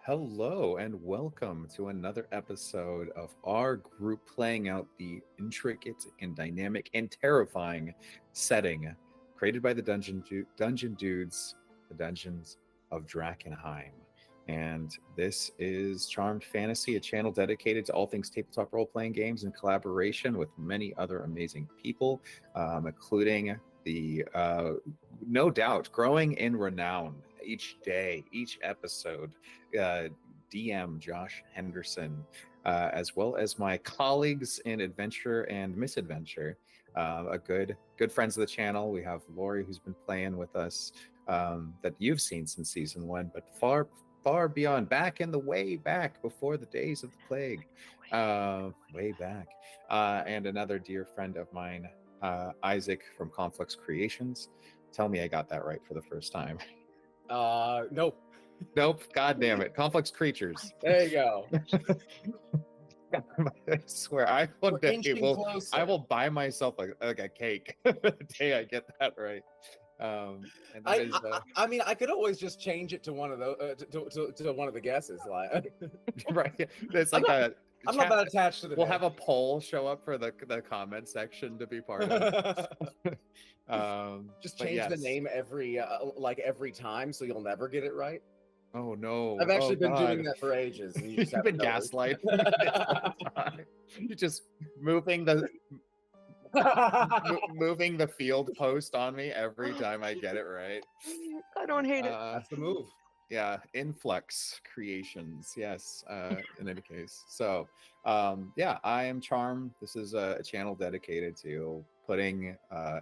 Hello and welcome to another episode of our group playing out the intricate and dynamic and terrifying setting created by the Dungeon Dudes, the Dungeons of Drakkenheim. And this is Charmed Fantasy, a channel dedicated to all things tabletop role-playing games in collaboration with many other amazing people, including the, no doubt, growing in renown each day, each episode, DM Josh Henderson, as well as my colleagues in adventure and misadventure, a good friends of the channel. We have Laurie, who's been playing with us, that you've seen since season 1, but far beyond, back in the way back before the days of the plague, way back, and another dear friend of mine, Isaac from Conflux Creations. Tell me I got that right for the first time. Nope. God damn it. Conflux Creatures. There you go. I swear, I will buy myself like a cake the day I get that right. And that I mean, I could always just change it to one of those to one of the guesses, like right. It's like I'm not that attached to the. We'll have a poll show up for the comment section to be part of. Just change the name every time, so you'll never get it right. Oh no! I've actually been doing that for ages. And You've been gaslighting. You're just moving the field post on me every time I get it right. I don't hate it. That's the move. Yeah, Influx Creations. Yes. In any case, so yeah, I am Charm. This is a channel dedicated to putting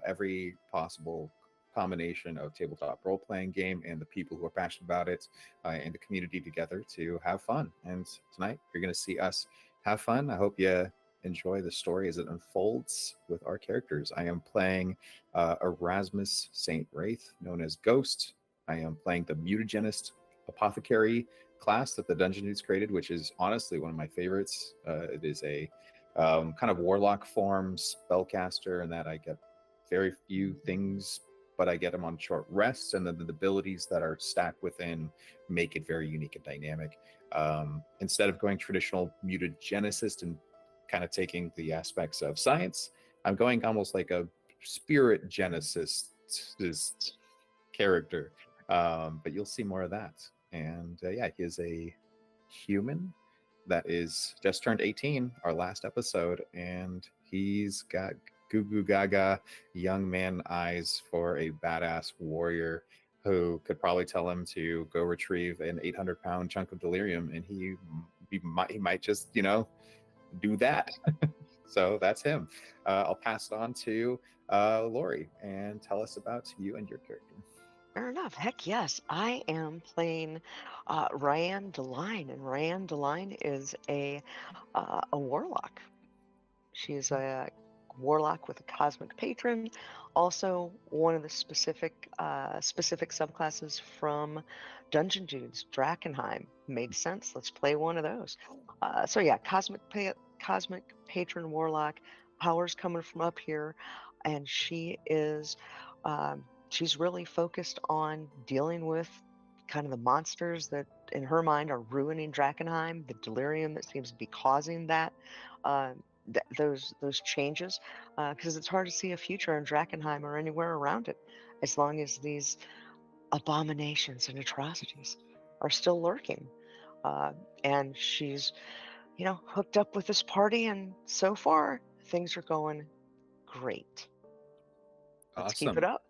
every possible combination of tabletop role-playing game and the people who are passionate about it and the community together to have fun. And tonight you're going to see us have fun. I hope you enjoy the story as it unfolds with our characters. I am playing a Rasmus Saint Wraith known as Ghost. I am playing the mutagenist apothecary class that the Dungeon Dudes created, which is honestly one of my favorites. It is a kind of warlock form spellcaster, in that I get very few things, but I get them on short rests, and then the abilities that are stacked within make it very unique and dynamic. Instead of going traditional mutagenicist and kind of taking the aspects of science, I'm going almost like a spirit genesis character. But you'll see more of that. And yeah, he is a human that is just turned 18, our last episode, and he's got goo goo gaga young man eyes for a badass warrior who could probably tell him to go retrieve an 800-pound chunk of delirium, and he might just, do that. So that's him. I'll pass it on to Laurie and tell us about you and your character. Fair enough. Heck yes. I am playing Ryan Deline, and Ryan Deline is a warlock. She's a warlock with a cosmic patron, also one of the specific subclasses from Dungeon Dudes, Drakkenheim. Made sense. Let's play one of those. So yeah, cosmic patron warlock, powers coming from up here, and she is she's really focused on dealing with kind of the monsters that in her mind are ruining Drakkenheim, the delirium that seems to be causing that those changes, because it's hard to see a future in Drakkenheim or anywhere around it as long as these abominations and atrocities are still lurking. And she's, hooked up with this party, and so far things are going great. Let's keep it up.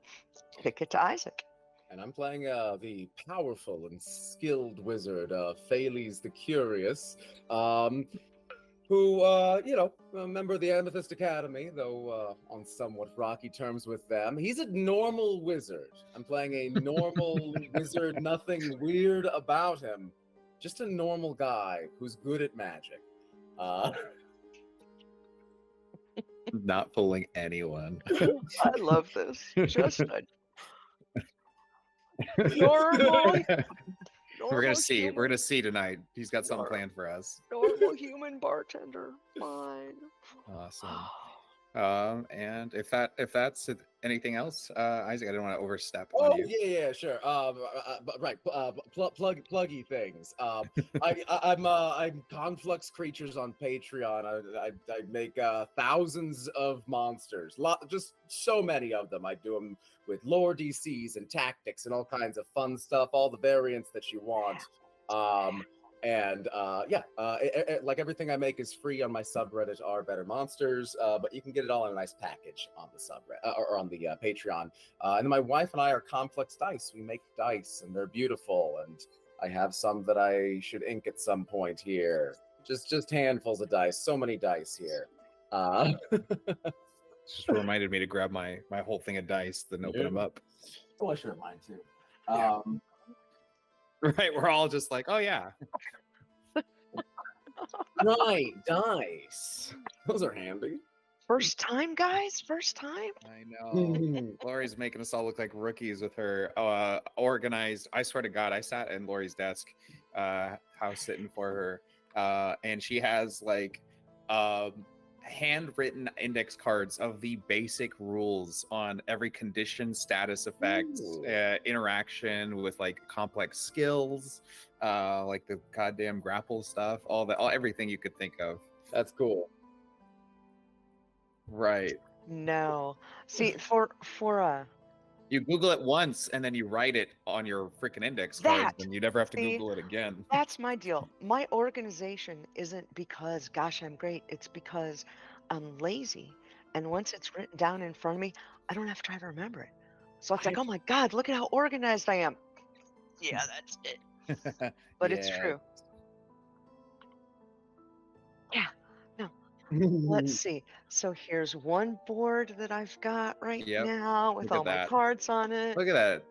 Kick it to Isaac. And I'm playing the powerful and skilled wizard, Phalles the Curious, who, a member of the Amethyst Academy, though on somewhat rocky terms with them. He's a normal wizard. I'm playing a normal wizard, nothing weird about him. Just a normal guy who's good at magic. Not fooling anyone. I love this. Just a normal. We're gonna see tonight. He's got something planned for us. Normal human bartender. Mine. Awesome. And if that's anything else, Isaac, I don't want to overstep on Oh you. yeah, sure. Right, pluggy things. I'm Conflux Creatures on Patreon. I make thousands of monsters, just so many of them. I do them with lore DCs and tactics and all kinds of fun stuff, all the variants that you want. Like everything I make is free on my subreddit Are Better Monsters, but you can get it all in a nice package on the subreddit or on the Patreon. And then my wife and I are Complex Dice. We make dice, and they're beautiful. And I have some that I should ink at some point here. Just handfuls of dice. So many dice here. Just reminded me to grab my whole thing of dice, then open them up. Oh, I should have mine too. Yeah. Right, we're all just like, oh yeah. Right, dice. Those are handy. First time, guys. First time. I know. Laurie's making us all look like rookies with her organized. I swear to God, I sat in Laurie's desk, house sitting for her, and she has like handwritten index cards of the basic rules on every condition, status effects, interaction with like complex skills, like the goddamn grapple stuff, everything you could think of. That's cool. Right. No. See, for you Google it once and then you write it on your freaking index cards, and you never have to Google it again. That's my deal. My organization isn't because, gosh, I'm great. It's because I'm lazy. And once it's written down in front of me, I don't have to try to remember it. So it's like, oh my God, look at how organized I am. Yeah, that's it. But it's true. Yeah. No. Let's see. So here's one board that I've got right now with all my cards on it. Look at that.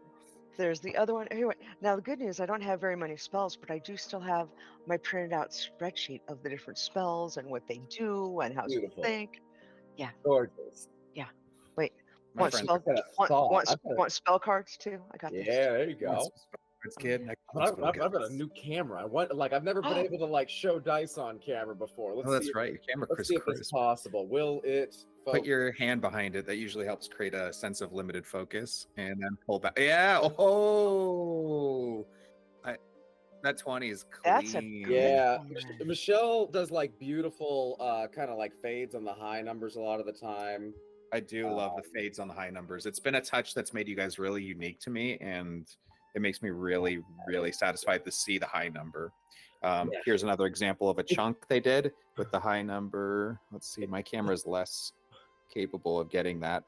There's the other one. Anyway, now the good news, I don't have very many spells, but I do still have my printed out spreadsheet of the different spells and what they do and how to think. Yeah. Gorgeous. Yeah. Wait. Want spell cards too? I got this. Yeah, there you go. Kid. I've got a new camera. I've never been able to like show dice on camera before. That's right. Your camera, let's see if it's possible. Will it put your hand behind it? That usually helps create a sense of limited focus, and then pull back. Yeah. Oh, that 20 is clean. That's a Michelle does like beautiful kind of like fades on the high numbers a lot of the time. I do love the fades on the high numbers. It's been a touch that's made you guys really unique to me, and it makes me really, really satisfied to see the high number. Here's another example of a chunk they did with the high number. Let's see, my camera is less capable of getting that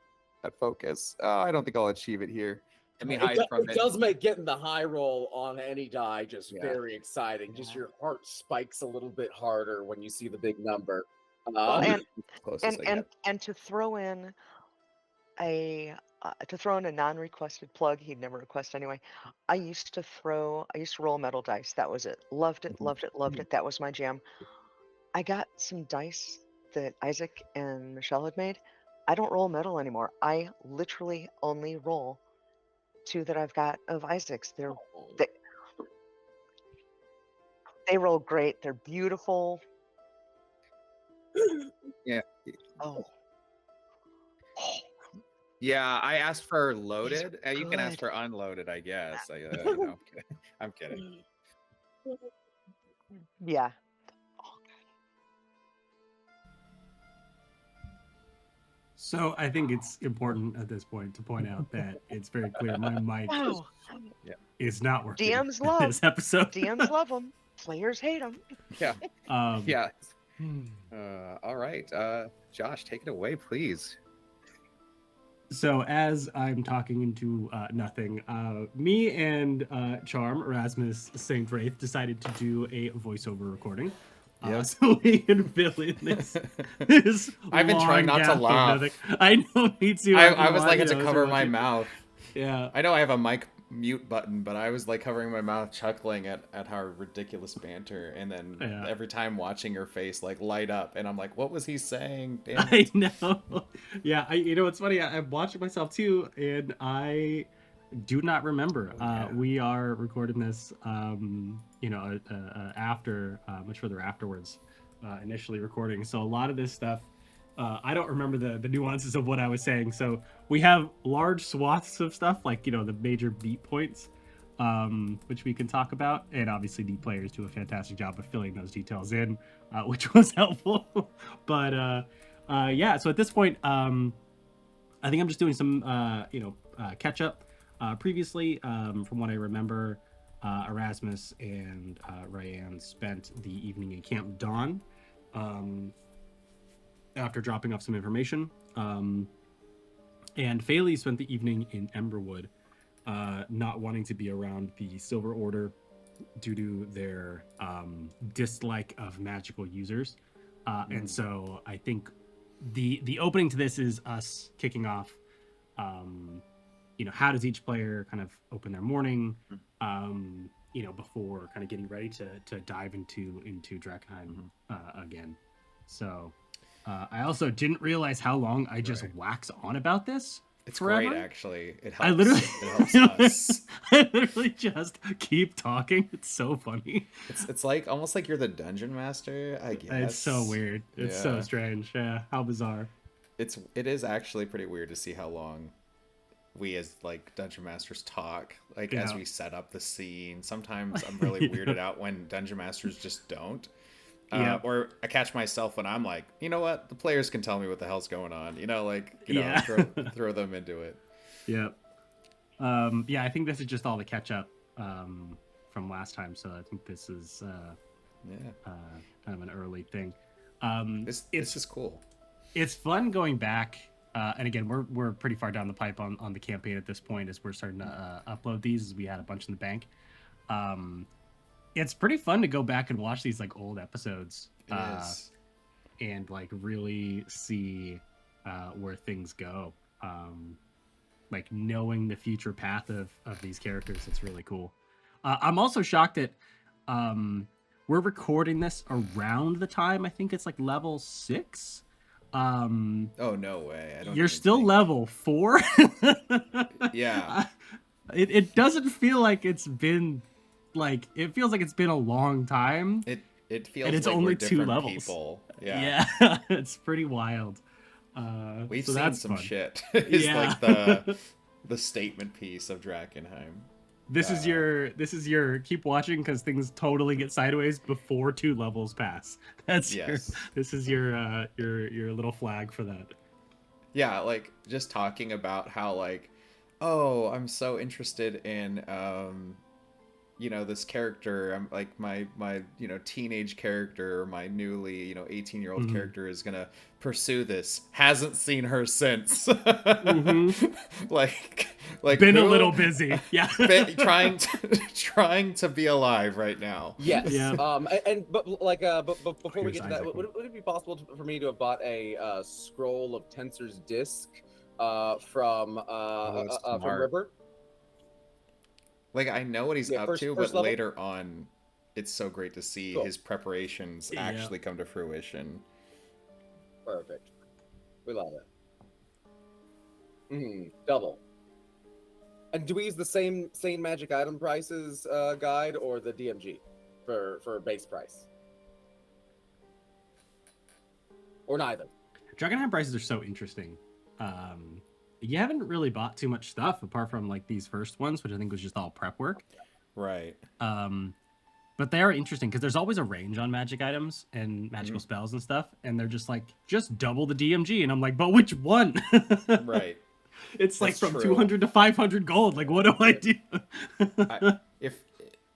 focus. I don't think I'll achieve it here. Let me hide from it. It does make getting the high roll on any die just very exciting. Just your heart spikes a little bit harder when you see the big number. And to throw in a non-requested plug, he'd never request anyway. I used to roll metal dice. That was it. Loved it. That was my jam. I got some dice that Isaac and Michelle had made. I don't roll metal anymore. I literally only roll 2 that I've got of Isaac's. They roll great. They're beautiful. Yeah. Oh. Yeah, I asked for loaded. You can ask for unloaded, I guess. I'm kidding. Yeah. So I think it's important at this point to point out that it's very clear my mic is not working. DMs love this episode. DMs love them. Players hate them. Yeah. Yeah. All right. Josh, take it away, please. So as I'm talking into nothing, me and Charm, Rasmus Accent, decided to do a voiceover recording. So we can fill in this I've been trying not to laugh. I know, me too. I was like, I had to cover my mouth. Yeah. I know I have a mic mute button, but I was like covering my mouth, chuckling at our ridiculous banter, and then every time watching her face like light up, and I'm like, what was he saying? Damn. I know. Yeah, you know, it's funny. I'm watching myself too, and I do not remember. We are recording this, after much further afterwards, initially recording. So a lot of this stuff I don't remember the nuances of what I was saying. So we have large swaths of stuff, like, the major beat points, which we can talk about. And obviously the players do a fantastic job of filling those details in, which was helpful. But yeah, so at this point, I think I'm just doing some, catch up. Previously, from what I remember, Erasmus and Ryan spent the evening in Camp Dawn after dropping off some information. And Faley spent the evening in Emberwood, not wanting to be around the Silver Order due to their dislike of magical users. And so I think the opening to this is us kicking off, how does each player kind of open their morning, before kind of getting ready to dive into Drakkenheim again. So I also didn't realize how long I just wax on about this. It's forever. great, actually. It helps. It helps us. I literally just keep talking. It's so funny. It's like almost like you're the dungeon master, I guess. It's so weird. It's so strange. Yeah, how bizarre. It is actually pretty weird to see how long we as like dungeon masters talk, like as we set up the scene. Sometimes I'm really weirded out when dungeon masters just don't. Or I catch myself when I'm like, you know what, the players can tell me what the hell's going on, throw them into it. I think this is just all the catch up from last time, so I think this is kind of an early thing. This is cool. It's fun going back, and again, we're pretty far down the pipe on the campaign at this point as we're starting to upload these, as we had a bunch in the bank. It's pretty fun to go back and watch these like old episodes and like really see where things go. Like knowing the future path of these characters, it's really cool. I'm also shocked that we're recording this around the time, I think it's like level 6. Oh, no way. You're still level 4? Yeah. It doesn't feel like it's been... Like, it feels like it's been a long time. It feels and it's like only we're 2 different levels. People. Yeah, it's pretty wild. We've so seen that's some fun. Shit. It's like the statement piece of Drakkenheim. This is your keep watching because things totally get sideways before 2 levels pass. This is your little flag for that. Yeah, like just talking about how like, oh, I'm so interested in this character. I'm like my teenage character, or my newly 18-year-old character is gonna pursue this. Hasn't seen her since. like been a little busy. Yeah, trying to be alive right now. Yes. Yeah. But before we get to that, would it be possible for me to have bought a scroll of Tensor's disc from River? Like, I know what he's up to, but level? later on, it's so great to see his preparations actually come to fruition. Perfect. We love it. Double. And do we use the same magic item prices guide or the DMG for base price? Or neither? Drakkenheim prices are so interesting. You haven't really bought too much stuff apart from like these first ones, which I think was just all prep work. Right. But they are interesting because there's always a range on magic items and magical spells and stuff, and they're just like, just double the DMG, and I'm like, but which one? Right. It's like from 200 to 500 gold. Like, what do I do? If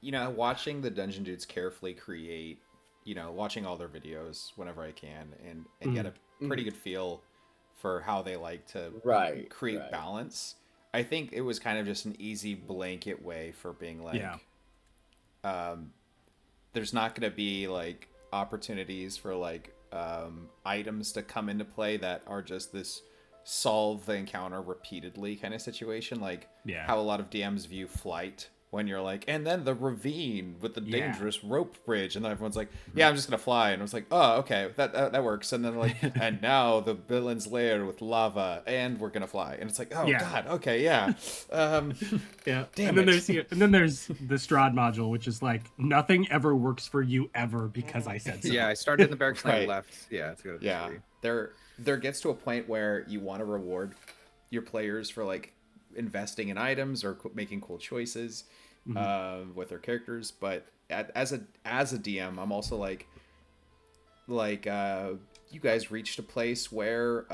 watching the Dungeon Dudes carefully create, watching all their videos whenever I can, and get a pretty good feel for how they like to create balance. I think it was kind of just an easy blanket way for being like, there's not going to be like opportunities for like items to come into play that are just this solve the encounter repeatedly kind of situation, like how a lot of DMs view flight when you're like, and then the ravine with the Yeah. dangerous rope bridge, and then everyone's like, yeah, I'm just gonna fly, and I was like, oh, okay, that works. And then like, and now the villain's lair with lava, and we're gonna fly, and it's like, oh Yeah. god, okay, yeah, Yeah. Damn and then it. there's the Strahd module, which is like nothing ever works for you ever because I said so. Yeah, I started in the barracks and I Right. left. Yeah, it's good. yeah. There gets to a point where you want to reward your players for like investing in items or making cool choices with their characters, but as a DM, I'm also like you guys reached a place where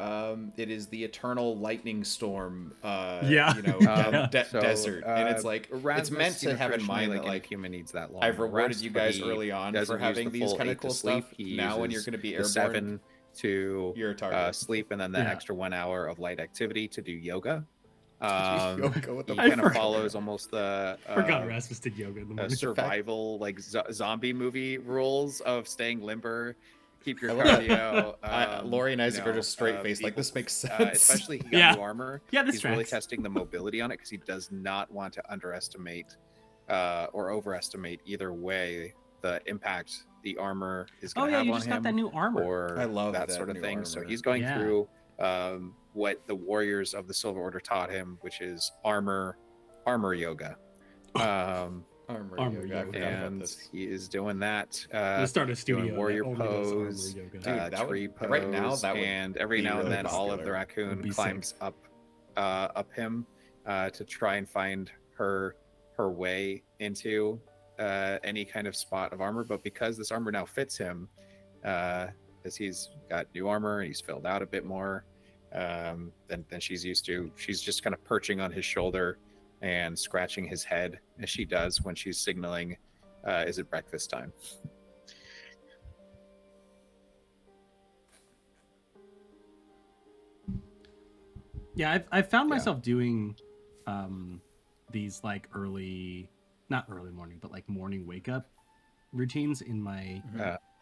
it is the eternal lightning storm Yeah. So, desert, and it's like Rasmus, it's meant to have in mind that any like human needs that long. I've rewarded rest, you but guys he early on doesn't for use having the these full kind of 8 to cool sleep. stuff. He Now when you're uses going to be the airborne, 7 to you're a target. sleep, and then the Yeah. extra 1 hour of light activity to do yoga. Yoga, what the He fuck? kind of follows almost the Forgot Rasmus did yoga in the morning. survival like zombie movie rules of staying limber, keep your I love cardio. Laurie and Isaac are just straight faced, like this makes sense. Especially he got Yeah. new armor. Yeah, this He's really tracks. testing the mobility on it because he does not want to underestimate or overestimate either way the impact the armor is Oh going to yeah, have you on just him, got that new armor. or I love that that sort of new thing. So armor. he's going Yeah. through what the warriors of the Silver Order taught him, which is armor yoga. Armor Armor yoga. I yoga. forgot about And this. he is doing that. Let's start a studio doing that warrior only does armor pose, yoga. Dude, that would- tree pose, right now, that would and every be now and really then Olive the popular. raccoon Would be climbs up him to try and find her way into any kind of spot of armor. But because this armor now fits him, as he's got new armor and he's filled out a bit more than she's used to, she's just kind of perching on his shoulder and scratching his head as she does when she's signaling, is it breakfast time? Yeah, I've found Yeah. myself doing these like not early morning, but like morning wake up routines in my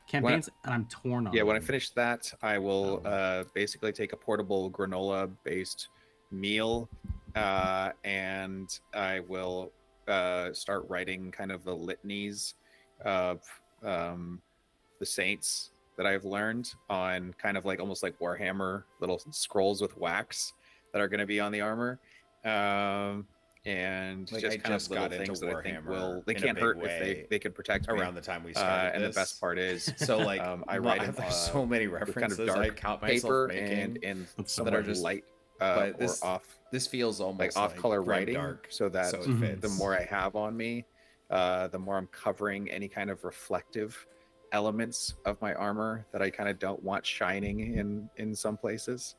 campaigns, and I'm torn on Yeah, when I them. finish that, I will basically take a portable granola-based meal, and I will start writing kind of the litanies of the saints that I've learned on kind of like almost like Warhammer little scrolls with wax that are going to be on the armor. And Like, just I kind just of little got into things that I think Warhammer they in a can't big hurt way if they can protect me. around the time we started And the this. best part is, So like I write in there's so many with references kind of I dark count myself paper making and That's some so that are funny. just light but or this off this feels almost like off color grim writing, dark, so that so it Mhm. fits. the more I have on me, the more I'm covering any kind of reflective elements of my armor that I kind of don't want shining in some places.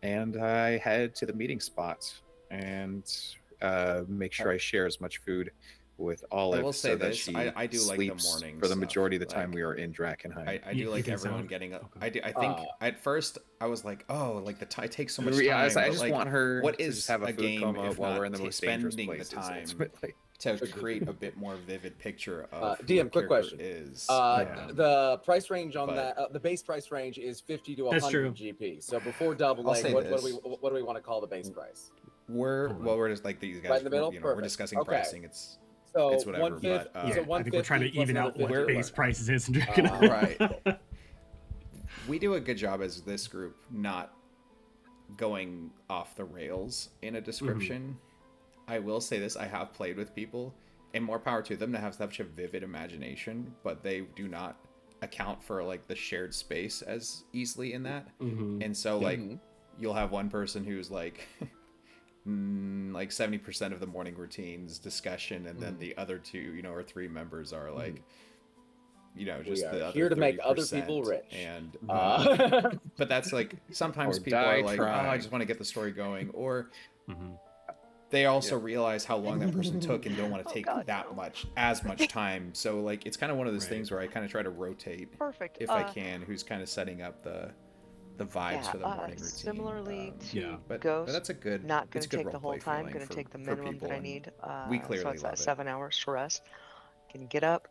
And I head to the meeting spot and make sure I share as much food with Olive, will say so that this, she I do like the sleeps morning for the stuff, majority of the time like, we are in Drakkenheim. I You- do you like think everyone so? getting a. Okay. I think at first I was like, oh, like it takes so much time. Yeah, I but, just like, want her what to is just have a food game coma if while not we're in the most dangerous spending places. the time ultimately. to create a bit more vivid picture of who DM, the quick character question. is. The price range on But- that, the base price range is 50 to That's 100 true. GP. So before doubling, say what do this. we want to call the base price? We're just like these guys. Right in the middle? We're Perfect. discussing Okay. pricing. It's So It's whatever, 150. but, Yeah, so I think we're trying to 150 plus even out what 150 the per base learner. prices is in Drakkenheim. right. We do a good job as this group not going off the rails in a description. I will say this: I have played with people, and more power to them to have such a vivid imagination, but they do not account for like the shared space as easily in that. Mhm. And so like Mhm. you'll have one person who's like like 70% of the morning routines discussion, and then the other two, or three members are like just are the other here to make other 30%. people rich. And But that's like sometimes Or people die are like, oh, I trying. just want to get the story going, or Mhm. they also realize how long that person took and don't want to Oh, take God, that no. much as much time. So like it's kind of one of those Right. things where I kind of try to rotate Perfect. if I can, who's kind of setting up the vibes for the morning routine. Similarly to yeah. But Ghost, that's a good. not it's going a to good take the whole roleplay time. feeling Going to for- take the for minimum people, that I and need. we So clearly it's love that it. 7 hours to rest. Can get up.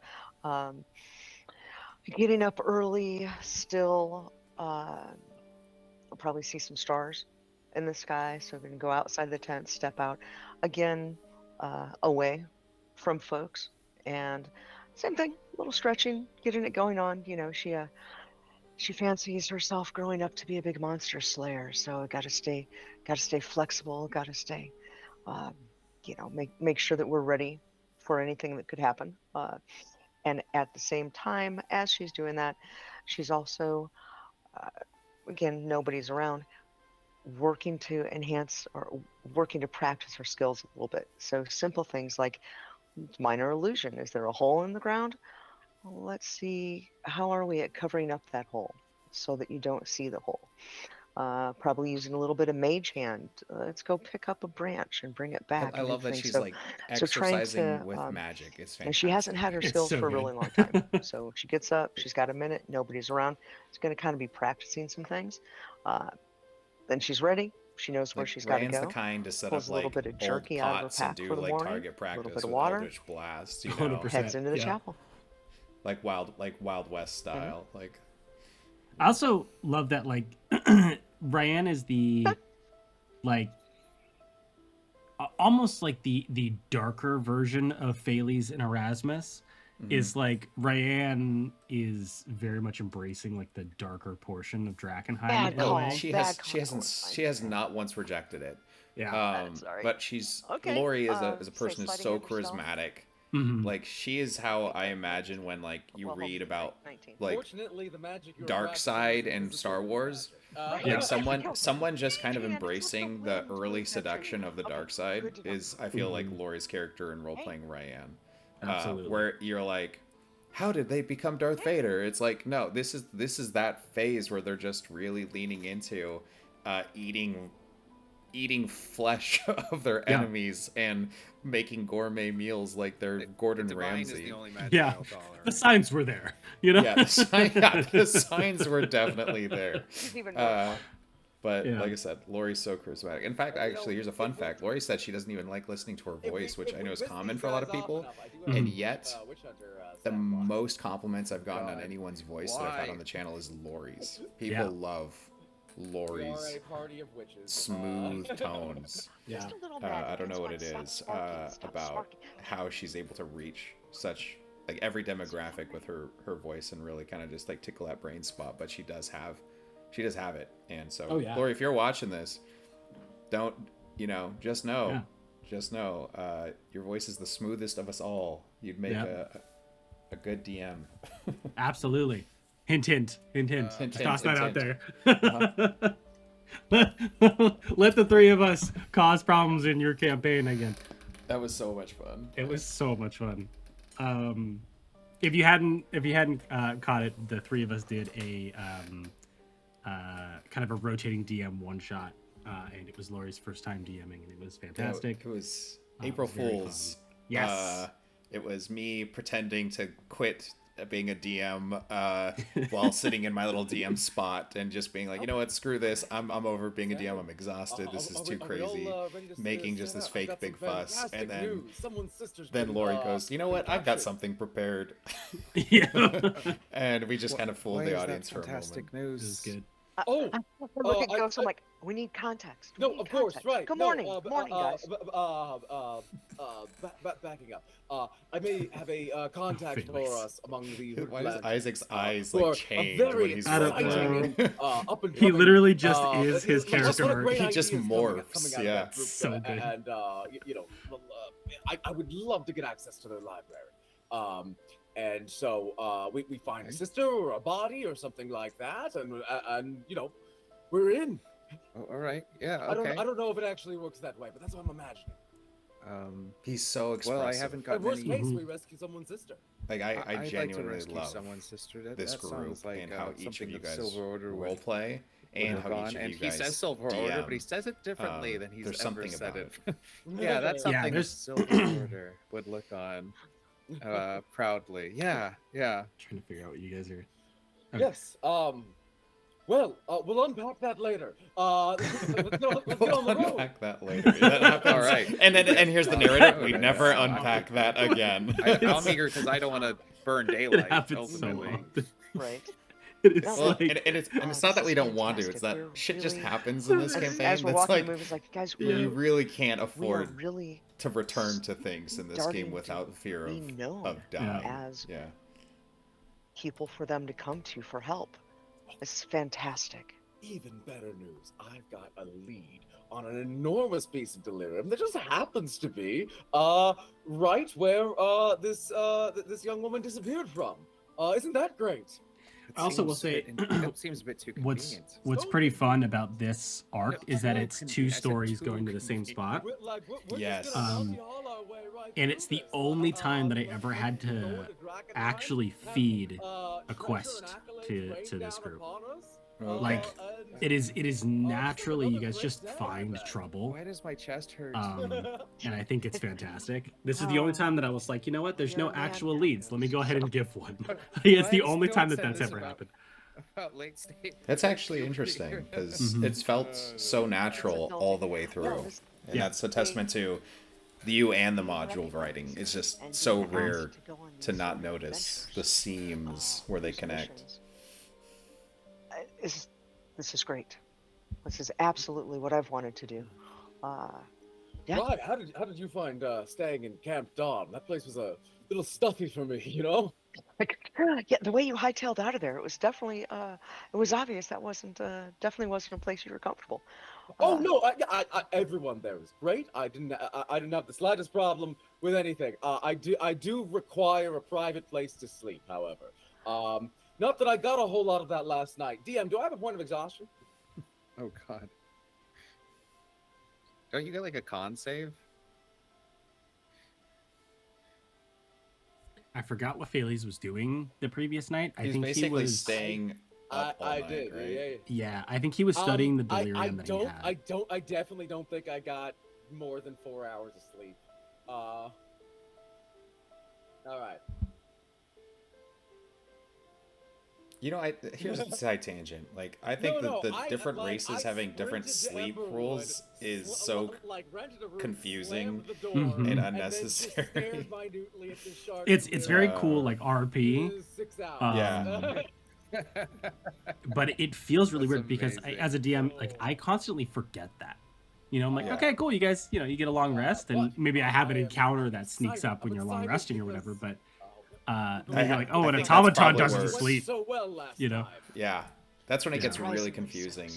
Getting up early. Still, I'll probably see some stars in the sky. So I'm going to go outside the tent, step out again. away from folks. And same thing, a little stretching, getting it going on. She fancies herself growing up to be a big monster slayer, so got to stay flexible, got to stay, uh, make sure that we're ready for anything that could happen. And at the same time, as she's doing that, she's also, uh, again, nobody's around, working to enhance or working to practice her skills a little bit. So simple things like minor illusion. Is there a hole in the ground? Well, let's see, how are we at covering up that hole so that you don't see the hole? Probably using a little bit of mage hand. Let's go pick up a branch and bring it back. I and do love that things. she's So- like so trying exercising to, with magic. It's fantastic. and she hasn't had her It's skills so for a good. really long time. So she gets up, she's got a minute, nobody's around. It's going to kind of be practicing some things. Then she's ready. She knows where Like, she's got to Ryan's go. the kind to set Pulls up a little like bit of old jerky out of her pots and pack do for the like morning, target a little practice bit of with water. Eldritch Blast, you know, 100%. Heads into the Yeah. chapel. like Wild West style. Like I also love that like Ryan is the like almost like the darker version of Phalles and Erasmus. Is like Ryan is very much embracing like the darker portion of Drakkenheim Bad in a call. way. she has not once rejected it. Yeah. Sorry. But she's Okay, Lori is a say person who's sliding so over stone. charismatic. Mhm. Like she is how I imagine when like you Well, read about 19. like Fortunately, the magic you're Dark about to Side use and is Star a Wars. magic. Yeah. Like someone just kind of embracing the early seduction of the dark side good to know. is I feel like Mhm. Laurie's character in role playing Ryan. Absolutely. Where you're like, how did they become Darth Vader? It's like, no, this is that phase where they're just really leaning into eating flesh of their Yeah. enemies and making gourmet meals like they're Gordon Divine is Ramsay. the only magic Yeah. I'll tolerate. The signs were there, you know. Yeah, the signs were definitely there. She's even more Uh, fun. but Yeah. like I said, Laurie's so charismatic. In fact, actually, here's a fun fact. Laurie said she doesn't even like listening to her voice, which I know is common for a lot of people. And yet, the most compliments I've gotten on God. anyone's voice that I've had Why? on the channel is Laurie's. People Yeah. love Laurie's a party of witches. smooth tones. Yeah. Just a little I don't know what it magnet. is Stop sparking, stop about sparking. how she's able to reach such like every demographic with her voice and really kind of just like tickle that brain spot. But she does have it. And so, Oh, yeah. Laurie, if you're watching this, don't just know, Yeah. your voice is the smoothest of us all. You'd make Yeah. a good DM. Absolutely. Hint, hint, hint, hint. Hint, Toss hint, that out hint, there. Let the three of us cause problems in your campaign again. That was so much fun. It was so much fun. If you hadn't caught it, the three of us did a kind of a rotating DM one shot, and it was Laurie's first time DMing, and it was fantastic. It was It April was very Fool's. fun. Yes. It was me pretending to quit being a DM while sitting in my little DM spot and just being like, you know what, screw this. I'm over being a DM. I'm exhausted. This is too crazy. Making just this fake big fuss. And then Laurie goes, you know what, I've got something prepared. Yeah. And we just kind of fooled Why the is that audience for a fantastic moment. It news. was good. Oh, I look at I- Ghost, I'm I- like, we need context. We no, need of course, context. right. Good no, morning, morning, guys. Backing up. I may have a contact for Felix. us among the Why does Hoodlands, Isaac's eyes who are like change a when very he's I don't exciting know. and up and He coming, literally just is his just what a character great He just ideas morphs, coming out of yeah. that group, So good. And I would love to get access to their library. And so we find a sister or a body or something like that, and we're in. Oh, all right. Yeah. I Okay. don't know if it actually works that way, but that's what I'm imagining. He's so expressive. Well, I haven't At gotten worst any. case, we rescue someone's sister. Like I'd I like to genuinely rescue love someone's sister. this That group sounds like and how each of something you the guys Silver Order role would play would and have how gone. each of And you he guys says Silver Order, DM. but he says it differently than he's there's ever something said about it. Yeah, that's Yeah, something the there's- Silver Order would look on proudly. Yeah. Trying to figure out what you guys are. Okay. Yes. Well, we'll unpack that later. Let's get on the We'll road. unpack that later. That happens. All right. And here's the narrative. We Okay. never unpack that again. I'm eager because I don't want to burn It daylight. happens so ultimately. often. Right. It's Well, Well, like, and it's this not that is we don't want to. It's fantastic. that We're shit just really- happens in this As campaign. we're That's walking like the movie, it's like, guys, Yeah. you really can't we are afford really to return to things in this starting game to without fear be of known dying. as Yeah. people for them to come to for help. It's fantastic. Even better news, I've got a lead on an enormous piece of delirium that just happens to be right where this young woman disappeared from. Isn't that great? I also will say, that seems a bit too convenient. what's pretty fun about this arc is that it's two stories going to the same spot. Yes. And it's the only time that I ever had to actually feed a quest to this group. Okay. Like, it is naturally, you guys just find trouble. Why does my chest hurt? And I think it's fantastic. This is the only time that I was like, you know what? There's no actual leads. Let me go ahead and give one. It's the only time that that's ever happened. About late stage. That's actually interesting because it's felt so natural all the way through. And that's a testament to you and the module writing. It's just so rare to not notice the seams where they connect. This is great. This is absolutely what I've wanted to do. Yeah. Right, how did you find staying in Camp Dawn? That place was a little stuffy for me, you know? Yeah, the way you hightailed out of there, it was definitely it was obvious that definitely wasn't a place you were comfortable. Oh no, I everyone there was great. I didn't have the slightest problem with anything. I do require a private place to sleep, however. Not that I got a whole lot of that last night. DM, do I have a point of exhaustion? Oh god. Don't you get like a con save? I forgot what Fales was doing the previous night. I He's think basically he was staying up all I night, did, right? Yeah, I think he was studying the delirium that he had. I definitely don't think I got more than 4 hours of sleep. All right. You know, here's a side tangent. Like, I think that the different races having different sleep rules is so confusing and unnecessary. It's very cool, like RP. 6 hours. Yeah. But it feels really That's weird because amazing. as a DM, like I constantly forget that. You know, I'm like, Yeah. okay, cool, you guys, you get a long rest, and maybe I have an encounter that sneaks up when you're long resting or whatever. But then you're like, oh, an I think that's automaton probably doesn't where- sleep. So well last You know? time. Yeah. That's when it gets Surprisingly really so, confusing. I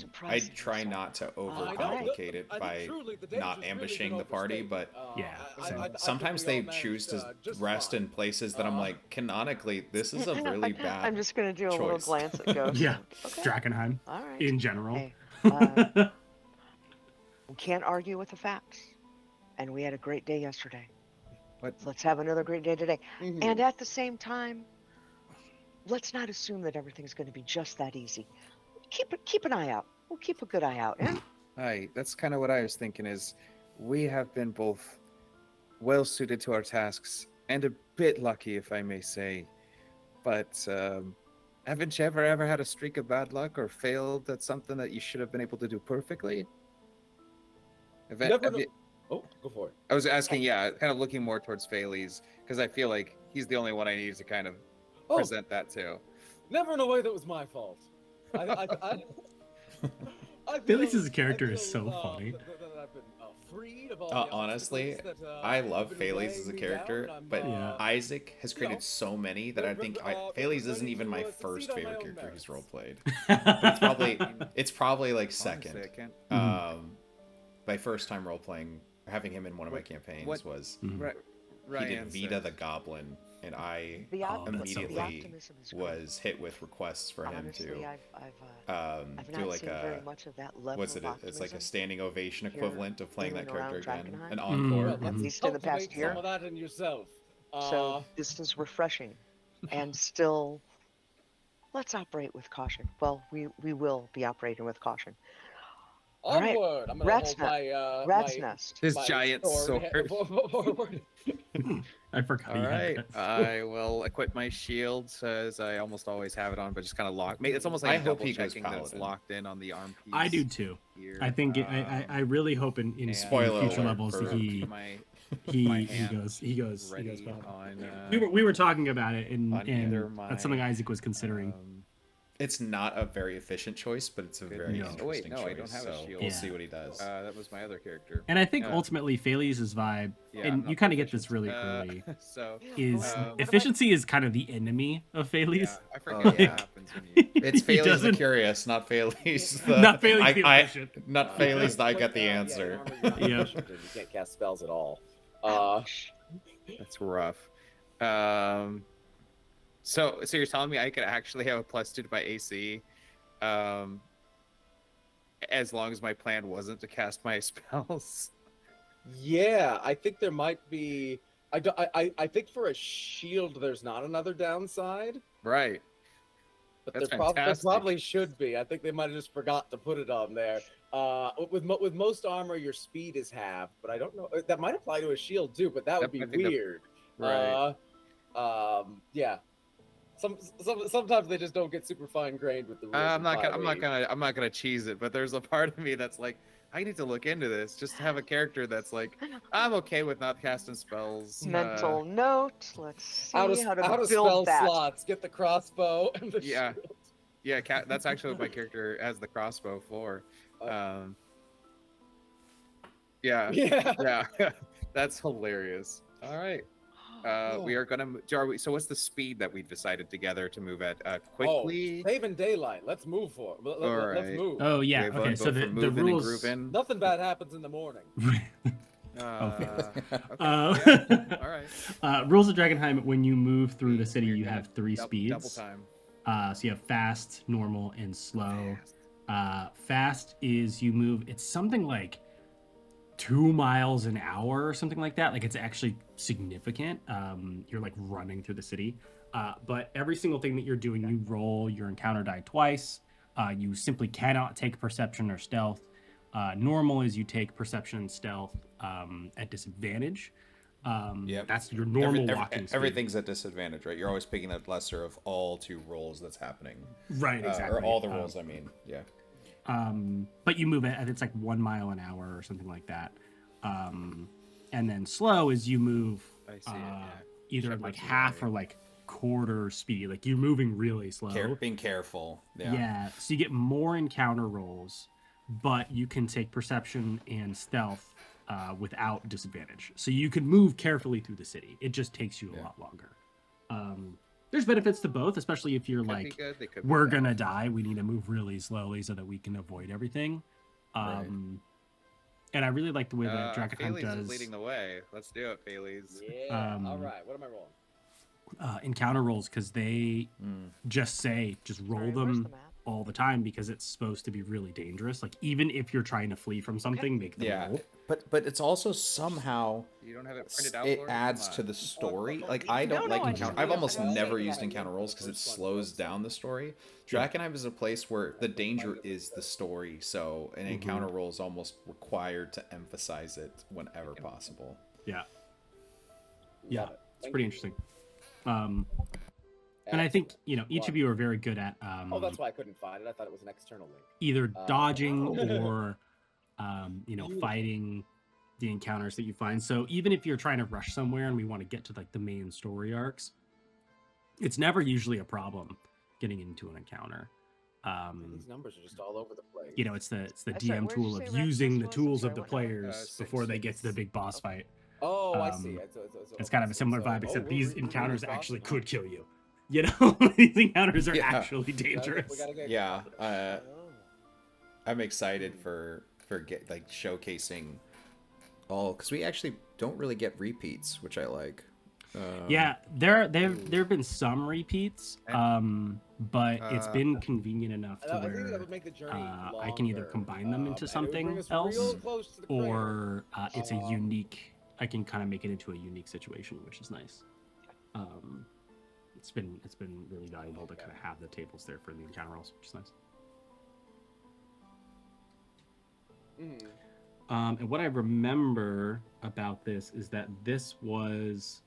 surprisingly try so. not to I know, overcomplicate it I think by truly the not danger's really ambushing been the party, overstated. but Yeah, same. I think sometimes we all they choose to managed, just rest fine. in places that I'm like, canonically, this is a really bad I'm just gonna do a little choice. glance at Ghost. Yeah, Okay. Drakkenheim All right. in general. Hey, we can't argue with the facts. And we had a great day yesterday. What? Let's have another great day today. Mhm. And at the same time, let's not assume that everything's going to be just that easy. Keep an eye out. We'll keep a good eye out. Yeah? Hi, that's kind of what I was thinking is we have been both well suited to our tasks and a bit lucky, if I may say. But haven't you ever had a streak of bad luck or failed at something that you should have been able to do perfectly? Never know- Oh, go for it. I was asking, yeah, kind of looking more towards Fales, because I feel like he's the only one I need to kind of Oh, present that to. never in a way that was my fault. I Felix's character is so funny. That I've been freed of all the honestly, obstacles that, I have love been Fales weighing as a me character, down. I'm, but Yeah. Isaac has created know, so many that I think Fales isn't even my first succeed on my favorite own character merits. he's role played. But it's probably like second. Second. My first time role playing, having him in one of my campaigns what- was Right. he did Vita the Goblin, and I The immediately optimism is great. was hit with requests for him Honestly, to I've do not like seen very much of that level what's of it? It's like a optimism, standing ovation here equivalent of playing in that and around character again, Drakkenheim. an Mm. encore. Well, at let's least in the past cultivate year. some of that in yourself. So this is refreshing, and still, let's operate with caution. Well, we will be operating with caution. All right. Onward! I'm gonna Rat's hold my Rat's my, nest. His my giant sword. forward. I forgot. All he had right, that. I will equip my shield as I almost always have it on, but just kind of lock. It's almost like I I'm hope double he goes checking that it's paladin. locked in on the arm piece. I do too. Here. I think I really hope in and Spoiler future alert levels for- that he my he hand goes ready paladin. on. We were talking about it, and on either that's something my, Isaac was considering. It's not a very efficient choice, but it's a Good very No. Oh, wait, interesting no, choice. I don't have a so shield. we'll Yeah. see what he does. That was my other character. And I think Yeah. ultimately Phales's vibe, Yeah, I'm and not you kind of get this proficient. really early, So is What about- efficiency is kind of the enemy of Phales. yeah, I forget Oh, what yeah. happens when you. It's He Phaley's the doesn't- curious, not Phaley's the Not Phaley's the efficient. not Phaley's the I get the Yeah, answer. armor, you're not Yep. efficient, and you can't cast spells at all. That's rough. So you're telling me I could actually have a +2 to my AC, as long as my plan wasn't to cast my spells. Yeah, I think there might be. I think for a shield, there's not another downside, Right. but That's there fantastic. probably should be. I think they might have just forgot to put it on there. With most armor, your speed is halved, but I don't know. That might apply to a shield too, but that would be I think that- weird. Right. Yeah. Sometimes they just don't get super fine grained with the rules. I'm not of 5e. gonna cheese it, but there's a part of me that's like, I need to look into this just to have a character that's like, I'm okay with not casting spells. Mental note. Let's see Out of how to spell build that. slots, get the crossbow and the Yeah. shield. Yeah, that's actually what my character has the crossbow for. Yeah, Yeah. yeah, that's hilarious. All right. We are gonna. So, what's the speed that we've decided together to move at? Quickly. Oh, saving daylight. Let's move for it. Let's Alright. move. Oh yeah. Wave Okay. one, So go the for the move in and rules. groove in. Nothing bad happens in the morning. Okay. Uh, Yeah, all right. Rules of Drakkenheim: when you move through the city, you have three Double speeds. time. So you have fast, normal, and slow. Fast is you move. It's something like 2 miles an hour or something like that. Like it's actually significant. You're like running through the city. But every single thing that you're doing, you roll your encounter die twice. You simply cannot take perception or stealth. Normal is you take perception and stealth at disadvantage. Yep. That's your normal walking speed. Everything's at disadvantage, right? You're always picking the lesser of all two rolls that's happening. Right, exactly. Or all the rolls, I mean. Yeah. But you move it, it's like 1 mile an hour or something like that. And then slow is you move I see it, yeah. either Shepherd's like half or like quarter speed. Like you're moving really slow. Being careful. Yeah. So you get more encounter rolls, but you can take perception and stealth without disadvantage. So you can move carefully through the city. It just takes you a lot longer. There's benefits to both, especially if you're Could be like, good, they could be we're bad. gonna die. We need to move really slowly so that we can avoid everything. Right. And I really like the way that Drakkenheim Phales does is leading the way. Let's do it, Phales. Yeah. All right. What am I rolling? encounter rolls because they just roll Sorry, where's them the map? all the time because it's supposed to be really dangerous. Like even if you're trying to flee from something, make them roll. But it's also somehow You don't have it printed out. it Laurie? adds Come to on. the story. Like I don't No, like I encounter. just- I've almost I don't never say used that. encounter rolls because it slows down the story. Drakkenheim is a place where the danger is the story, so an encounter roll is almost required to emphasize it whenever possible. Yeah, Love it. it's Thank pretty you. interesting. And I think each of you are very good at Oh, that's why I couldn't find it. I thought it was an external link. either dodging Oh. or fighting the encounters that you find. So even if you're trying to rush somewhere and we want to get to like the main story arcs, it's never usually a problem getting into an encounter. These numbers are just all over the place. It's the Sorry, DM where'd you tool say of Rasmus using the was? tools I'm of the sorry, what number? players Six. before they get to the big boss fight. Oh, I see. It's kind of a similar vibe, except these we're encounters really actually crossing, could kill you. These encounters are Yeah. actually huh? dangerous. We gotta get- Yeah, Oh. I'm excited for showcasing all because we actually don't really get repeats, which I like. Yeah, there have been some repeats, but it's been convenient enough to I think that where would make the journey I can either longer, combine them into and it would something bring us else, real close to the crater. or it's a unique. I can kind of make it into a unique situation, which is nice. It's been really valuable to kind of have the tables there for the encounter rolls, which is nice. And what I remember about this is that this was,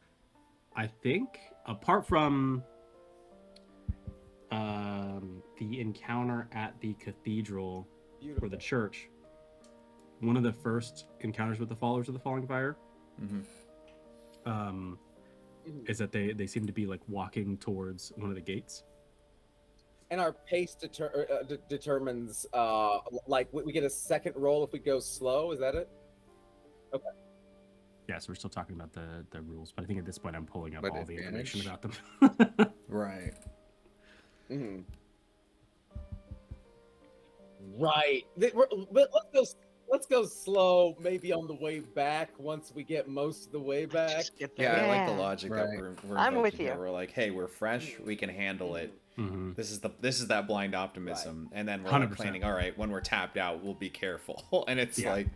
I think, apart from the encounter at the cathedral or the church, one of the first encounters with the followers of the Falling Fire. Is that they seem to be like walking towards one of the gates, And our pace determines, like we get a second roll if we go slow. Is that it? Okay. Yeah, so we're still talking about the rules, but I think at this point I'm pulling up But all the information advantage? about them. Right. Mm-hmm. Right. But let's go slow. Maybe on the way back. Once we get most of the way back. Just get there. Yeah, I like the logic that Right. we're I'm with invoking here. you. We're like, hey, we're fresh, we can handle it. Mm-hmm. This is that blind optimism, and then we're 100%. like planning. All right, when we're tapped out, we'll be careful. And it's Yeah. like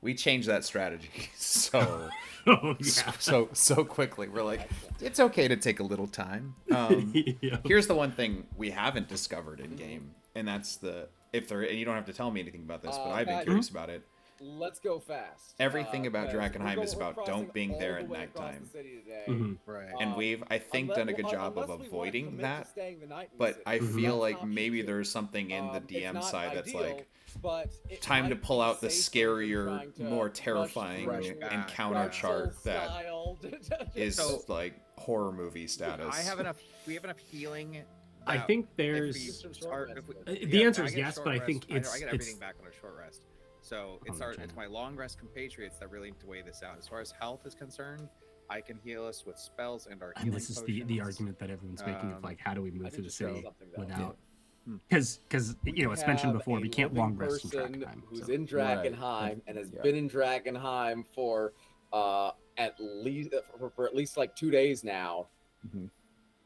we changed that strategy so Oh, yeah. so quickly. We're like, it's okay to take a little time. Yeah. Here's the one thing we haven't discovered in game, and that's and you don't have to tell me anything about this, but I've been Pat, curious about it. Let's go fast. Everything about 'cause Drakkenheim we're is about crossing don't being all there the at way across nighttime. the city today. Mhm. Right. And we've, I think, done a good job of unless we want to avoiding commit to that. staying the night in the But city. I Mhm. feel That's like option maybe two. there's something in the It's DM not side that's ideal, like but it time to might pull be out the safer than scarier, trying to more rush terrifying through encounter Yeah. chart that Dark is So- like horror movie status. We have enough healing. I that think if there's we start- if we- the answer I is get a yes, short but I rest. think I it's get everything back on a short rest. So it's Understandable. my long rest compatriots that really need to weigh this out. As far as health is concerned, I can heal us with spells and our and healing this is the potions. argument that everyone's making of like how do we move through the just say city something, though. without Hmm. because you know it's mentioned have before a we can't living long rest in person Drakkenheim. who's So. in Drakkenheim and has Yeah. been in Drakkenheim for at least like 2 days now. Mhm.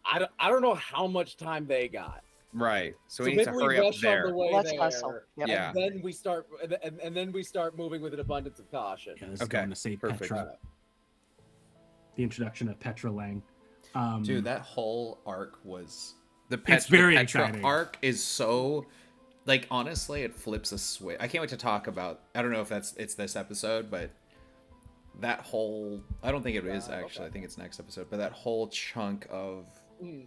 I don't know how much time they got. Right. So we need to maybe hurry rush up there. on the way Let's there, hustle. Yep. Yeah. and then we start and then we start moving with an abundance of caution. Yeah, this Okay, is going to say perfect. Petra. The introduction of Petra Lang. Dude, that whole arc was It's very the Petra exciting. arc is so like honestly it flips a switch. I can't wait to talk about I don't know if it's this episode, but that whole I don't think it is actually. okay. I think it's next episode, but that whole chunk of Mm.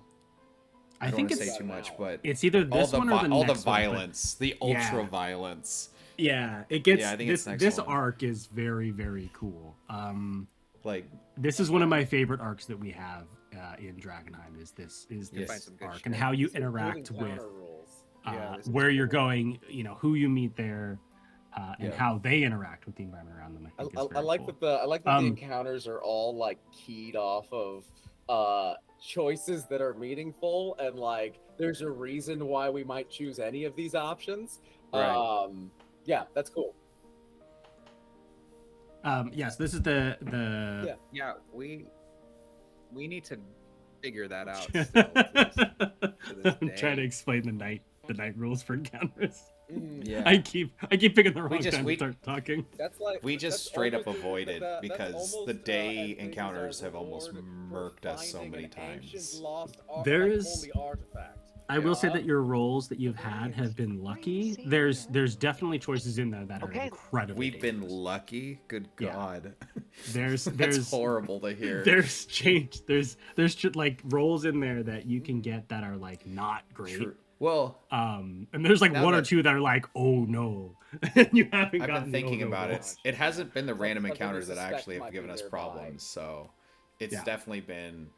I don't think want to it's say too much, but it's either this one or the all the next one, but- violence, the Yeah. ultra violence. Yeah, it gets Yeah, I think it's this. next This one. arc is very very cool. Like This is one of my favorite arcs that we have in Drakkenheim. Is this Yes. Find some good arc shit. and how you These are good interact encounter with rules. Yeah, this is where you're cool. going, you know, who you meet there, and Yeah. how they interact with the environment around them. I think is I very like cool. that the Um, encounters are all like keyed off of choices that are meaningful, and like there's a reason why we might choose any of these options. Right. Yeah, that's cool. Yes, this is the Yeah, we need to figure that out. Still, to this I'm trying to day. explain the night rules for encounters. Mhm. yeah. I keep picking the wrong just- time we- to start talking. That's like We just that's straight up almost- avoided that's because almost, the day as big as encounters our have almost reward murked us so finding many an ancient times. lost There like, is- holy artifact. I will say Yeah. that your rolls that you've had have been lucky. Crazy. There's definitely choices in there that are Okay. incredibly We've been dangerous. lucky. Good Yeah. God. There's That's horrible to hear. there's change there's like rolls in there that you can get that are like not great. True. Well, And there's like Now one or that- two that are like, oh no, and you haven't I've gotten been the thinking oh, no about it. rolls. It hasn't been the Something random we encounters that suspect actually might have be given us nearby. problems. So it's Yeah. definitely been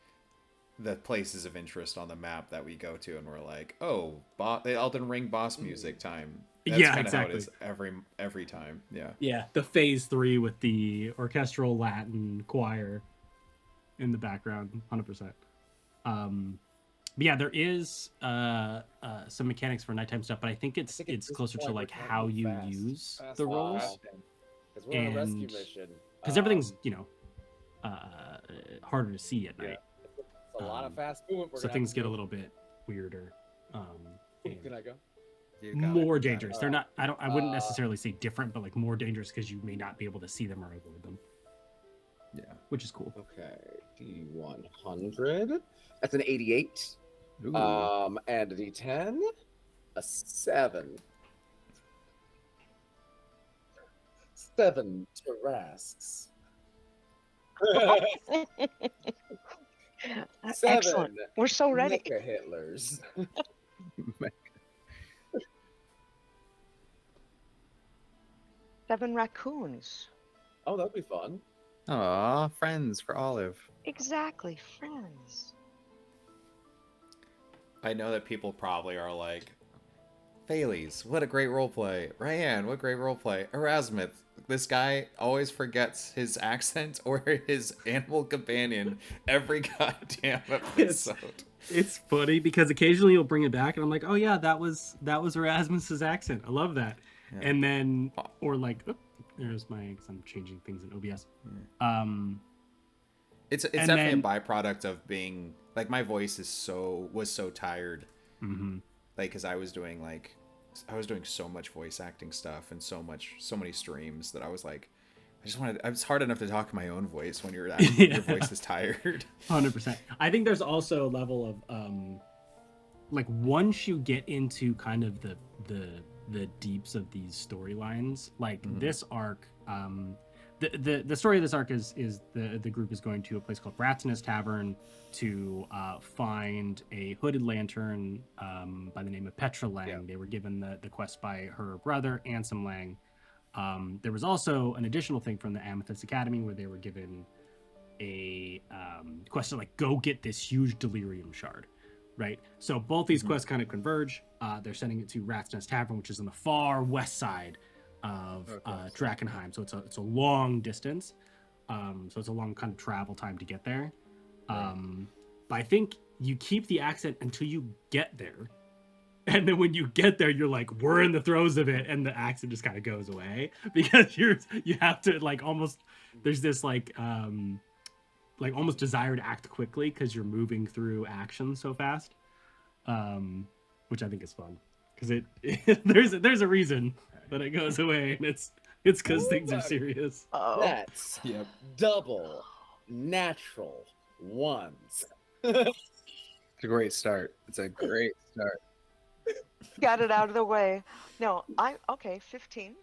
the places of interest on the map that we go to, and we're like, oh, the Elden Ring boss music time. That's Yeah, kind of how it exactly. is every time. Yeah. Yeah, the phase 3 with the orchestral Latin choir in the background, 100%. But yeah, there is some mechanics for nighttime stuff, but I think it's think at this closer to point like we're trying to how move you fast. use Fast the and rolls, fast. 'Cause we're on a rescue and- mission. because everything's Um, harder to see at night, it's a lot of um, fast movement. We're so gonna have things to get a do. little bit weirder. And Can I go? You got it, more you got it. dangerous. They're not. I wouldn't Uh, necessarily say different, but like more dangerous because you may not be able to see them or avoid them, Yeah. which is cool. Okay, D100. That's an 88. Ooh. And a D10, a 7. 7 Tarasks. 7 Excellent. We're so ready. Mecha Hitlers. 7 raccoons. Oh, that'd be fun. Aw, friends for Olive. Exactly, friends. I know that people probably are like, Thales, what a great roleplay. Ryan, what great roleplay. Erasmus, this guy always forgets his accent or his animal companion every goddamn episode. It's funny because occasionally you'll bring it back and I'm like, oh yeah, that was Erasmus's accent. I love that. Yeah. And then, or like, there's my, because I'm changing things in OBS. It's definitely a byproduct of being like, my voice was so tired. Mm-hmm. Like, because I was doing so much voice acting stuff and so many streams that I was like, it's hard enough to talk in my own voice when your voice is tired. 100%. I think there's also a level of like, once you get into kind of the deeps of these storylines, like this arc, the story of this arc is the group is going to a place called Ratus Tavern to find a hooded lantern by the name of Petra Lang. Yeah. They were given the quest by her brother, Ansem Lang. There was also an additional thing from the Amethyst Academy where they were given a quest to like go get this huge delirium shard, right? So both these quests kind of converge. They're sending it to Ratus Tavern, which is on the far west side of Drakkenheim. So it's a long distance. So it's a long kind of travel time to get there. But I think you keep the accent until you get there. And then when you get there, you're like, we're in the throes of it, and the accent just kind of goes away because you have to like almost, there's this like almost desire to act quickly because you're moving through action so fast, which I think is fun because there's a reason that it goes away, and it's because things are serious. That's double natural ones. It's a great start. It's a great start. Got it out of the way. No, 15.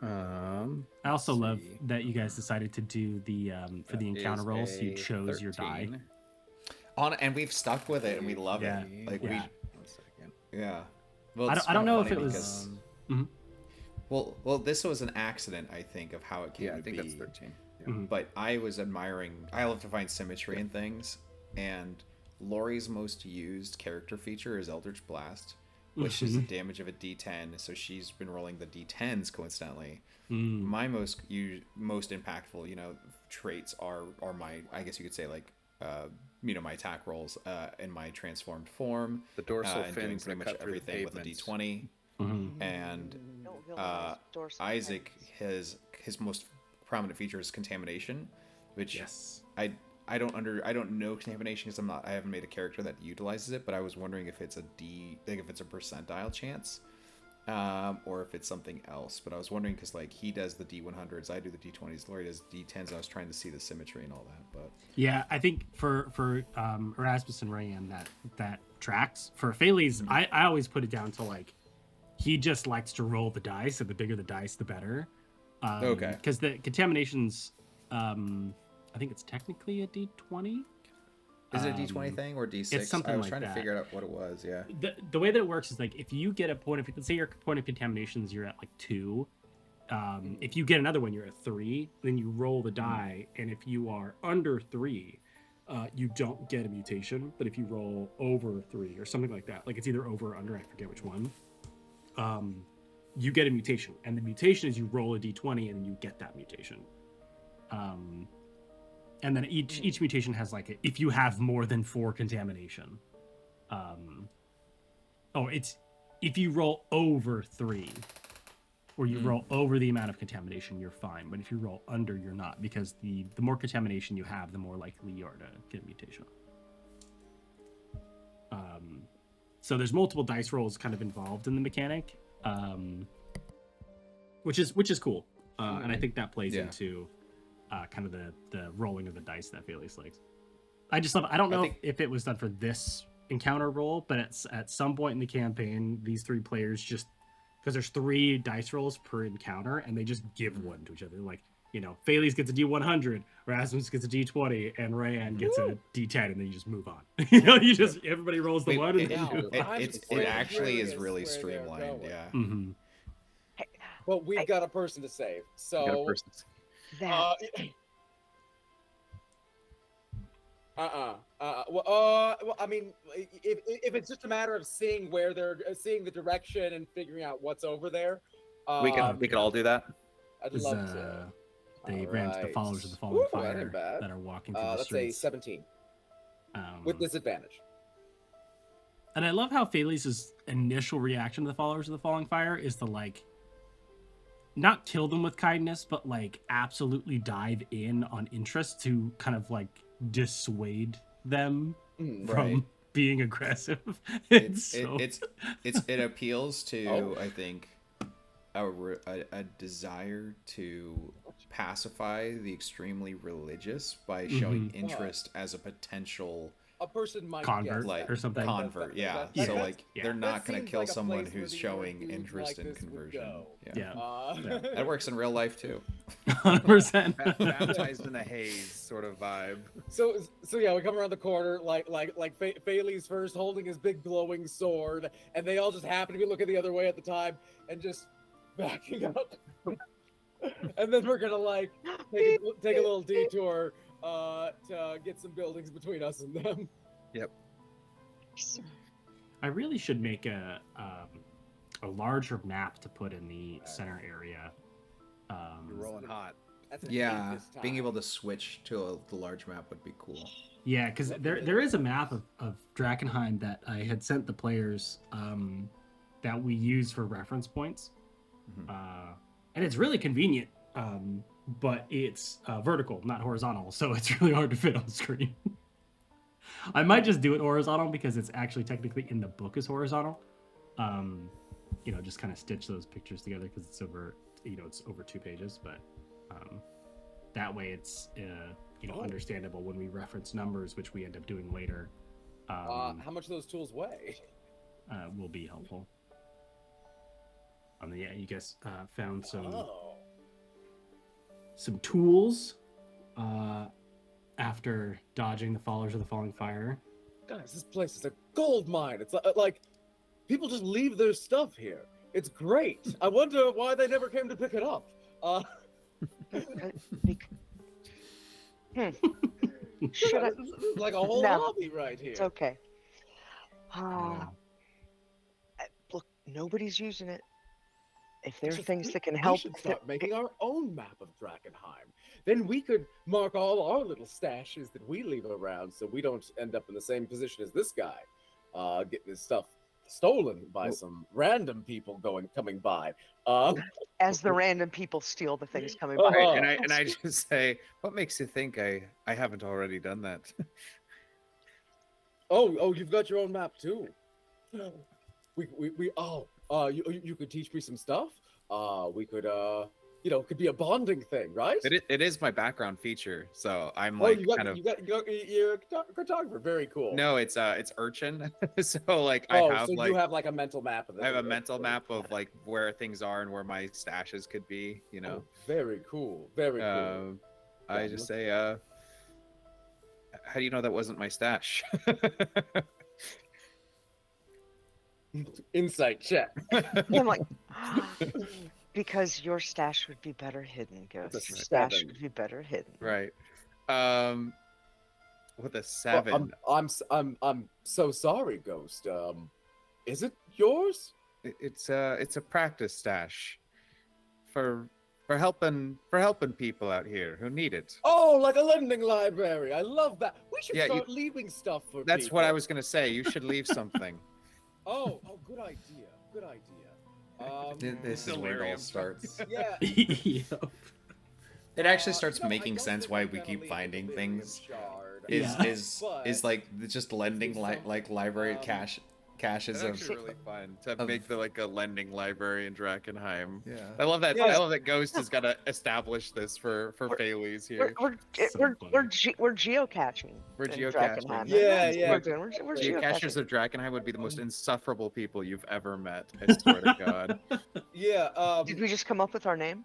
I also love that you guys decided to do the for the encounter rolls. You chose 13. Your die. And we've stuck with it, and we love it. Like Well, I don't know if it was. Well, this was an accident, I think, of how it came to be. I think that's 13. Yeah. But I was admiring. I love to find symmetry in things, and Laurie's most used character feature is Eldritch Blast, which is a damage of a D10. So she's been rolling the D10s coincidentally. My most impactful, traits are my, I guess you could say, like, my attack rolls in my transformed form. The dorsal and fins doing pretty much everything with a D20. And Isaac, his most prominent feature is Contamination, which I don't know Contamination because I haven't made a character that utilizes it, but I was wondering if it's a percentile chance, or if it's something else. But I was wondering because like he does the D100s, I do the D20s, Laurie does D10s. I was trying to see the symmetry and all that, but yeah, I think for Erasmus and Rayan that tracks. For Thales, I always put it down to like he just likes to roll the dice, and the bigger the dice, the better. Okay. Because the Contamination's I think it's technically a D20. Is it a D20 thing or D6? It's something I was like trying that. to figure out what it was, yeah. The way that it works is like if you get a point of, let's say your point of contaminations, you're at like 2. If you get another one, you're at 3. Then you roll the die, and if you are under 3, you don't get a mutation. But if you roll over 3 or something like that, like it's either over or under, I forget which one, you get a mutation. And the mutation is you roll a D20 and you get that mutation. And then each mutation has like if you have more than 4 contamination. It's if you roll over 3, or you roll over the amount of contamination, you're fine. But if you roll under, you're not, because the more contamination you have, the more likely you are to get a mutation. So there's multiple dice rolls kind of involved in the mechanic, which is cool, and I think that plays into. Kind of the rolling of the dice that Thales likes. I just love. I don't know if it was done for this encounter roll, but at some point in the campaign, these 3 players just, because there's 3 dice rolls per encounter, and they just give one to each other. Like, Thales gets a D100, Rasmus gets a D20, and Rayan gets a D10, and then you just move on. You just everybody rolls the one. It actually is really streamlined. Yeah. Mm-hmm. But we've got a person to save, so. Well, I mean, if it's just a matter of seeing where they're seeing the direction and figuring out what's over there, We can all do that. I'd Is, love to. They ran to the Alright. followers of the Ooh, falling that ain't fire bad. that are walking through the Let's say streets. 17 with disadvantage. And I love how Thales' initial reaction to the followers of the falling fire is to like not kill them with kindness, but like absolutely dive in on interest to kind of like dissuade them Mm, from right. being aggressive. It appeals to Oh. I think a desire to pacify the extremely religious by showing Mhm. interest as a potential A person might Convert, guess like that. or something. convert. Yeah. Yeah. So like Yeah. they're That not going to seems kill like a someone place where who's the showing dudes interest like in this would conversion. go. Yeah. Yeah. That works in real life too. 100%. Baptized in a haze sort of vibe. So yeah, we come around the corner like Bailey's first holding his big glowing sword, and they all just happen to be looking the other way at the time and just backing up. And then we're gonna like take a little detour to get some buildings between us and them. I really should make a larger map to put in the center area. You're rolling hot. That's an Yeah, eight this being time. able to switch to the large map would be cool. Yeah, because there is a map of Drakkenheim that I had sent the players that we use for reference points. Mhm. And it's really convenient, but it's vertical, not horizontal, so it's really hard to fit on screen. I might just do it horizontal because it's actually technically in the book as horizontal. Just kind of stitch those pictures together because it's over, it's over 2 pages, but that way it's understandable when we reference numbers, which we end up doing later. How much do those tools weigh? Will be helpful. Yeah, you guys found some tools after dodging the followers of the falling fire. Guys, this place is a gold mine. It's like people just leave their stuff here. It's great. I wonder why they never came to pick it up. Should I? This is like a whole No. lobby right here. It's okay. Look, nobody's using it. If there are things that can help, We should start making our own map of Drakkenheim. Then we could mark all our little stashes that we leave around, so we don't end up in the same position as this guy, getting his stuff stolen by some random people coming by. as the random people steal the things coming by. Uh-huh. Right, and I just say, what makes you think I haven't already done that? Oh, you've got your own map too. You could teach me some stuff. We could could be a bonding thing, right? It is my background feature, so I'm Oh, like you're a cartographer. Very cool. no, it's urchin. So like Oh, I have so like you have like a mental map of it. I have a mental map of like where things are and where my stashes could be. Oh, very cool. Very cool. I Yeah, just say, how do you know that wasn't my stash? Insight check. I'm like, because your stash would be better hidden, Ghost. That's Your right. stash 7. would be better hidden. Right. With a Well, 7, I'm so sorry, Ghost. Is it yours? it's a practice stash for helping people out here who need it. Oh, like a lending library. I love that. We should Yeah, start leaving stuff for That's people. what I was gonna say. You should leave something. Oh, good idea. Good idea. This is where it all Delirium. starts. Yeah. Yep. It actually starts I making don't sense think why I'm we gonna keep leave finding the things. delirium shard. Yeah. Is like just lending like library caches It's of actually really fun to make like a lending library in Drakkenheim. yeah. I love that. Yeah. I love that Ghost has got to establish this for Thales here. We're geocaching. We're in geocaching. Drakkenheim. Yeah, That's what yeah. We're doing. We're Geocachers geocaching. of Drakkenheim would be the most insufferable people you've ever met. I swear to God. Yeah. Did we just come up with our name?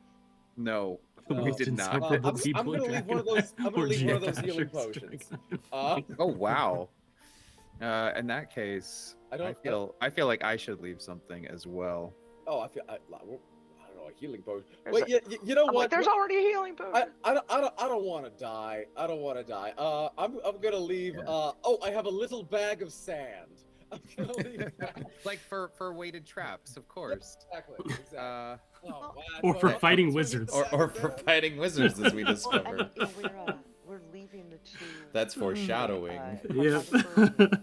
No, The we most did not. insufferable I'm people in gonna leave one of those. I'm Drakkenheim gonna were leave one of those healing geocachers. potions. Oh wow. In that case, I I don't- feel like I should leave something as well. Oh, I don't know. a healing potion. There's Wait, you know I'm what? like, there's already a healing potion. I don't want to die. I don't want to die. I'm gonna leave. Oh, I have a little bag of sand. I'm gonna leave that. Like for weighted traps, of course. Exactly. Oh, wow. Or So for I'm fighting gonna wizards. leave the Or bag for of sand. fighting wizards, as we Well, discovered. and, we're leaving the two. That's foreshadowing. Yep. photographer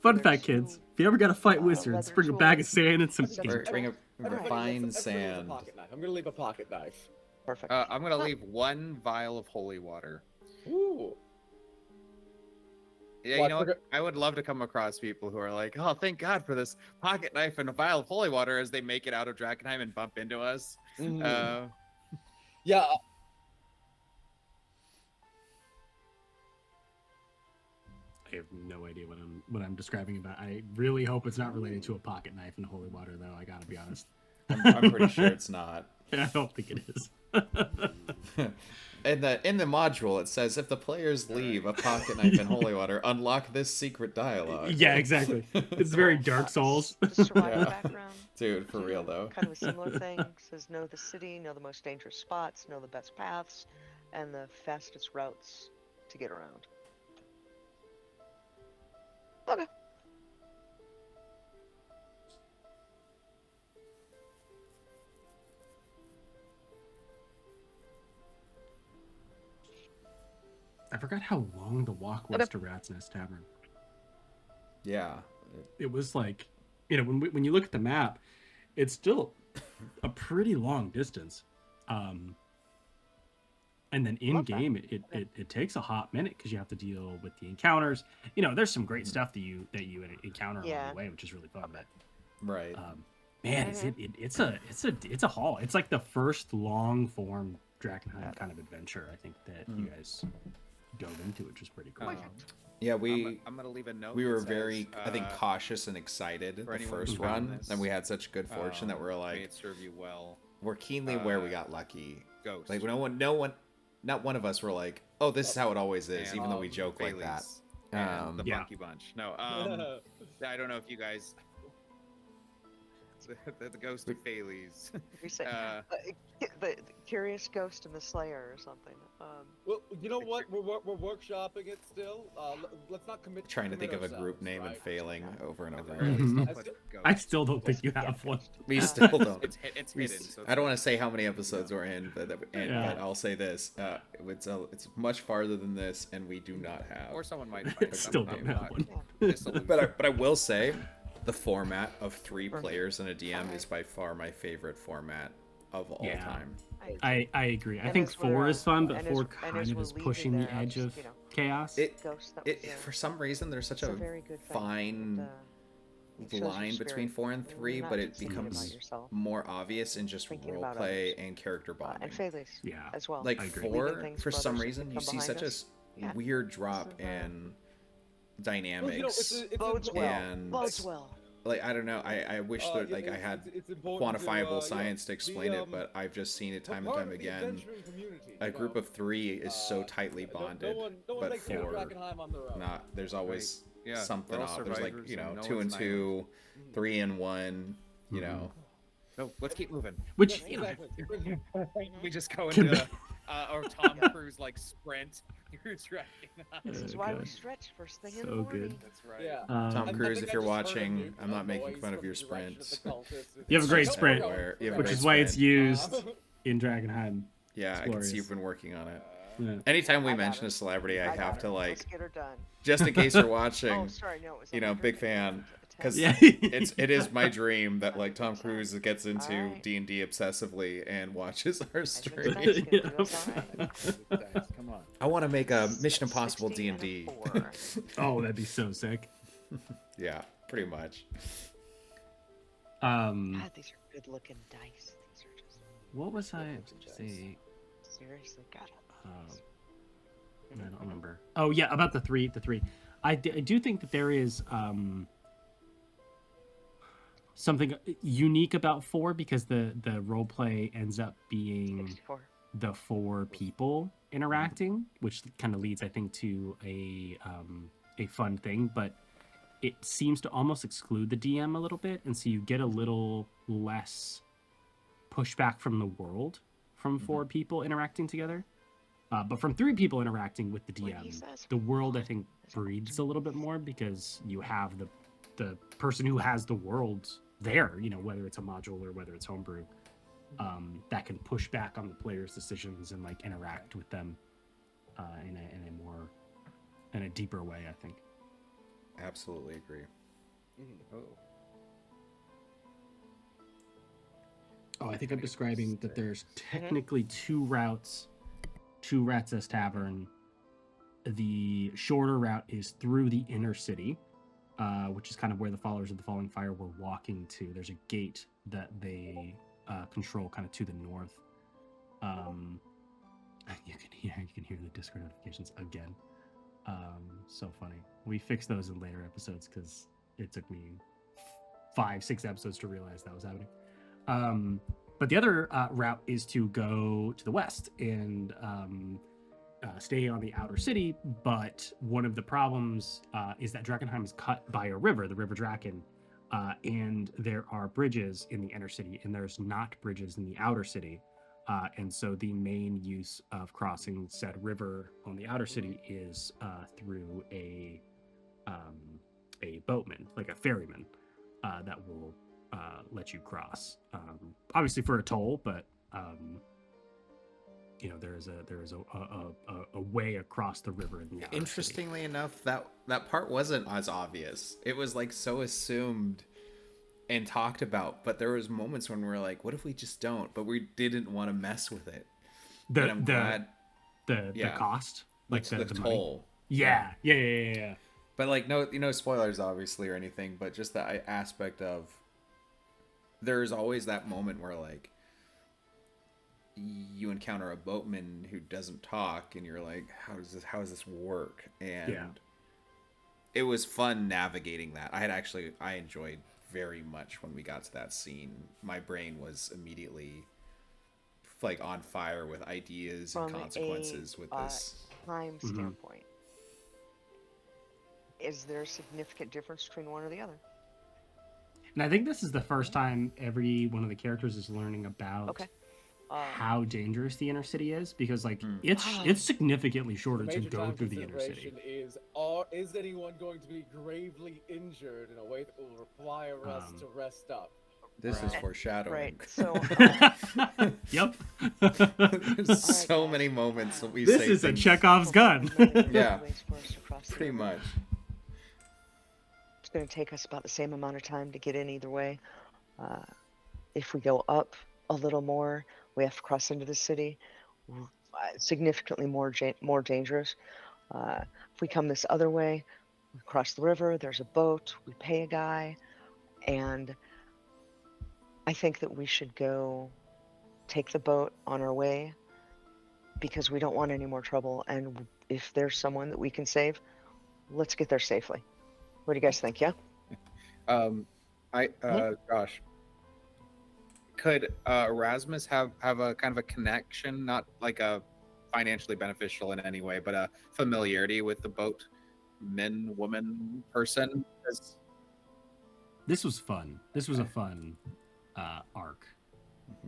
Fun There's fact, kids. two, If you ever gotta fight uh, wizards, leather bring a bag of tools. sand and some Everybody- ink. Bring a Everybody refined leaves a sand. pocket knife. I'm gonna leave a pocket knife. Perfect. I'm gonna leave one vial of holy water. Ooh. Yeah, What, you know what? we're I would love to come across people who are like, "Oh, thank God for this pocket knife and a vial of holy water," as they make it out of Drakkenheim and bump into us. Mhm. Yeah. I have no idea what I'm describing about. I really hope it's not related to a pocket knife and holy water, though. I gotta be honest. I'm pretty sure it's not. I don't think it is. In the module, it says if the players leave a pocket knife and holy water, unlock this secret dialogue. Yeah, exactly. It's very Dark Souls. The survival Yeah. background. Dude, for real though. Kind of a similar thing. Says know the city, know the most dangerous spots, know the best paths, and the fastest routes to get around. Okay. I forgot how long the walk was Okay. to Ratus Tavern. Yeah. It was like, when you look at the map, it's still a pretty long distance. And then in Love that. game, it takes a hot minute because you have to deal with the encounters. There's some great stuff that you encounter along Yeah. the way, which is really fun. But Right. man, it's a haul. It's like the first long form Drakkenheim kind of adventure. I think that you guys dove into, which is pretty cool. Yeah, we I'm gonna leave a note. we that were says, very, I think, cautious and excited for the anyone first who found run, this, and we had such good fortune that we're may like, it serve you well. we're keenly aware we got lucky. Ghost. Like no one, not one of us were like, oh, this is how it always is, even though we joke like that. Baileys and the Yeah. Monkey Bunch. No, I don't know if you guys. The ghost of Baileys. We say Uh, the curious ghost and the slayer or something. Well, you know what? We're workshopping it still. Let's not commit. Trying to think commit of a group ourselves, name and right? failing over and at over the again. very least, Mhm. I'll put I ghost. still don't think you Yeah. have one. We still don't. It's hidden. So I don't want to say how many episodes we're in, but Yeah. I'll say this: it's much farther than this, and we do not have. Or someone might find Still something don't have not one. disillusioned. But I will say, the format of 3 players and a DM is by far my favorite format of all Yeah. time. I agree. I And think as 4 we're, is fun, but and 4 as kind of we're is leaving pushing the there, I'll edge just, of chaos. ghost that was in. For some reason, there's such It's a very good thing, fine and, it shows your line between spirit. 4 and You're 3, not but it just thinking about becomes yourself. more obvious in just Thinking role about play others. and character bonding. And Phaelus Yeah. as well. Like I agree. Leaving 4, things for some others to reason, you come see behind such a us. Yeah. weird drop This is, in Well, dynamics. it's Bodes well. and Bodes well. like I don't know. I wish that like I had it's important quantifiable to, science to explain the, it, but I've just seen it we're time and part time of the again. adventuring community, A you group know? of 3 is so tightly no bonded, one but makes it to 4 Drakkenheim on their own. not. There's always Yeah, something we're all off. There's like survivors 2 and and no 2, 3 and 1. You know, No, let's keep moving. Which, Yes, exactly. We just go Can into or Tom Cruise like sprint. You're tracking. This is Yeah, why we good. stretch first thing in So the morning. good. That's right. Yeah. Tom I Cruise, think if I you're just heard watching, a I'm not making noise fun of from your the direction of sprints. the cultists. You have a great It's sprint, everywhere. You have a which great is why it's sprint. used in Drakkenheim. Yeah, I can glorious. see you've been working on it. Yeah. Anytime we I got mention it. a celebrity, I got have it. to Let's like, get her done. just in case you're watching, Oh, sorry, no, it was you on know, the big drink. fan. Because Yeah. it is my dream that like Tom Cruise gets into Alright. D&D obsessively and watches our Nice and stream. nice, gonna do us all right. Come on. I want to make a Mission Impossible 16 and a D&D. 4. Oh, that'd be so sick. Yeah, pretty much. God, these are good looking dice. These are just What was I say? seriously got I don't remember. Oh yeah, about the three. I do think that there is something unique about 4 because the role play ends up being 64. the 4 people interacting, which kind of leads, I think, to a fun thing. But it seems to almost exclude the DM a little bit, and so you get a little less pushback from the world from 4 people interacting together. But from 3 people interacting with the When he DM, says the world, I think, breathes a little bit more because you have the person who has the world there, you know, whether it's a module or whether it's homebrew, that can push back on the player's decisions and like interact with them in a deeper way, I think. Absolutely agree. Oh, I think I'm describing that there's technically 2 routes to Ratus Tavern. The shorter route is through the inner city, which is kind of where the followers of the Falling Fire were walking to. There's a gate that they control kind of to the north. You can hear the Discord notifications again. So funny. We fixed those in later episodes because it took me 5-6 episodes to realize that was happening. But the other route is to go to the west and stay on the outer city. But one of the problems is that Drakkenheim is cut by a river, the River Draken, and there are bridges in the inner city, and there's not bridges in the outer city. And so the main use of crossing said river on the outer city is through a boatman, like a ferryman, that will let you cross. Obviously for a toll, but you know, there is a way across the river in the outer Interestingly enough, that part wasn't as obvious. It was like so assumed and talked about, but there was moments when we were like, what if we just don't? But we didn't want to mess with it. And I'm glad the cost, like the toll. Yeah. But like no spoilers obviously or anything, but just the aspect of there's always that moment where like you encounter a boatman who doesn't talk and you're like, how does this work? And it was fun navigating that. I enjoyed very much when we got to that scene. My brain was immediately like on fire with ideas and consequences with this time standpoint. Is there a significant difference between one or the other? And I think this is the first time every one of the characters is learning about how dangerous the inner city is, because like it's significantly shorter to go through the inner city. Is anyone going to be gravely injured in a way that will require us to rest up? This is foreshadowing. Right. So yep. There's so many moments that we this say is things. a Chekhov's gun. Yeah. Pretty much. It's going to take us about the same amount of time to get in either way. If we go up a little more, we have to cross into the city. Significantly more dangerous. If we come this other way, we cross the river, there's a boat, we pay a guy, and I think that we should go take the boat on our way because we don't want any more trouble. And if there's someone that we can save, let's get there safely. What do you guys think? Yeah? Josh, could Rasmus have a kind of a connection, not like a financially beneficial in any way, but a familiarity with the woman person? This was fun. This was a fun arc.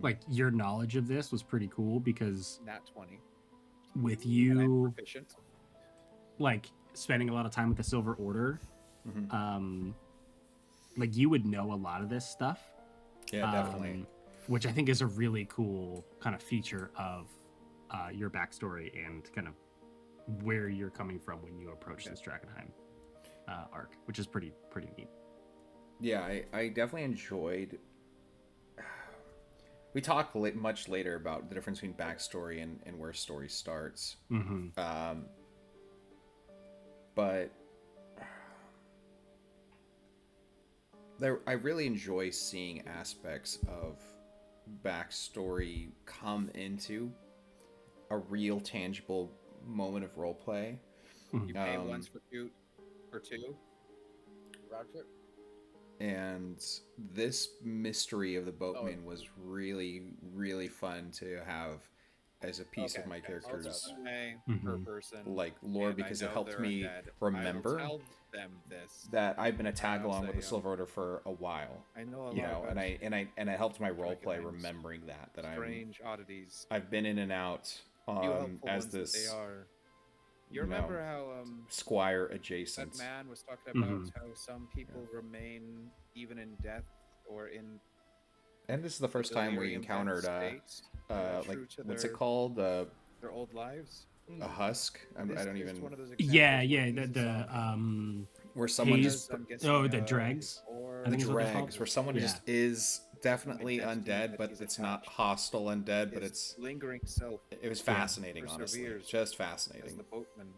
Like your knowledge of this was pretty cool because Nat 20 with you proficient. Like spending a lot of time with the Silver Order, like you would know a lot of this stuff. Yeah, definitely. Which I think is a really cool kind of feature of your backstory and kind of where you're coming from when you approach this Drakkenheim arc, which is pretty neat. Yeah, I definitely enjoyed. We talk much later about the difference between backstory and where story starts. But I really enjoy seeing aspects of backstory come into a real tangible moment of roleplay. You pay once for two. Roger. And this mystery of the boatman was really, really fun to have as a piece of Okay, my okay, character's per Mhm. person. like lore and I because it know helped they're me undead. remember I will tell them this. that I've been a tag I'll along with say, the Silver Order for a while. I know a You lot know, about and it helped my role play Drakkenheim's remembering that strange oddities. I've been in and out Few helpful as ones that this they are. You you know, remember how squire that adjacent. man was talking about Mhm. how some people remain even in death or in And this is the first time we delirium death encountered state, like true to what's their, it called? their old lives. A husk? I This don't is even one of those Yeah, examples where yeah. he's The a the zombie. where someone haze- just I'm guessing, oh, the dregs. or I the think is what they're called. dregs, where someone Yeah. just is definitely identity undead, that but he's it's not attached. hostile undead, but his it's lingering self it was fascinating, honestly. perseveres Just as fascinating. the boatman.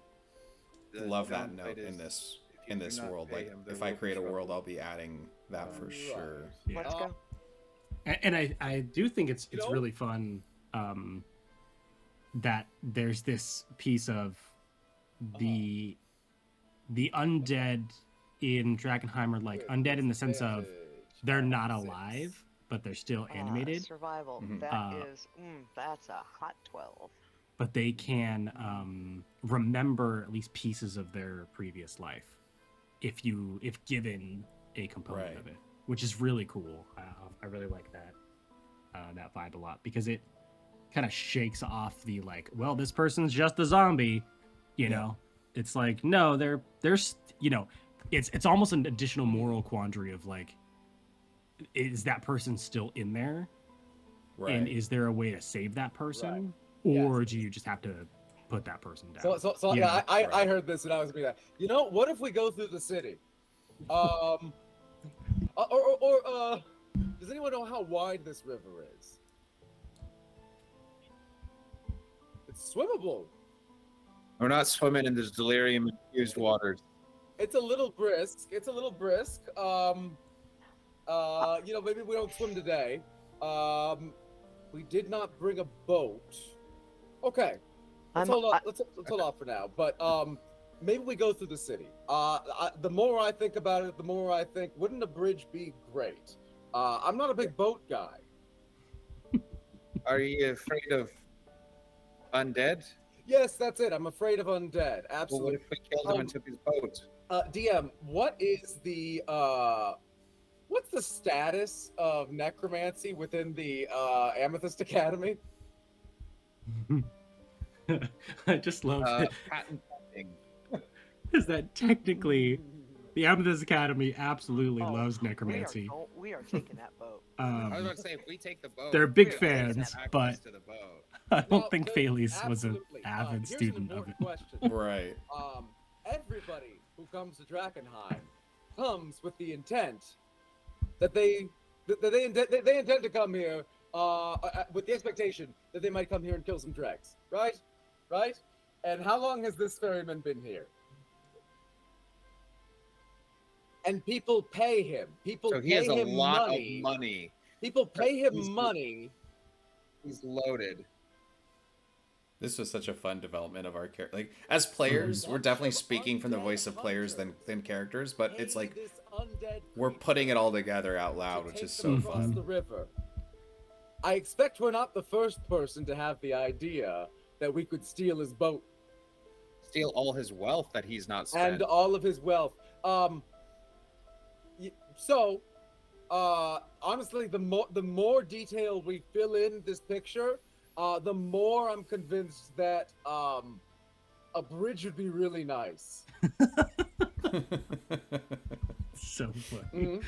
Love that downside note in is, this if you in do this not world. pay Like him, there if I will be create a world, trouble. I'll be adding that for Right. sure. Yeah. Let's go. And I do think it's You know? really fun that there's this piece of the undead in Drakkenheim are like undead in the sense of they're not alive, but they're still animated. Survival. Mhm. That's a hot 12. But they can remember at least pieces of their previous life if given a component Right. of it, which is really cool. I really like that vibe a lot because it kind of shakes off the like, well, this person's just a zombie, you know. It's like, no, there's you know, it's almost an additional moral quandary of like, is that person still in there? Right. And is there a way to save that person? Right. Or do you just have to put that person down? So You yeah, know? I Right. heard this and I was being like, you know, what if we go through the city? Does anyone know how wide this river is? It's swimmable. We're not swimming in this delirium infused waters. It's a little brisk. You know, maybe we don't swim today. We did not bring a boat. Okay. Let's hold off for now. But maybe we go through the city. The more I think about it, the more I think, wouldn't a bridge be great? I'm not a big boat guy. Are you afraid of undead? Yes, that's it. I'm afraid of undead. Well, what Absolutely. if we killed him and took his boat? DM, what is the what's the status of necromancy within the Amethyst Academy? I just love Patent pending. is that technically the Amethyst Academy absolutely Oh, loves necromancy. We are taking that boat. I was about to say, if we take the boat, They're big we always fans, have but- access to the boat. I Well, don't think no, Thales was an absolutely. avid Here's student an of it. important question. Right. Everybody who comes to Drakkenheim comes with the intent that they intend to come here with the expectation that they might come here and kill some dregs, right? Right? And how long has this ferryman been here? And people pay him. People So he pay has a him lot money. of money. People pay him He's- money. He's loaded. This was such a fun development of our character. Like as players, we're definitely speaking from the voice of players than characters, but it's Pay like this undead we're creature putting it all together out to loud, which take is them so across fun. the river. I expect we're not the first person to have the idea that we could steal his boat Steal all his wealth that he's not spent. and all of his wealth. Honestly, the more detail we fill in this picture, the more I'm convinced that a bridge would be really nice. So funny.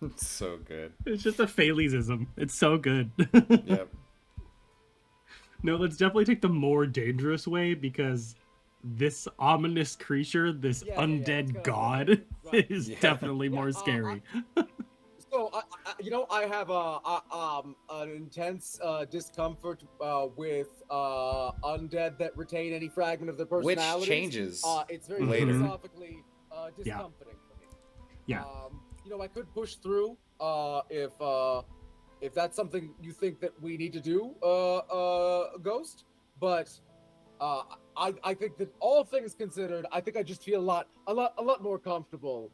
It's so good. It's just a Phalesism. It's so good. Yep. No, let's definitely take the more dangerous way because this ominous creature, this Yeah, undead it's gonna- god, right. is Yeah. definitely Yeah, more scary. So, I have an intense discomfort with undead that retain any fragment of their Which personality. changes. It's very later. philosophically discomforting for me. Yeah. I could push through if that's something you think that we need to do, Ghost. But I think that all things considered, I think I just feel a lot more comfortable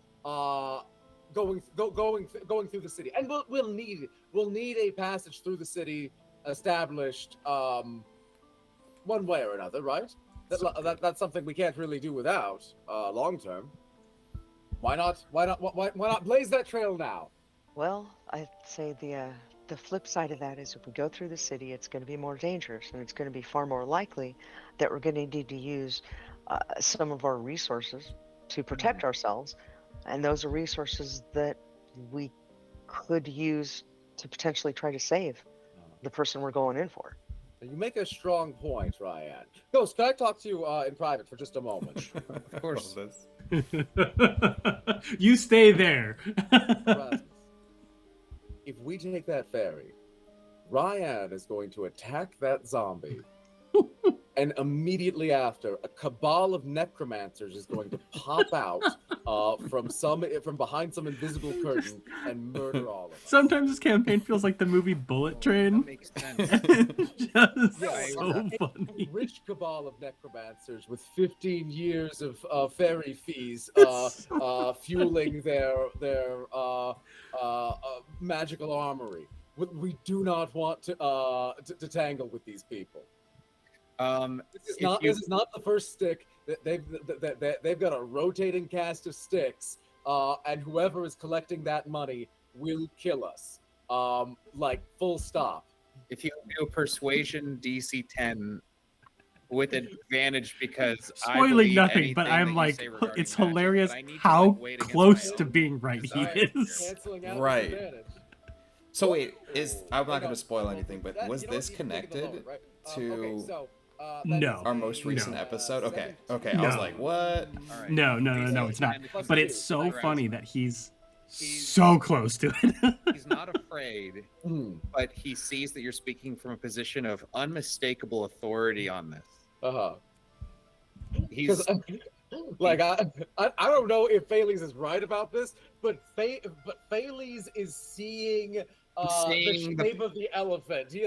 going through the city, and we'll need a passage through the city established one way or another, right? That's something we can't really do without long term. Why not blaze that trail now? Well, I'd say the flip side of that is if we go through the city, it's going to be more dangerous, and it's going to be far more likely that we're going to need to use some of our resources to protect ourselves, and those are resources that we could use to potentially try to save the person we're going in for. You make a strong point, Ryan. Ghost, can I talk to you in private for just a moment? Of course. You stay there. Rasmus, if we take that ferry, Ryan is going to attack that zombie. And immediately after, a cabal of necromancers is going to pop out from behind some invisible curtain and murder all of us. Sometimes this campaign feels like the movie Bullet Train. That makes sense. Just Yeah, so funny. Rich cabal of necromancers with 15 years of ferry fees fueling their magical armory. We do not want to tangle with these people. This is not the first stick. They've got a rotating cast of sticks, and whoever is collecting that money will kill us. Like full stop. If you do a persuasion DC 10 with advantage, because I Spoiling believe nothing, but anything I'm that you like, say regarding it's magic, hilarious but I need to, how like, wait against close my to own being right he desire. is. Canceling out Right. with advantage. So wait, I'm not Hang going on. to spoil anything, but was You know this what? You can think of the connected moment, right? to okay, so, that No. is our most a, recent No. episode? Okay, 17. I was No. like, what? All right. No, it's not. But it's so funny that he's so close to it. He's not afraid, but he sees that you're speaking from a position of unmistakable authority on this. Uh-huh. He's Like I don't know if Thales is right about this, but Thales is seeing the Seeing the- shape of the elephant. He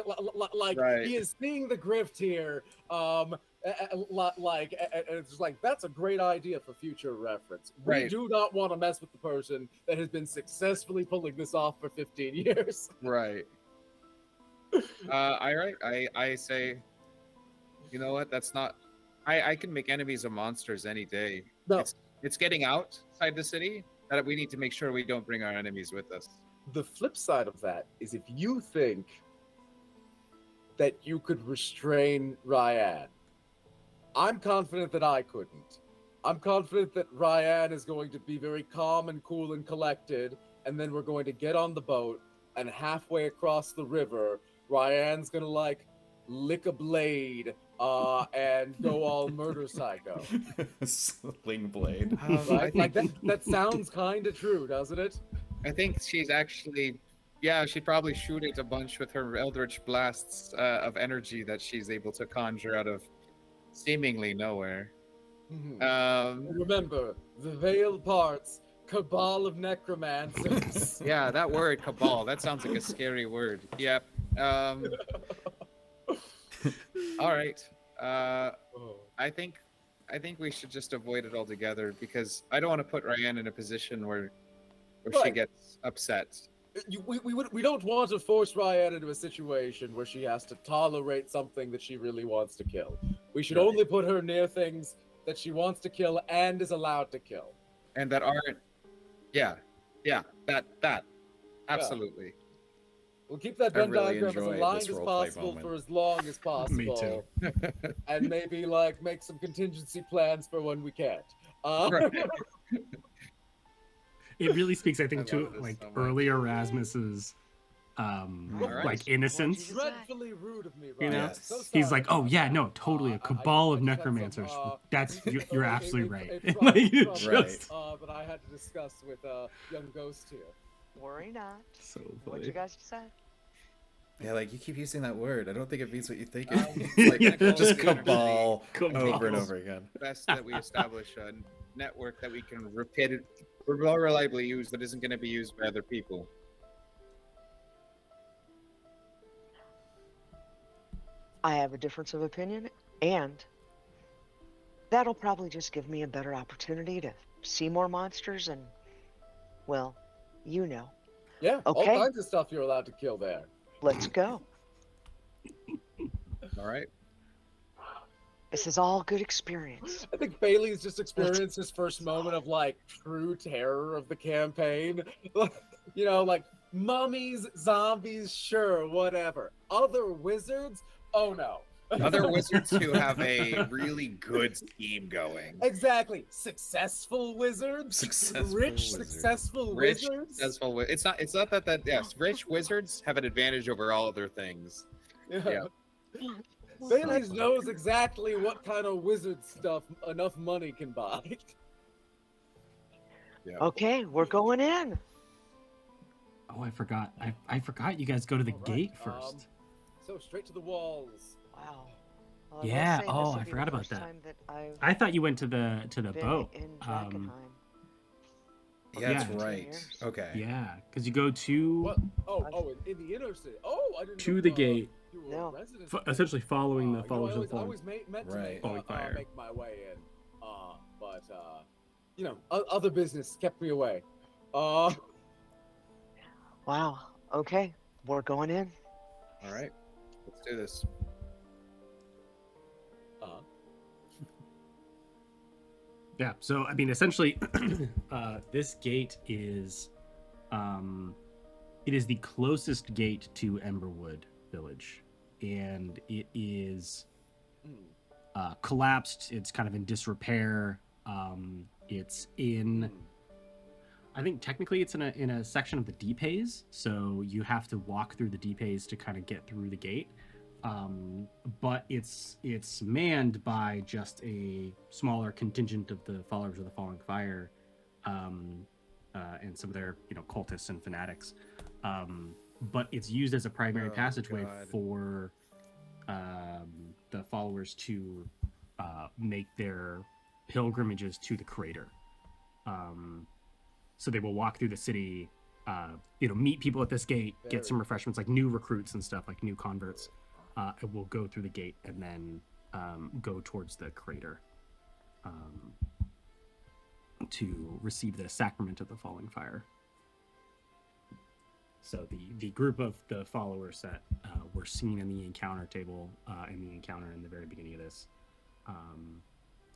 Right. he is seeing the grift here. And it's just like that's a great idea for future reference. We Right. do not want to mess with the person that has been successfully pulling this off for 15 years. right. I say, you know what? That's not. I can make enemies of monsters any day. No. It's getting outside the city that we need to make sure we don't bring our enemies with us. The flip side of that is if you think that you could restrain Ryan, I'm confident that I couldn't. I'm confident that Ryan is going to be very calm and cool and collected, and then we're going to get on the boat, and halfway across the river, Ryan's gonna like lick a blade and go all murder psycho. Sling blade. Right? Like that sounds kind of true, doesn't it? I think she's actually, yeah, she'd probably shoot it a bunch with her eldritch blasts of energy that she's able to conjure out of seemingly nowhere. Remember, the veil parts, cabal of necromancers. Yeah, that word cabal, that sounds like a scary word. Yep. All right. I think we should just avoid it altogether because I don't want to put Ryan in a position where she Right. gets upset. We don't want to force Ryan into a situation where she has to tolerate something that she really wants to kill. We should Right. only put her near things that she wants to kill and is allowed to kill. And that aren't, that, absolutely. We'll keep that I Venn really diagram as enjoyed aligned this as roleplay possible moment. for as long as possible. Me too. And maybe like make some contingency plans for when we can't. Right. It really speaks, I think, I to love this like so much. earlier Rasmus's Alright. like innocence. Dreadfully rude of me, You Ryan. know, Yes. So he's sorry like, oh about yeah, that. no, totally a I cabal of just had some, necromancers. That's you're a- absolutely a- right. a Like, you problem, just that I had to discuss with young Ghost here. Worry not. so What funny. you guys decide? Yeah, like you keep using that word. I don't think it means what you think. Like, Just Cabal. cabal Cabal. over and over again. Best that we establish a network that we can more reliably use that isn't going to be used by other people. I have a difference of opinion, and that'll probably just give me a better opportunity to see more monsters and, well, you know. Yeah, Okay. all kinds of stuff you're allowed to kill there. Let's go. All right. This is all good experience. I think Bailey's just experienced his first moment of like true terror of the campaign. You know, like mummies, zombies, sure, whatever. Other wizards? Oh no. Other wizards who have a really good scheme going. Exactly. Successful wizards? Successful Rich, wizards. successful Rich, wizards? successful. It's not that. Yes, rich wizards have an advantage over all other things. Yeah. Bailey knows exactly what kind of wizard stuff enough money can buy. Yeah. Okay, we're going in. Oh, I forgot. I forgot you guys go to the All right, gate first. So straight to the walls. Wow. Well, I will Yeah, say this oh, will I be forgot the about first that. time that I've I thought you went to the been boat. in Drakkenheim. Yeah, that's Yeah. right. 10 years. Okay. Yeah, because you go to What? Oh, in the inner city. Oh, I didn't to know, the gate, you were No. a resident. essentially following the You know, followers of the I fallen. always meant to Right. Falling fire. make my way in, but you know, other business kept me away. Wow. Okay, we're going in. All right. Let's do this. Yeah, so I mean, essentially, this gate is, it is the closest gate to Emberwood Village, and it is collapsed. It's kind of in disrepair. It's in, I think technically it's in a section of the deep haze, so you have to walk through the deep haze to kind of get through the gate. But it's manned by just a smaller contingent of the followers of the Falling Fire, and some of their cultists and fanatics. But it's used as a primary passageway God. for the followers to make their pilgrimages to the crater. So they will walk through the city, meet people at this gate, get some refreshments, like new recruits and stuff, like new converts. It will go through the gate and then go towards the crater to receive the sacrament of the falling fire. So the group of the followers that were seen in the encounter table, in the encounter in the very beginning of this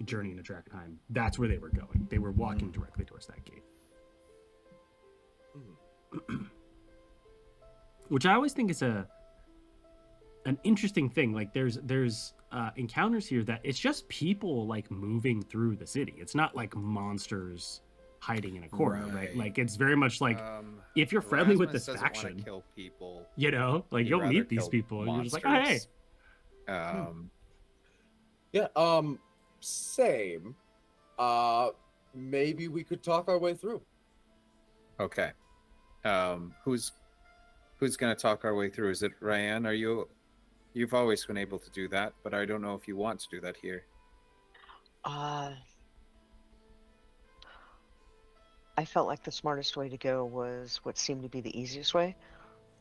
journey into Drakkenheim, that's where they were going. They were walking directly towards that gate. Which I always think is an interesting thing. Like there's encounters here that it's just people like moving through the city. It's not like monsters hiding in a corner, right? Like it's very much like if you're friendly with this Rasmus doesn't faction, wanna kill people. like He'd you'll rather meet these kill people and you're just like, oh, hey. monsters. Yeah. Same. Maybe we could talk our way through. Okay. Who's gonna talk our way through? Is it Ryan? You've always been able to do that, but I don't know if you want to do that here. I felt like the smartest way to go was what seemed to be the easiest way.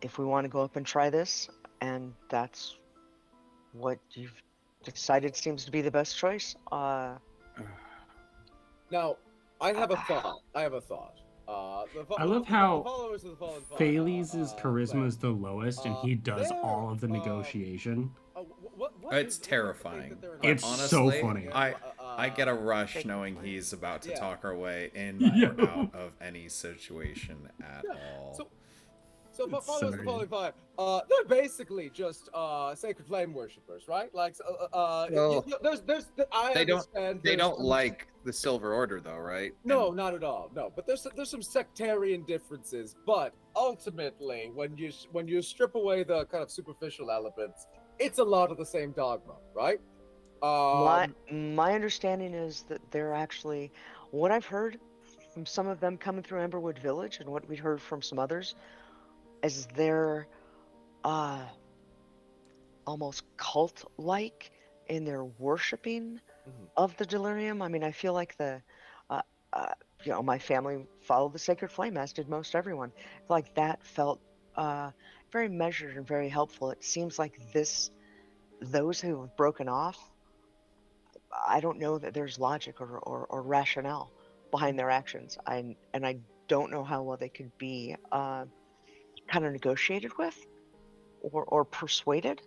If we want to go up and try this, and that's what you've decided seems to be the best choice. Now, I have a thought. I love how Thales' charisma is the lowest, and he does all of the negotiation. It's terrifying. But It's so honestly, funny. I get a rush knowing he's about to talk our way in or out of any situation at all. So It's followers of so the Falling Fire, they're basically just sacred flame worshippers, right? Like, Well, they there's don't some- like the Silver Order, though, right? No, not at all. No, but there's some sectarian differences. But ultimately, when you strip away the kind of superficial elements, it's a lot of the same dogma, right? My understanding is that they're actually, what I've heard from some of them coming through Emberwood Village, and what we heard from some others, is they're almost cult-like in their worshipping of the delirium. I mean, I feel like my family followed the sacred flame, as did most everyone. Like that felt very measured and very helpful. It seems like those who have broken off, I don't know that there's logic or rationale behind their actions. And I don't know how well they could be kind of negotiated with or persuaded.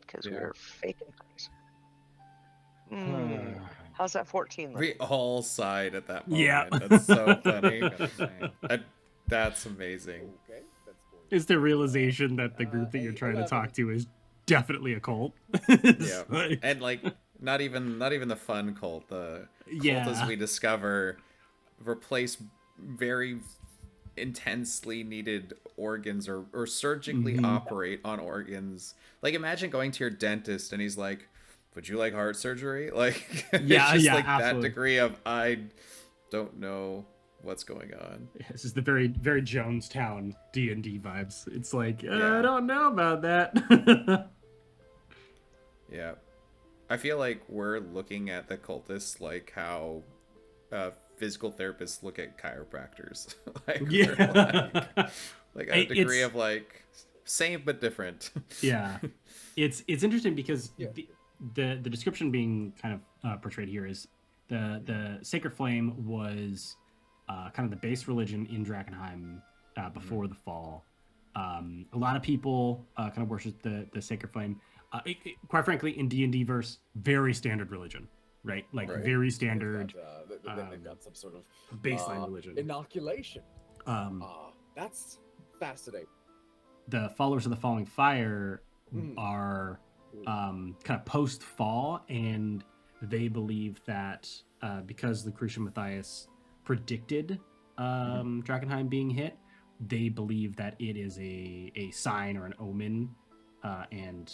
because Yeah. we're faking things. How's that 14 look? We all sighed at that moment. Yeah. That's so funny. Gotta say. That's amazing. Okay, that's cool. It's the realization that the group that you're trying to 11. talk to is definitely a cult. Yeah, and like not even the fun cult. The cult, Yeah. as we discover, replace very intensely needed organs or surgically operate on organs. Like imagine going to your dentist and he's like, "Would you like heart surgery?" Like Yeah, it's just yeah, like absolutely. that degree of I don't know what's going on. This is the very Jonestown D&D vibes. It's like Yeah. I don't know about that. Yeah. I feel like we're looking at the cultists like how physical therapists look at chiropractors. Like, we're Yeah. like a degree It's- of like same but different. Yeah, it's interesting because Yeah. the description being kind of portrayed here is the Sacred Flame was kind of the base religion in Drakkenheim before the fall. A lot of people kind of worship the Sacred Flame. Quite frankly, in D&D verse, very standard religion, right? Like Right. very standard They've got some sort of baseline religion. inoculation. Um, That's fascinating. the followers of the Falling Fire Mm. are kind of post-fall, and they believe that because Lucretia Matthias predicted Drakkenheim being hit, they believe that it is a sign or an omen, and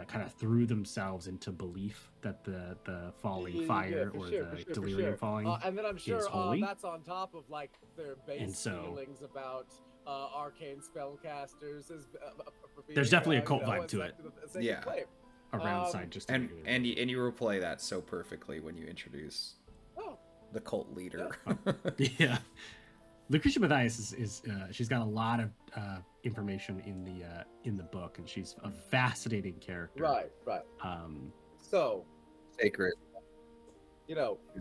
kind of threw themselves into belief that the falling fire or the delirium falling. And then I'm sure holy. that's on top of like their base And so- feelings about arcane spellcasters. There's definitely a cult vibe to it. Yeah. Around um, side, just and you replay that so perfectly when you introduce Oh, the cult leader. yeah. Lucretia Matthias is she's got a lot of information in the book, and she's a fascinating character. right. Um, So, Sacred.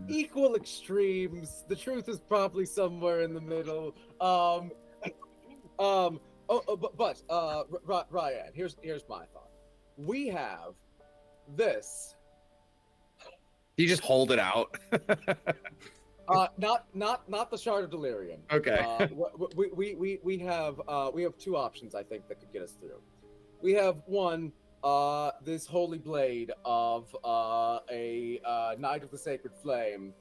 equal extremes. The truth is probably somewhere in the middle. But Ryan, here's my thought. We have this. You just hold it out. Not the shard of delirium. Okay. We have two options, I think, that could get us through. We have one, this holy blade of a Knight of the Sacred Flame,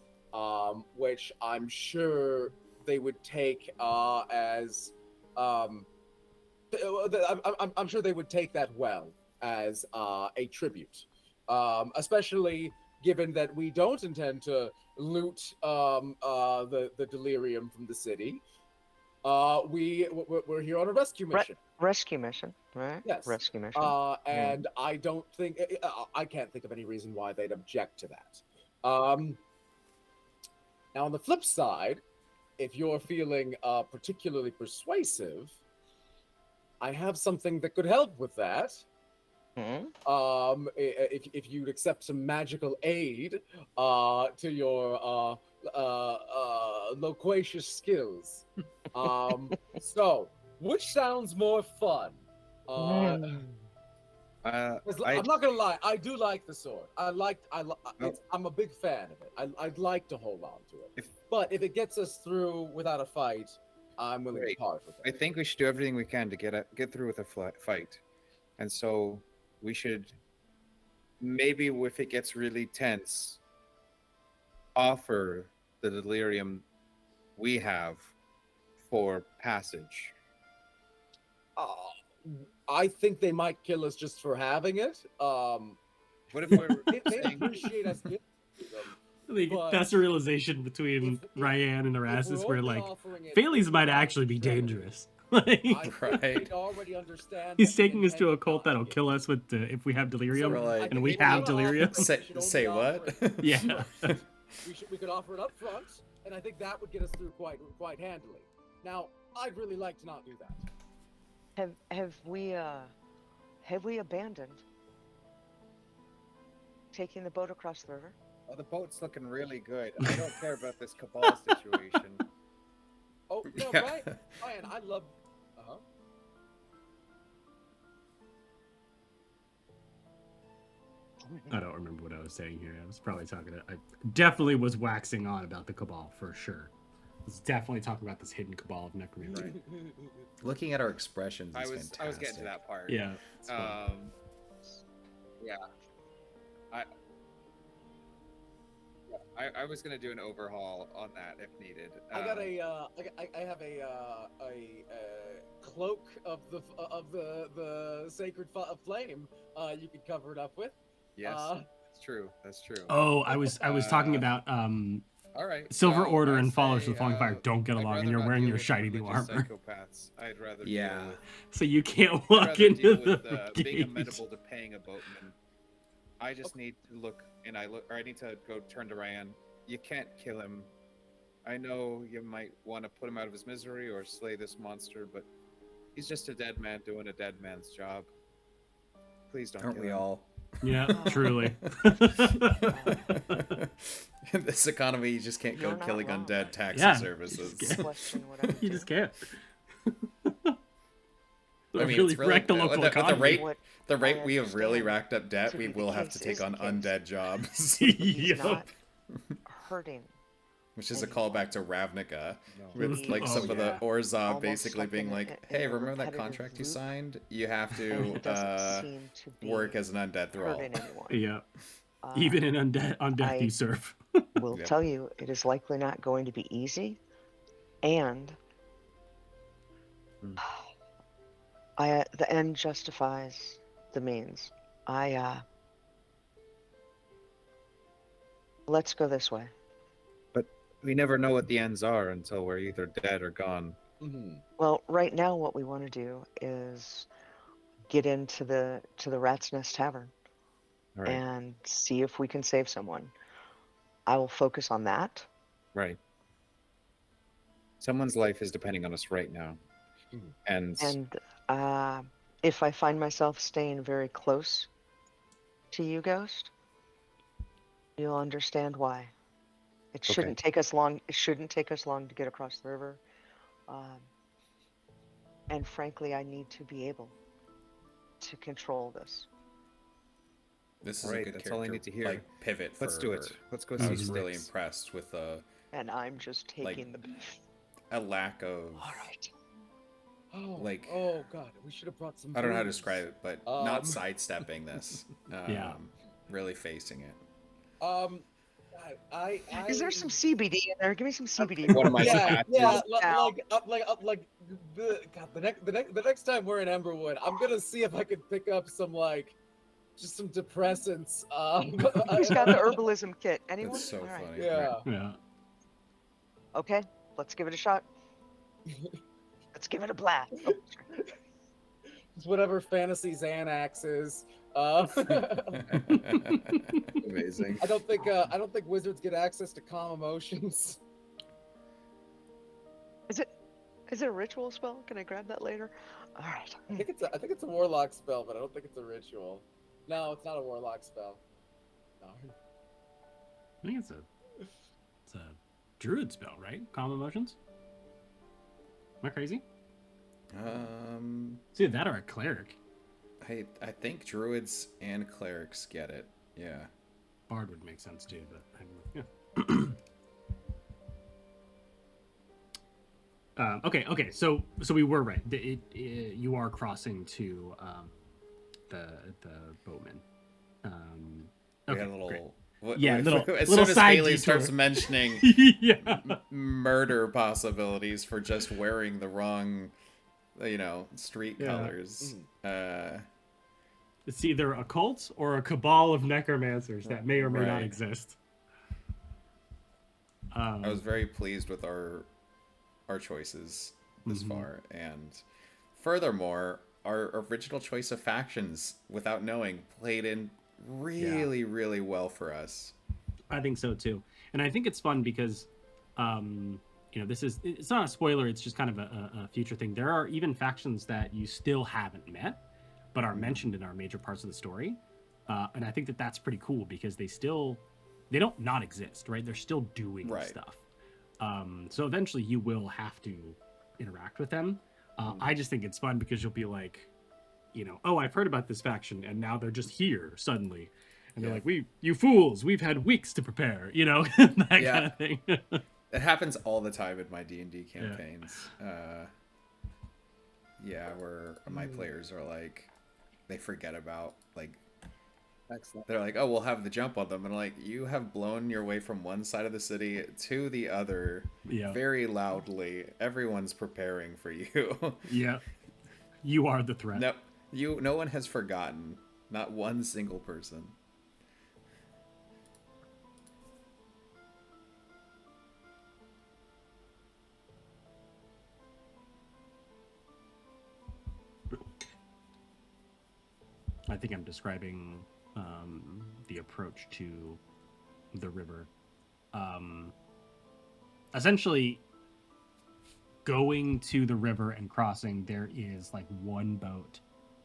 which I'm sure they would take as I'm sure they would take that well as a tribute, especially given that we don't intend to loot the delirium from the city. We're here on a rescue mission. Rescue mission, right? Yes. Rescue mission. And I don't think I can't think of any reason why they'd object to that. Now on the flip side, if you're feeling particularly persuasive, I have something that could help with that. If you'd accept some magical aid to your loquacious skills. So, which sounds more fun? I'm not gonna lie, I do like the sword. I'm a big fan of it. I'd like to hold on to it. But if it gets us through without a fight, I'm willing to part with I it. think we should do everything we can to get through with a fight, and so we should maybe, if it gets really tense, offer the delirium we have for passage. I think they might kill us just for having it. What if we're They saying, appreciate us giving it to them. like, But that's a realization between if- Ryan and If Erasmus, we're where only like offering it Phaley's to might our actually be extremities, dangerous. Like, I think Right. they'd already understand he's that the taking us to a intent cult that'll behind it. kill us with if we have delirium, we're like- and we If we're have gonna offer delirium. it, we should only Say offer what? it Yeah. upfront. We could offer it up front, and I think that would get us through quite handily. Now, I'd really like to not do that. Have we abandoned taking the boat across the river? oh, the boat's looking really good. I don't care about this Cabal situation. Oh no, Yeah. Ryan, I love. I don't remember what I was saying here. I was probably I definitely was waxing on about the Cabal for sure. I was definitely talking about this hidden Cabal of Necromancer. Looking at our expressions is I was fantastic. getting to that part. Yeah. it's fun. Yeah. I was gonna do an overhaul on that if needed. I got I have a cloak of the sacred flame. You could cover it up with. Yes, that's true. That's true. Oh, I was talking about All right. Silver so Order I and Followers say, of the Falling Fire don't get I'd along, and rather you're not wearing deal your with shiny new religious armor. Psychopaths. I'd rather Yeah. deal, So you can't I'd walk rather into deal with the being gate. amenable to paying a boatman. I just need to look, or I need to go turn to Ryan. You can't kill him. I know you might want to put him out of his misery or slay this monster, but he's just a dead man doing a dead man's job. Please don't Aren't kill we him. all? Yeah, truly. In this economy, you just can't You're go not killing wrong. undead taxi Yeah, services. you just can't. Question whatever. You just can't. I mean, really it's really wreck the local with the economy. rate, What the I rate we have really understand racked up debt, to we be the will have case to take is on the case. undead jobs, He's Yup. not hurting. which is a callback to Ravnica, No. with like Oh, some of the yeah. Orzhov Almost basically like being in a- like, in "Hey, a remember that repetitive contract you loop. signed? You have And he to doesn't seem to be work as an undead thrall." hurting anyone. Yeah, Uh, even in undeath I- you serve. will Yep. tell you it is likely not going to be easy, and Hmm. the end justifies the means. Let's go this way. We never know what the ends are until we're either dead or gone. Well, right now what we want to do is get into the Rat's Nest Tavern All right. and see if we can save someone. I will focus on that. Right. Someone's life is depending on us right now. And If I find myself staying very close to you, Ghost, you'll understand why. It shouldn't take us long. It shouldn't take us long to get across the river. And frankly, I need to be able to control this. This is Right, a good that's character, all I need to hear. like pivot. let's for do it. her. Let's go I see was some really Ricks. impressed with And I'm just taking Like- the. a lack of All right. Oh, Like- oh god, we should have brought some. I don't know how to booze. describe it, but Um, not sidestepping this. Yeah. Really facing it. I Is there some CBD in there? Give me some CBD. One of my yeah, tattoos. yeah, Now. the next time we're in Emberwood, I'm gonna see if I can pick up some just some depressants. Who's got the herbalism kit? Anyone? That's so All right. funny. Yeah. Yeah. Okay, let's give it a shot. Let's give it a blast. Oh, sorry. It's whatever fantasy Xanax is. Amazing. I don't think wizards get access to calm emotions. Is it a ritual spell? Can I grab that later? All right. I think it's a warlock spell, but I don't think it's a ritual. No, it's not a warlock spell. No. I think it's a druid spell, right? Calm emotions. Am I crazy? It's either that or a cleric. I think druids and clerics get it. Yeah. Bard would make sense too, but yeah. Okay. So we were right. You are crossing to the Boatman. We Okay, had a little. great. What, Yeah, as little soon as side Haley detour. starts mentioning Yeah. murder possibilities for just wearing the wrong, street Yeah. colors. It's either a cult or a cabal of necromancers that may or may not Right. exist. I was very pleased with our choices this far, and furthermore, our original choice of factions, without knowing, played in really, really well for us. I think so too, and I think it's fun because, it's not a spoiler. It's just kind of a future thing. There are even factions that you still haven't met, but are mentioned in our major parts of the story, and I think that that's pretty cool because they don't not exist, right? They're still doing Right. stuff. So eventually you will have to interact with them. I just think it's fun because you'll be like, oh, I've heard about this faction, and now they're just here suddenly. And they're Yeah. like, you fools, we've had weeks to prepare, that Yeah. kind of thing. It happens all the time in my D&D campaigns. Where my players are like, they forget about, like, Excellent. they're like, oh, we'll have the jump on them. And I'm like, you have blown your way from one side of the city to the other very loudly. Everyone's preparing for you. Yeah. You are the threat. No one has forgotten. Not one single person. I think I'm describing the approach to the river. Essentially, going to the river and crossing, there is like one boat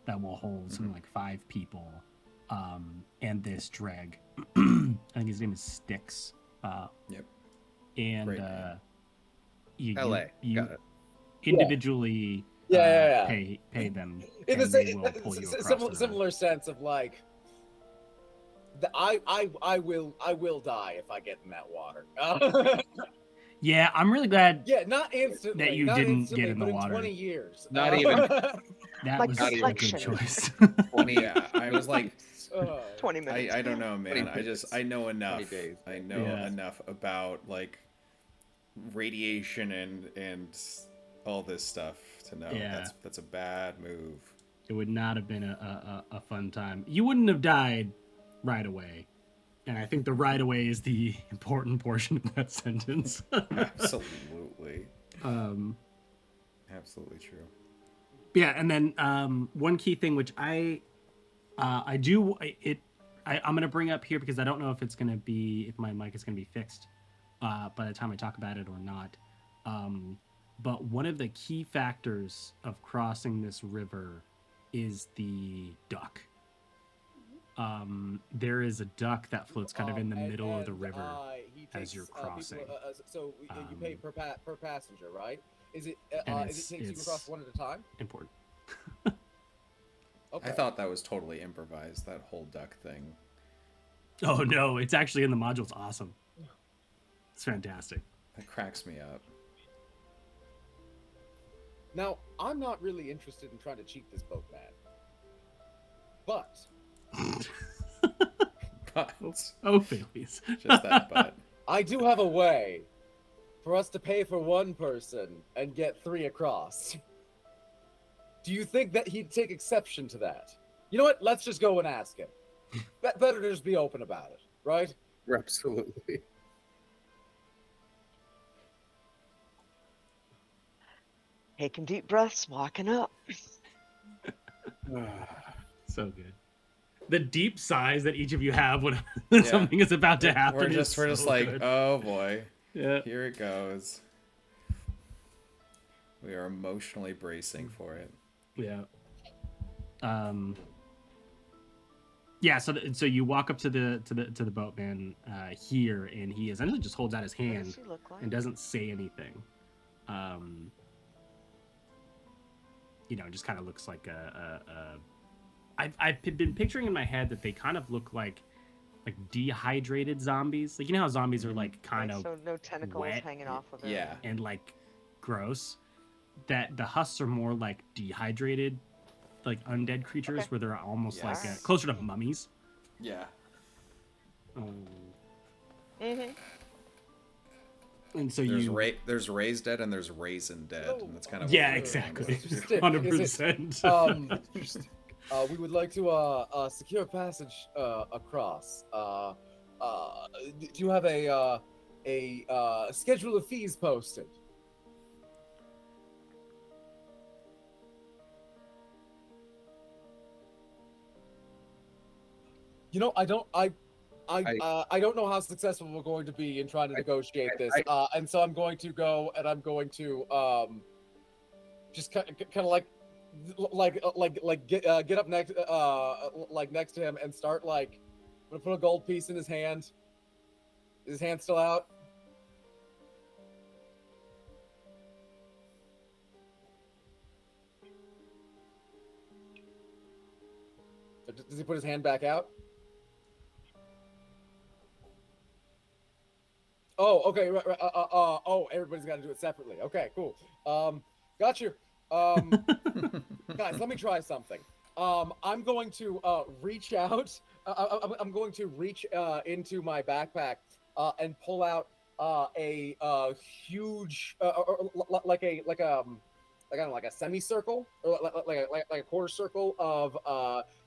that will hold something like 5 people, and this drag. I think his name is Styx. Yep. And Great name. you Got it. individually Yeah. pay them, In and the they will pull you across the river. similar sense of like, I will die if I get in that water. Yeah, I'm really glad Yeah, not instantly. that you not didn't instantly, get in the but water. in 20 years. Not even. that Like was not a even good complexion. choice. 20. Yeah, I was like, 20 minutes. I don't know, man. 20 I know enough. 20 days. I know Yeah. enough about like radiation and all this stuff to know Yeah. that's a bad move. It would not have been a fun time. You wouldn't have died right away. And I think the right away is the important portion of that sentence. Absolutely. Absolutely true. Yeah, and then one key thing which I'm gonna bring up here because I don't know if my mic is gonna be fixed by the time I talk about it or not. But one of the key factors of crossing this river is the duck. There is a duck that floats kind of in the middle of the river he as takes, you're people, crossing. so you pay per passenger, right? Is it And takes you it's across one at a time? important. Okay. I thought that was totally improvised, that whole duck thing. Oh no, it's actually in the module. It's awesome. It's fantastic. That cracks me up. Now, I'm not really interested in trying to cheat this Boatman. But But Oh, Phillies. just that but. I do have a way for us to pay for one person and get 3 across. Do you think that he'd take exception to that? You know what? Let's just go and ask him. Better to just be open about it, right? Absolutely. Taking deep breaths, walking up. So good. The deep sighs that each of you have when Yeah. something is about to happen. We're is just so like, good. oh boy, Yeah. here it goes. We are emotionally bracing for it. Yeah. Yeah. So you walk up to the boatman here, and he essentially just holds out his What hand does he look like? and doesn't say anything. Just kind of looks like I've been picturing in my head that they kind of look like dehydrated zombies. Like, you know how zombies are like kind of So no tentacles wet. hanging off of it. Yeah. and like gross. That the husks are more like dehydrated, like undead creatures, Okay. where they're almost like Yes. closer to mummies. Yeah. Mm-hmm. And so There's raised dead and there's raisin dead, Oh, and that's kind of yeah, what exactly, Is it- 100%. We would like to secure passage across. Do you have a schedule of fees posted? You know, I don't know how successful we're going to be in trying to negotiate this, and so I'm going to go and I'm going to just kind of get up next next to him and start I'm gonna put a gold piece in his hand. Is his hand still out? Does he put his hand back out? Oh, okay. Right, right, oh, everybody's got to do it separately. Okay, cool. Got you. Guys, let me try something. I'm going to reach out. I'm going to reach into my backpack and pull out a huge, like a like I don't know, like a semicircle or like a quarter circle of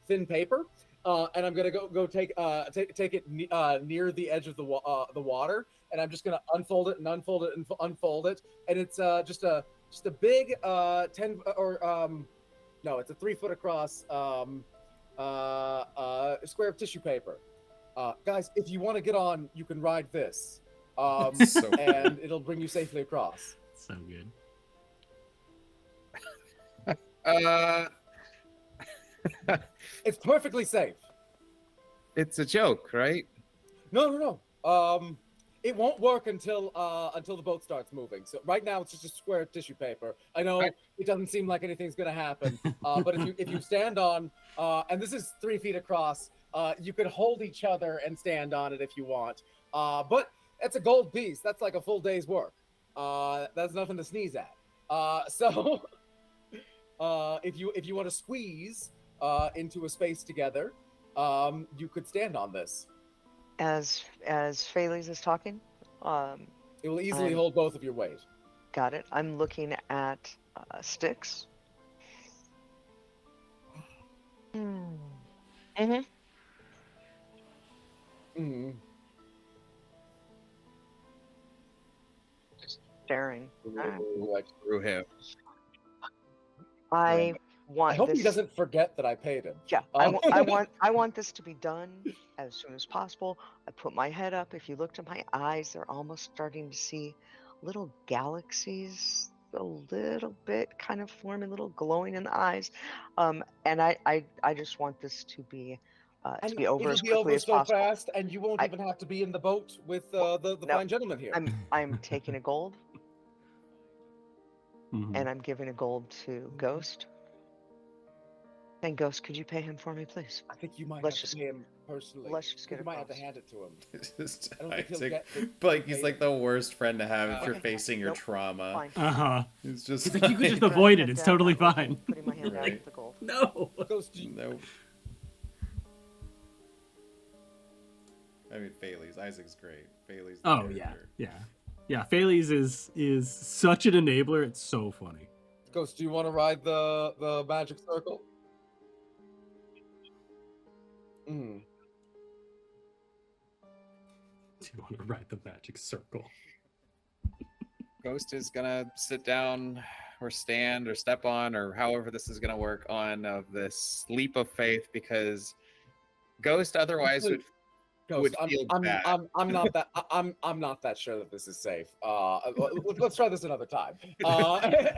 thin paper. And I'm gonna go take it near the edge of the water, and I'm just gonna unfold it and unfold it and unfold it, and it's just a big 10 or no, it's a 3 foot across square of tissue paper. Guys, if you want to get on, you can ride this, So and it'll bring you safely across. So good. It's perfectly safe. It's a joke, right? No. It won't work until the boat starts moving. So right now it's just a square of tissue paper. I know it doesn't seem like anything's gonna happen, but if you stand on, and this is 3 feet across, you could hold each other and stand on it if you want. But it's a gold piece. That's like a full day's work. That's nothing to sneeze at. So if you want to squeeze into a space together, you could stand on this. As Pheles is talking, It will easily I'm- hold both of your weight. got it. I'm looking at sticks. Mm-hmm. Mm. Staring. Like through him. I want I hope this. he doesn't forget that I paid him. Yeah, I want this to be done as soon as possible. I put my head up. If you looked at my eyes, they're almost starting to see little galaxies, a little bit kind of forming, little glowing in the eyes. And I just want this to be over it'll as be quickly over as so possible. fast, and you won't I- even have to be in the boat with the no, fine gentleman here. I'm taking a gold Mhm. and I'm giving a gold to Ghost. And Ghost, could you pay him for me, please? I think you might let's have just- to pay him personally. let's just get You might have to across. hand it to him. Just I don't think he'll Isaac. get the But like, he's like the worst friend to have if you're Okay. facing your Nope. trauma. Fine. Uh-huh. It's just He's like, you could just Putting my avoid head it. It's down, totally not looking, fine. Putting my hand down Right. with the gold. No. Ghost, do you- no. I mean, Pheles. Isaac's great. Pheles. the Oh yeah, character. yeah. Pheles is such an enabler. It's so funny. Ghost, do you want to ride the magic circle? Mm. Do you want to ride the magic circle? Ghost is gonna sit down or stand or step on or however this is gonna work on this leap of faith because Ghost otherwise would Ghost, feel bad. I'm not that I'm not that sure that this is safe. Let's try this another time. And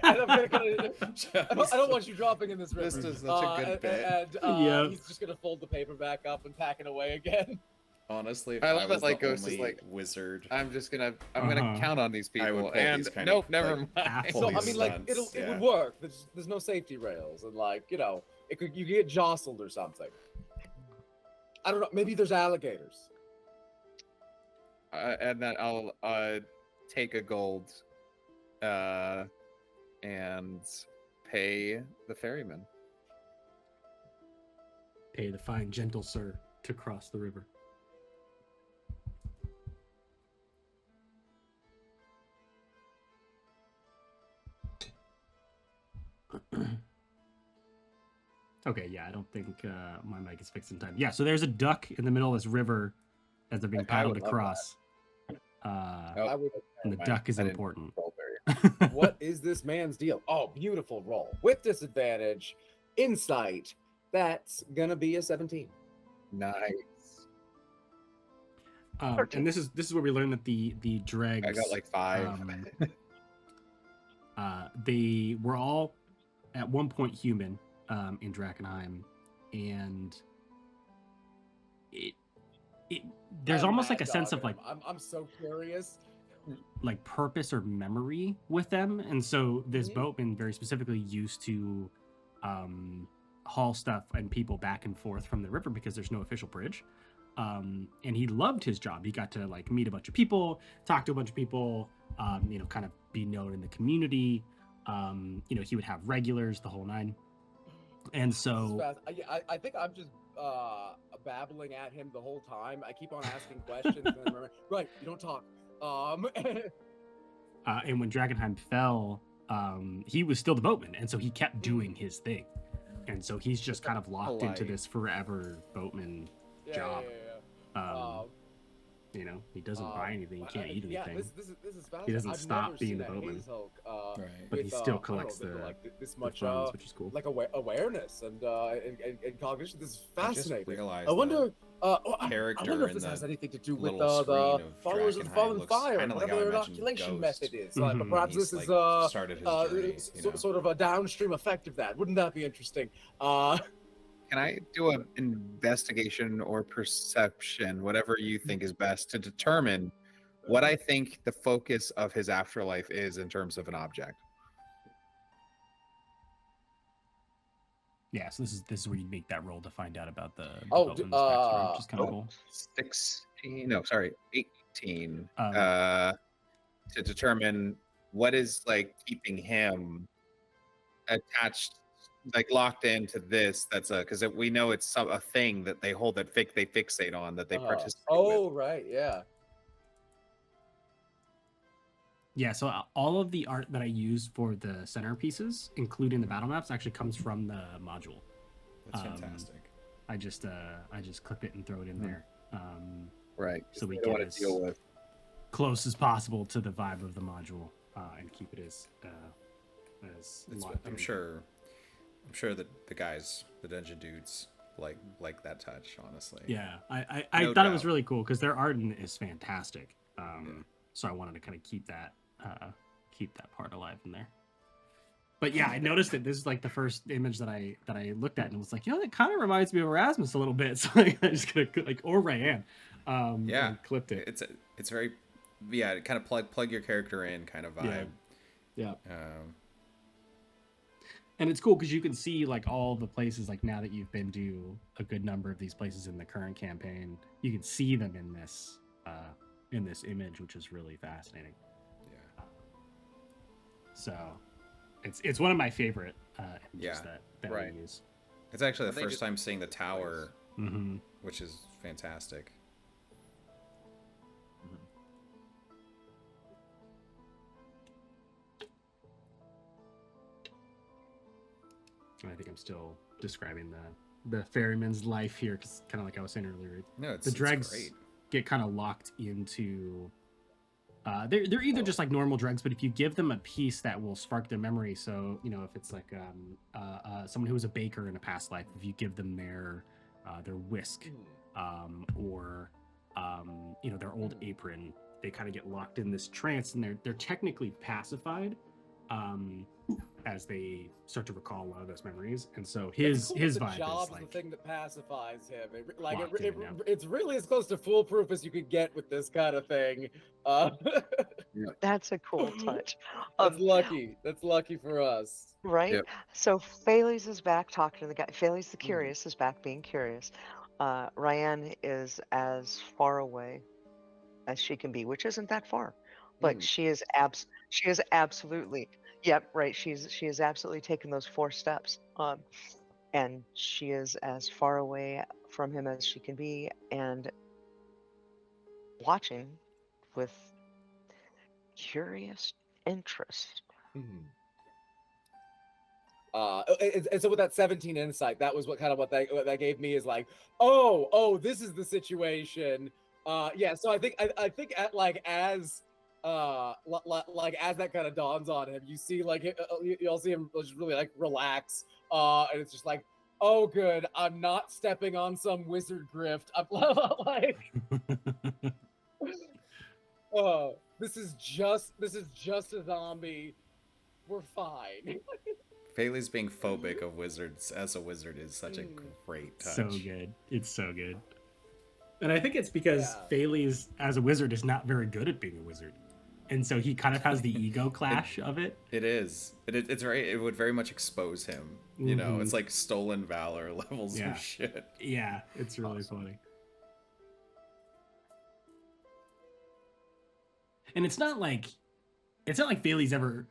I'm gonna I don't want you dropping in this river. This is such a good bit. And Yep. he's just gonna fold the paper back up and pack it away again. Honestly, if I I, love was that, like, the Ghost is only like, wizard, I'm gonna Uh-huh. count on these I would people pull and these kind nope, of, never like, mind. Apple. So I Holy mean, like stunts, it would yeah. work. There's no safety rails, and like you could get jostled or something. I don't know. Maybe there's alligators. And then I'll take a gold and pay the ferryman. Pay the fine gentle sir to cross the river. Okay, yeah, I don't think my mic is fixed in time. Yeah, so there's a duck in the middle of this river as they're being I would paddled love across. Oh, I would. And the mind. duck is I didn't important. roll very- What is this man's deal? Oh, beautiful roll with disadvantage, insight. That's gonna be a 17. Nice. And this is where we learn that the dregs. I got like 5. They were all at one point human in Drakkenheim, and there's I'm almost like a mad sense of dogging like him. I'm so curious. purpose or memory with them, and so this Mhm. boatman very specifically used to haul stuff and people back and forth from the river because there's no official bridge. and he loved his job. He got to like meet a bunch of people, talk to a bunch of people, kind of be known in the community. He would have regulars, the whole nine. And This is so fast. I think I'm just babbling at him the whole time. I keep on asking questions and then remember, right, you don't talk. and when Drakkenheim fell, he was still the boatman, and so he kept doing his thing. And so he's just kind of locked into this forever boatman job. He doesn't buy anything, he can't eat anything. This is fast. He doesn't I've stop never being seen the a boatman. Haze Hulk, But he with, still I don't collects know, the like this much funds, which is cool. like awareness and cognition. This is I just fascinating. realized I wonder. the I character wonder if in this the has anything to do with little screen the of followers of the Drakkenheim fallen looks fire kinda and like whatever how I their imagined inoculation Ghost. method is. Like, Mhm. perhaps He's, this is started his journey, sort of a downstream effect of that. Wouldn't that be interesting? Can I do an investigation or perception, whatever you think is best, to determine what I think the focus of his afterlife is in terms of an object? Yeah, so this is where you make that roll to find out about the Oh, boatman's backstory, which is kind of cool. 16, no, sorry, 18. Um, To determine what is like keeping him attached, like locked into this. That's because we know it's a thing that they hold, that they fixate on, that they participate with. Right, yeah. Yeah, so all of the art that I used for the centerpieces, including the battle maps, actually comes from the module. That's fantastic. I just clip it and throw it in there. Right. So we don't get want as to deal with. close as possible to the vibe of the module, and keep it as locked I'm in. sure that the guys, the dungeon dudes, like that touch. Honestly. Yeah, I No thought it was doubt. really cool because their art is fantastic. So I wanted to kind of keep that part alive in there. But yeah, I noticed it. This is like the first image that I looked at and was like, that kind of reminds me of Rasmus a little bit. So I just kind of or Ryan, and clipped it. It's very, kind of plug your character in kind of vibe. Yeah. And it's cool because you can see like all the places, like now that you've been to a good number of these places in the current campaign, you can see them in this image, which is really fascinating. Yeah. So it's one of my favorite images that right. we use. It's actually Well, the they first just- time seeing the tower, Mm-hmm. which is fantastic. And I think I'm still describing the ferryman's life here, because kind of like I was saying earlier, No, it's the dregs it's great. get kind of locked into. They're either just like normal dregs, but if you give them a piece that will spark their memory, so if it's like someone who was a baker in a past life, if you give them their whisk, or their old apron, they kind of get locked in this trance, and they're technically pacified as they start to recall a lot of those memories. And so his vibe job's is like the thing that pacifies him. It's It's really as close to foolproof as you could get with this kind of thing. That's a cool touch. That's lucky. That's lucky for us. Right? Yep. So Pheles is back talking to the guy. Pheles the Curious is back being curious. Ryan is as far away as she can be, which isn't that far. But she is absolutely, yep, right. She is absolutely taken those 4 steps. And she is as far away from him as she can be, and watching with curious interest. And so with that 17 insight, that was what that gave me, is like, oh, this is the situation. Yeah. So I think as that kind of dawns on him, you see you'll see him just really like relax, and it's just like, oh, good, I'm not stepping on some wizard grift. I'm like, oh, this is just a zombie. We're fine. Pheles being phobic of wizards as a wizard is such a great touch. so good. It's so good. And I think it's because Pheles as a wizard is not very good at being a wizard. And so he kind of has the ego clash of it. It is. It would very much expose him. It's like stolen valor levels of shit. Yeah, it's really funny. And it's not like Bailey's ever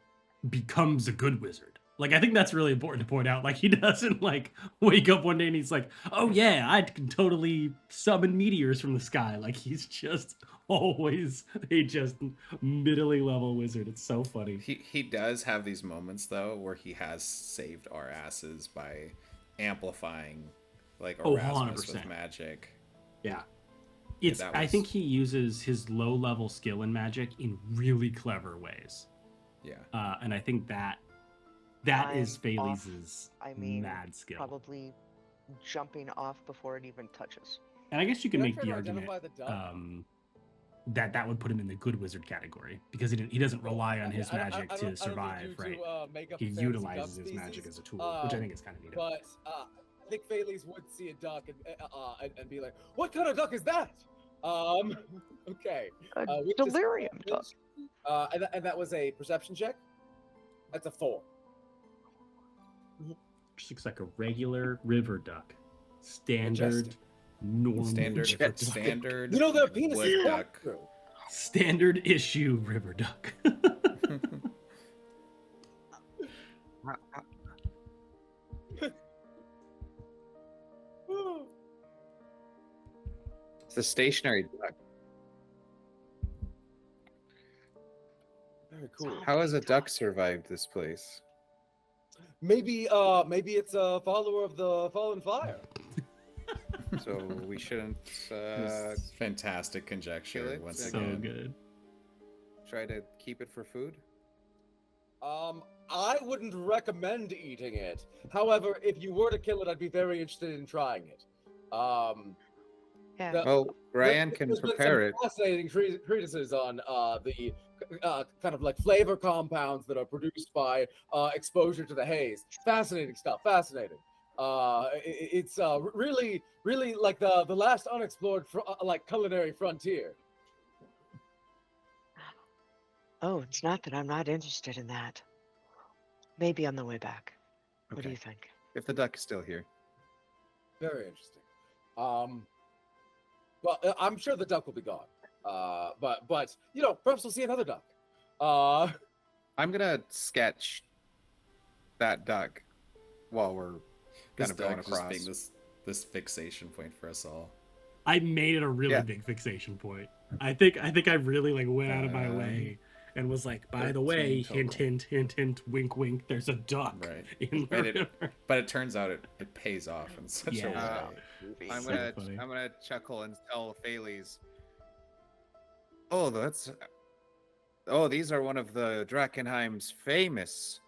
becomes a good wizard. Like, I think that's really important to point out. Like, he doesn't like wake up one day and he's like, oh yeah, I can totally summon meteors from the sky. Like, he's just always a just middling level wizard. It's so funny. He does have these moments though where he has saved our asses by amplifying like Erasmus 100%. with magic. Yeah. that I was- think he uses his low level skill in magic in really clever ways. Yeah. And I think that is I'm Bailey's I mean, mad skill. Probably jumping off before it even touches. And I guess you can Can I make try the to argument identify the duck? that would put him in the good wizard category because he doesn't rely on his magic to survive, right? He utilizes his magic as a tool, which I think is kind of neat. But I think Thales would see a duck and be like, "What kind of duck is that?" Okay. A with delirium duck. disadvantage, and that was a perception check. That's a 4. Just looks like a regular river duck, standard, Majestic. normal, Standard river duck. standard. You know their penis wood is duck. through. Standard issue river duck. It's a stationary duck. Very cool. How has a duck survived this place? Maybe it's a follower of the fallen fire. So we shouldn't This fantastic conjecture kill it, once so So again. good. try to keep it for food. I wouldn't recommend eating it. However, if you were to kill it, I'd be very interested in trying it. Yeah. The- Well, Ryan can There's been prepare some it. fascinating treatises on the kind of like flavor compounds that are produced by exposure to the haze. Fascinating stuff. Fascinating. It's really, really like the last unexplored like culinary frontier. Oh, it's not that I'm not interested in that. Maybe on the way back. What do Okay. you think? If the duck is still here. Very interesting. Well, I'm sure the duck will be gone. But you know, perhaps we'll see another duck. I'm gonna sketch that duck while we're This kind of going duck just across. being this fixation point for us all. I made it a really Yeah. big fixation point. I think I really like went out of my way and was like, by the way, 13 hint, total. hint, hint, hint, wink, wink. There's a duck Right. in the And it- river. But it turns out it pays off in such Yeah. a way. I'm So gonna funny. chuckle and tell Thales. Oh, these are one of the Drakkenheim's famous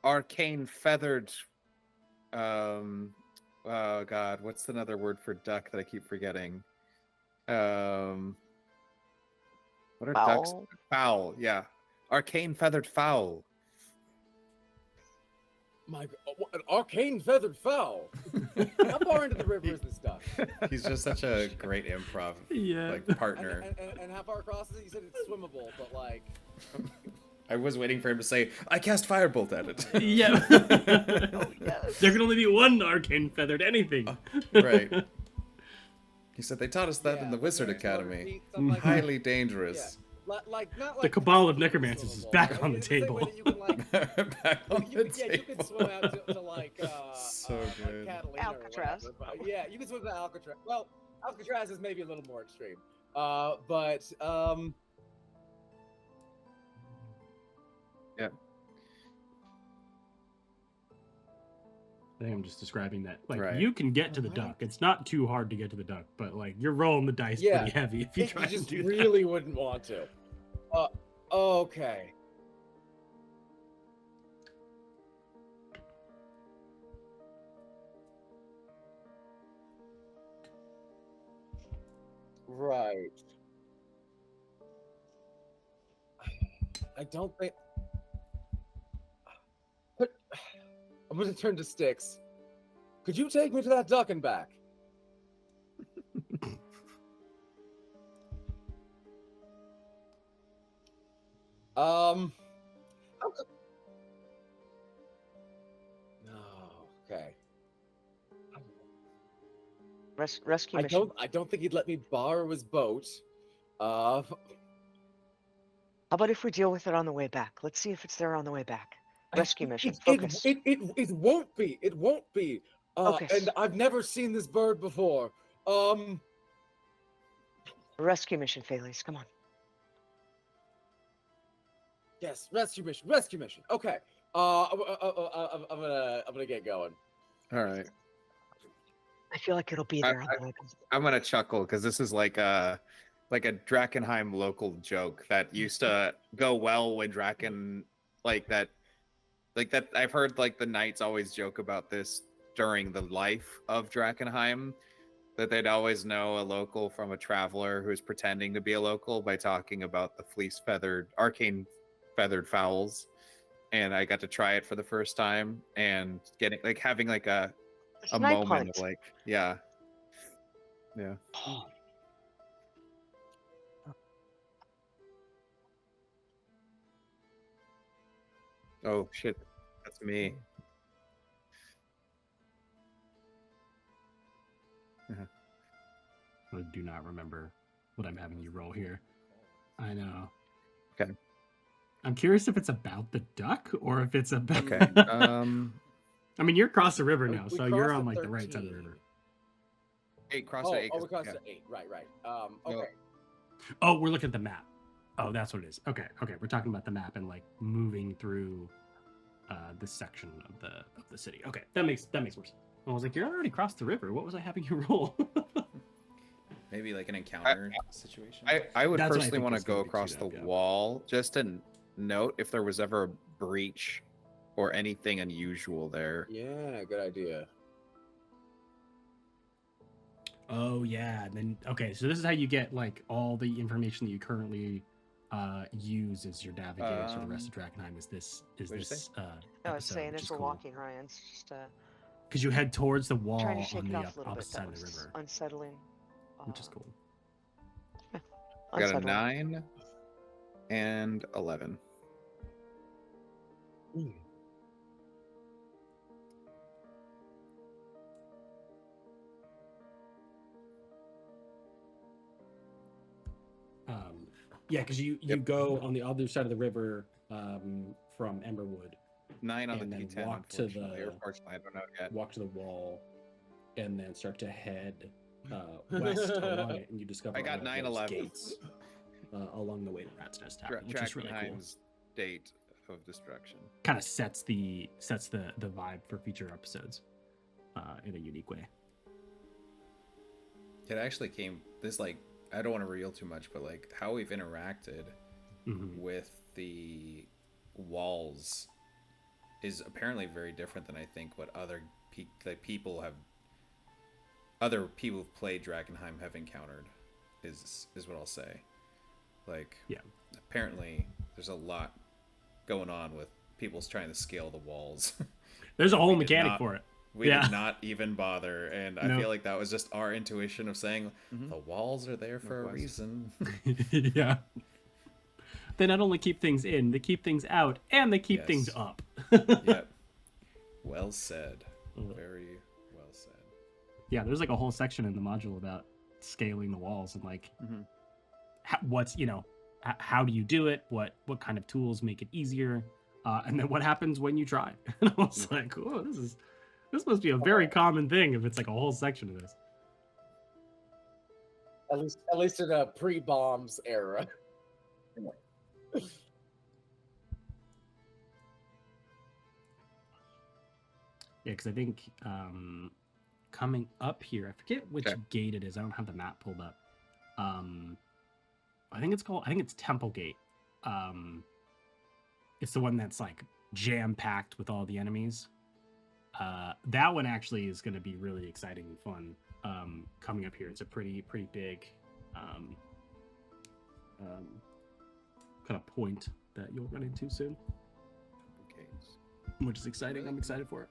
arcane feathered oh god, what's another word for duck that I keep forgetting? What are ducks? Fowl? Fowl, yeah. Arcane feathered fowl. An arcane feathered fowl. How far into the river is this duck? He's just such a great improv Yeah. like partner. And how far across is it? You said it's swimmable, but like. I was waiting for him to say, "I cast firebolt at it." Yeah. Oh, yes. There can only be one arcane feathered anything. Right. He said they taught us that in Yeah, the Wizard very sort of Academy. feet, something like that. Highly dangerous. Like not The like Cabal of Necromancers is swimmable, back but on the it's the same way table. that you can, like, Back on you the can, yeah, you can table. swim out to like So like good. Catalina or Alcatraz. whatever, but yeah, you can swim to Alcatraz. Well, Alcatraz is maybe a little more extreme. But I think I'm just describing that. Like, Right. you can get to the Right. duck. It's not too hard to get to the duck, but like you're rolling the dice Yeah. pretty heavy if you you try to just do really wouldn't want to. Okay. Right. I don't think. But I'm gonna turn to Sticks. Could you take me to that duck and back? how co- No. Okay. Rescue mission. I don't think he'd let me borrow his boat. Uh, How about if we deal with it on the way back? Let's see if it's there on the way back. Rescue mission. Focus. It won't be. It won't be. Focus. And I've never seen this bird before. Rescue mission, Phaelus. Come on. Yes, rescue mission. Rescue mission. Okay. I'm gonna get going. All right. I feel like it'll be there on the way back. I'm gonna chuckle because this is like a Drakkenheim local joke that used to go well when Draken like that I've heard like the knights always joke about this during the life of Drakkenheim, that they'd always know a local from a traveler who's pretending to be a local by talking about the arcane feathered fowls. And I got to try it for the first time and having like a Snipe moment hunt. of like, yeah. Oh shit, that's me. I do not remember what I'm having you roll here. I know. Okay. I'm curious if it's about the duck or if it's about. Okay. I mean, you're across the river We- now, we so you're crossed on at like the right side of the 13. river. 8 cross Oh, to 8. we crossed yeah. to 8. Right. No. Okay. Oh, we're looking at the map. Oh, that's what it is. Okay. We're talking about the map and like moving through this section of the city. Okay, that makes more sense. I was like, you're already crossed the river. What was I having you roll? Maybe like an encounter situation. I would That's what I personally think want to it's go gonna be across queued the up, yeah. wall just to note if there was ever a breach or anything unusual there. Yeah, good idea. Oh yeah. And then okay, so this is how you get like all the information that you currently use as your navigator for the rest of Drakkenheim. Is this what'd you this I was saying as we're walking, Ryan's just because you head towards the wall trying to shake on it the off a little bit. opposite That side of the was river, unsettling. which is cool. I got a Unsettling. 9 and 11. Yeah, because you go on the other side of the river from Emberwood, 9 on and the then D10. walk to Unfortunately, the- or fortunately, I don't know yet. walk to the wall, and then start to head west along it, and you discover I got all of 9, those 11. gates along the way to Ratus Tavern, which is really cool. Drakkenheim's date of destruction. Kind of sets the vibe for future episodes in a unique way. It actually came this like I don't want to reveal too much, but like how we've interacted Mhm. with the walls is apparently very different than I think what other people who've played Drakkenheim have encountered is what I'll say. Like, Yeah. apparently there's a lot going on with people's trying to scale the walls. There's a whole We did mechanic not- for it. We Yeah. did not even bother, and I Nope. feel like that was just our intuition of saying Mhm. the walls are there for a quest. reason. Yeah. They not only keep things in, they keep things out, and they keep things Yes. up. Yep. Well said. Mhm. Very well said. Yeah, there's like a whole section in the module about scaling the walls and like Mhm. what's how do you do it? What kind of tools make it easier? And then what happens when you try? And I was like, oh, this must be a very common thing if it's like a whole section of this. At least in a pre-bombs era. Yeah, because I think coming up here, I forget which Okay. gate it is. I don't have the map pulled up. I think it's Temple Gate. It's the one that's like jam packed with all the enemies. That one actually is going to be really exciting and fun. Coming up here, it's a pretty big kind of point that you'll run into soon, Okay. which is exciting. I'm excited for it.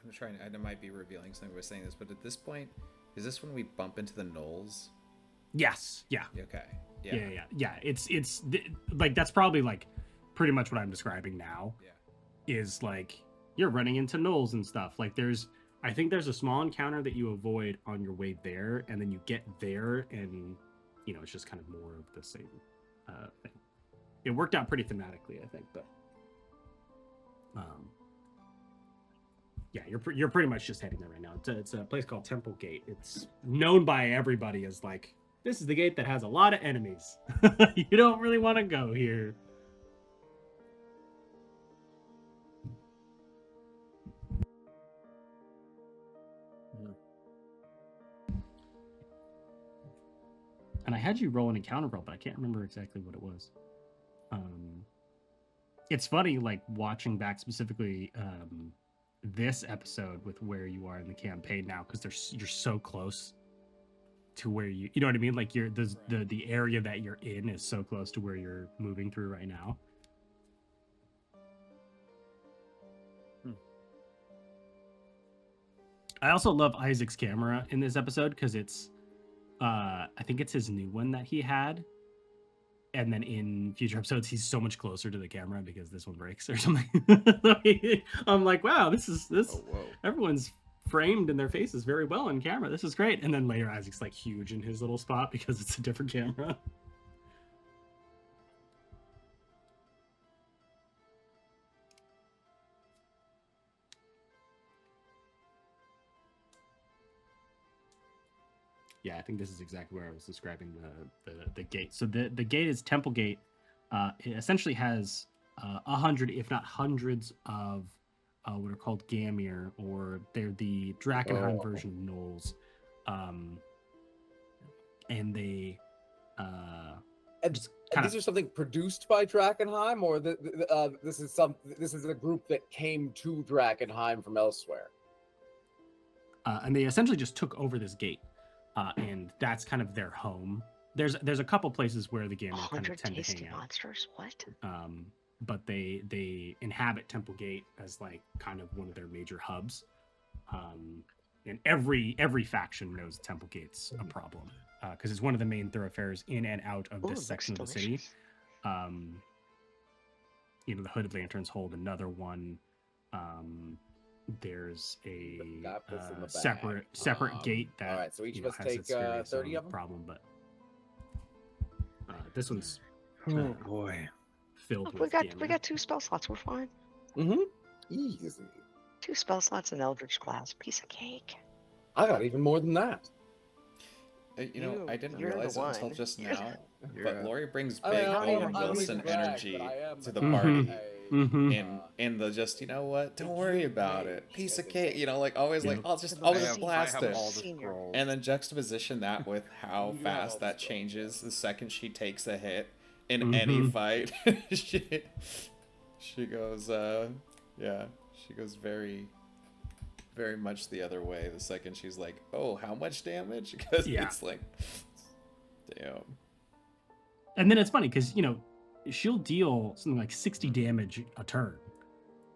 I'm trying. I might be revealing something by saying this, but at this point, is this when we bump into the gnolls? Yes. Yeah. Okay. Yeah. It's like that's probably like pretty much what I'm describing now. Yeah. Is like you're running into gnolls and stuff. Like I think there's a small encounter that you avoid on your way there, and then you get there and it's just kind of more of the same thing. It worked out pretty thematically, I think, but yeah, you're pretty much just heading there right now. It's a place called Temple Gate. It's known by everybody as like, this is the gate that has a lot of enemies. You don't really want to go here. And I had you roll an encounter roll, but I can't remember exactly what it was. It's funny, like watching back specifically this episode with where you are in the campaign now, because you're so close to where you know what I mean. Like the area that you're in is so close to where you're moving through right now. I also love Isaac's camera in this episode because it's I think it's his new one that he had. And then in future episodes, he's so much closer to the camera because this one breaks or something. I'm like, wow, this. Oh, whoa. Everyone's framed in their faces very well on camera. This is great. And then later, Isaac's like huge in his little spot because it's a different camera. Yeah, I think this is exactly where I was describing the gate. So the gate is Temple Gate. It essentially has 100, if not hundreds, of what are called Gamir, or they're the Drakkenheim version of gnolls. And they And these are something produced by Drakkenheim, or this is a group that came to Drakkenheim from elsewhere. And they essentially just took over this gate. And that's kind of their home. There's a couple places where the Gamma kind of tend to hang out. Monsters? What? But they inhabit Temple Gate as like kind of one of their major hubs. And every faction knows Temple Gate's a problem because it's one of the main thoroughfares in and out of this section of the city. The Hooded Lanterns hold another one. There's a separate gate that all right, so each of us has take its various 30 of them. problem, but this one's Oh boy. filled We with got Gamma. 2 spell slots. We're fine. Easy. 2 spell slots and Eldritch Glass. Piece of cake. I got even more than that. I didn't You're the realize it until one. just now, Yeah. but Laurie brings I big mean, I Owen don't mean Wilson to brag, energy but I am to the a- party. Mhm. And the just, you know what, don't worry about it. Piece of cake, like always like, Yeah. I'll just I blast have it. all the scrolls. And then juxtaposition that with how You have all fast the that scrolls. changes the second she takes a hit in Mhm. any fight. she goes she goes very, very much the other way the second she's like, oh, how much damage? Because Yeah. it's like, damn. And then it's funny because she'll deal something like 60 damage a turn,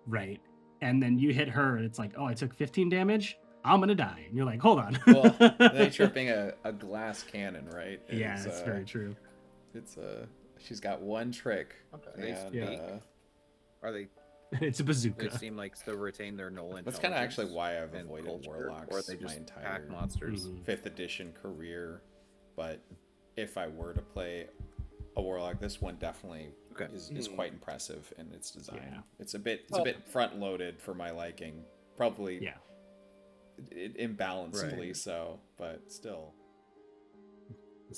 right? And then you hit her, and it's like, oh, I took 15 damage. I'm gonna die. And you're like, hold on. Well, they tripping a glass cannon, right? Yeah, that's very true. It's she's got one trick. Okay. And, Yeah. Are they? It's a They bazooka. seem like still retain their null That's kind of intelligence actually why I've and avoided culture, warlocks or are they my just entire pack monsters? Mhm. 5th edition career. But if I were to play a warlock, this one definitely Okay. is quite impressive in its design. Yeah. It's a bit front loaded for my liking. Probably Yeah. imbalancedly Right. so, but still.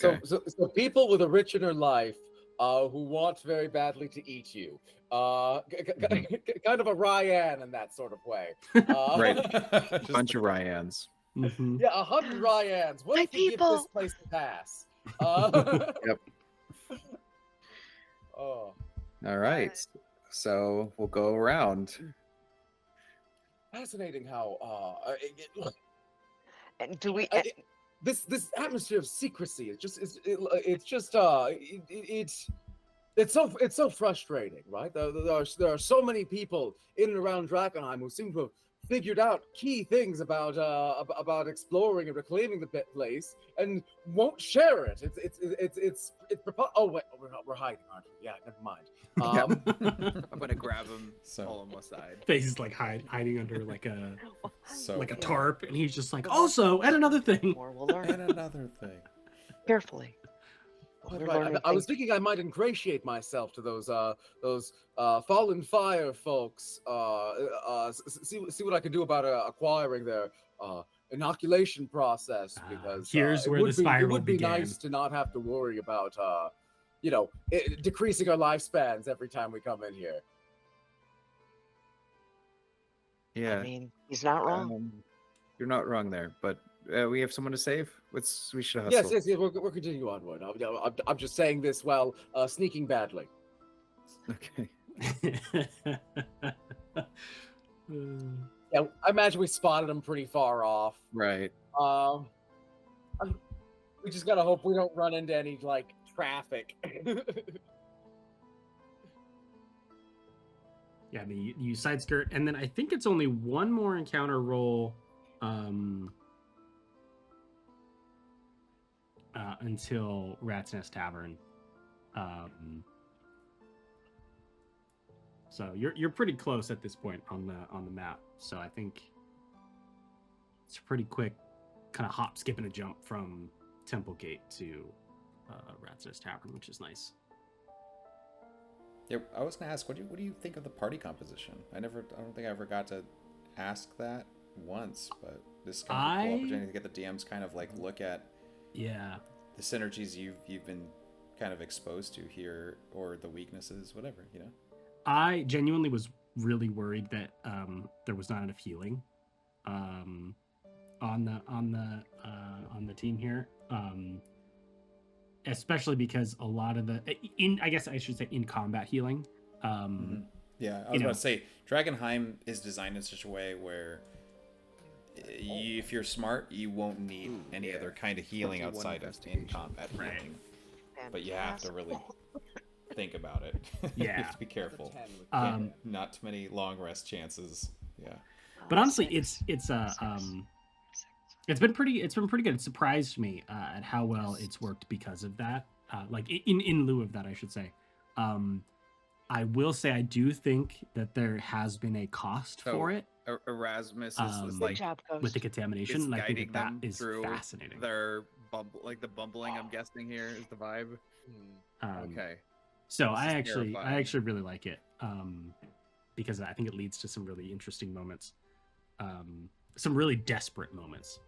Okay. So people with a rich inner life who want very badly to eat you. Kind of a Ryan in that sort of way. Right. Just Bunch of Ryans. Mhm. Yeah, 100 Ryans. What My if you give people. this place a pass? Yep. Oh, All right. So we'll go around. fascinating how And do we? this atmosphere of secrecy is just it's so frustrating, right? There are so many people in and around Drakkenheim who seem to have figured out key things about exploring and reclaiming the place and won't share it. It's oh wait, we're hiding, aren't we? Yeah, never mind. I'm gonna grab him, So- pull him aside. Face is like hiding under like a So like a tarp, and he's just like, also, and another thing. More we'll learn and another thing. carefully. You're Right. learning I was things. thinking I might ingratiate myself to those fallen fire folks. See what I can do about acquiring their inoculation process, because Here's it where the would be spiral began. nice to not have to worry about decreasing our lifespans every time we come in here. Yeah. I mean, he's not wrong. You're not wrong there, but we have someone to save. We should hustle. Yes. We'll continue onward. I'm just saying this while sneaking badly. Okay. Yeah, I imagine we spotted him pretty far off. Right. We just gotta hope we don't run into any traffic. Yeah, I mean, you side skirt, and then I think it's only one more encounter roll until Ratus Tavern. So you're pretty close at this point on the map. So I think it's a pretty quick kind of hop, skip, and a jump from Temple Gate to Ratus Tavern, which is nice. Yeah, I was gonna ask, what do you think of the party composition? I don't think I ever got to ask that once, but this is kind of a cool opportunity to get the DMs kind of look at the synergies you've been kind of exposed to here, or the weaknesses, whatever, I genuinely was really worried that there was not enough healing on the team here. Especially because a lot of I guess I should say in combat healing. Yeah, I was about to say, Drakkenheim is designed in such a way where if you're smart, you won't need any other kind of healing outside of in combat healing. But you have to really think about it. You have to be careful. Not too many long rest chances. Yeah. But honestly, it's been pretty good. It surprised me at how well it's worked because of that. In lieu of that, I should say. I will say I do think that there has been a cost for it. Erasmus is Good job, Ghost. With the contamination, and I think that is through fascinating. Their the bumbling, I'm guessing here is the vibe. Okay. So This I is actually terrifying. really like it because I think it leads to some really interesting moments, some really desperate moments,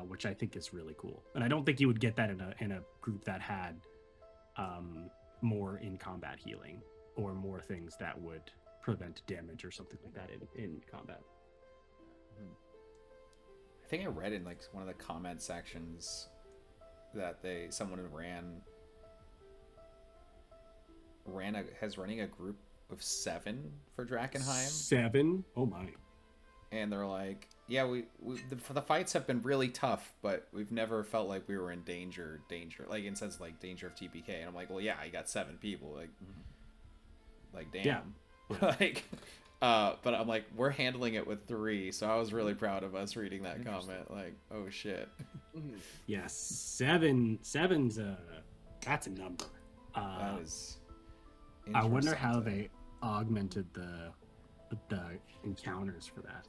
which I think is really cool. And I don't think you would get that in a group that had more in combat healing or more things that would prevent damage or something like that in combat. I think I read in one of the comment sections that someone is running a group of 7 for Drakkenheim. 7? Oh my. And they're like, yeah, the fights have been really tough, but we've never felt like we were in danger, in sense danger of TPK. And I'm like, well, yeah, you got 7 people, damn. Yeah. But I'm like, we're handling it with 3, so I was really proud of us reading that comment. Oh shit. Yes, 7's that's a number. That is. I wonder how they augmented the encounters for that.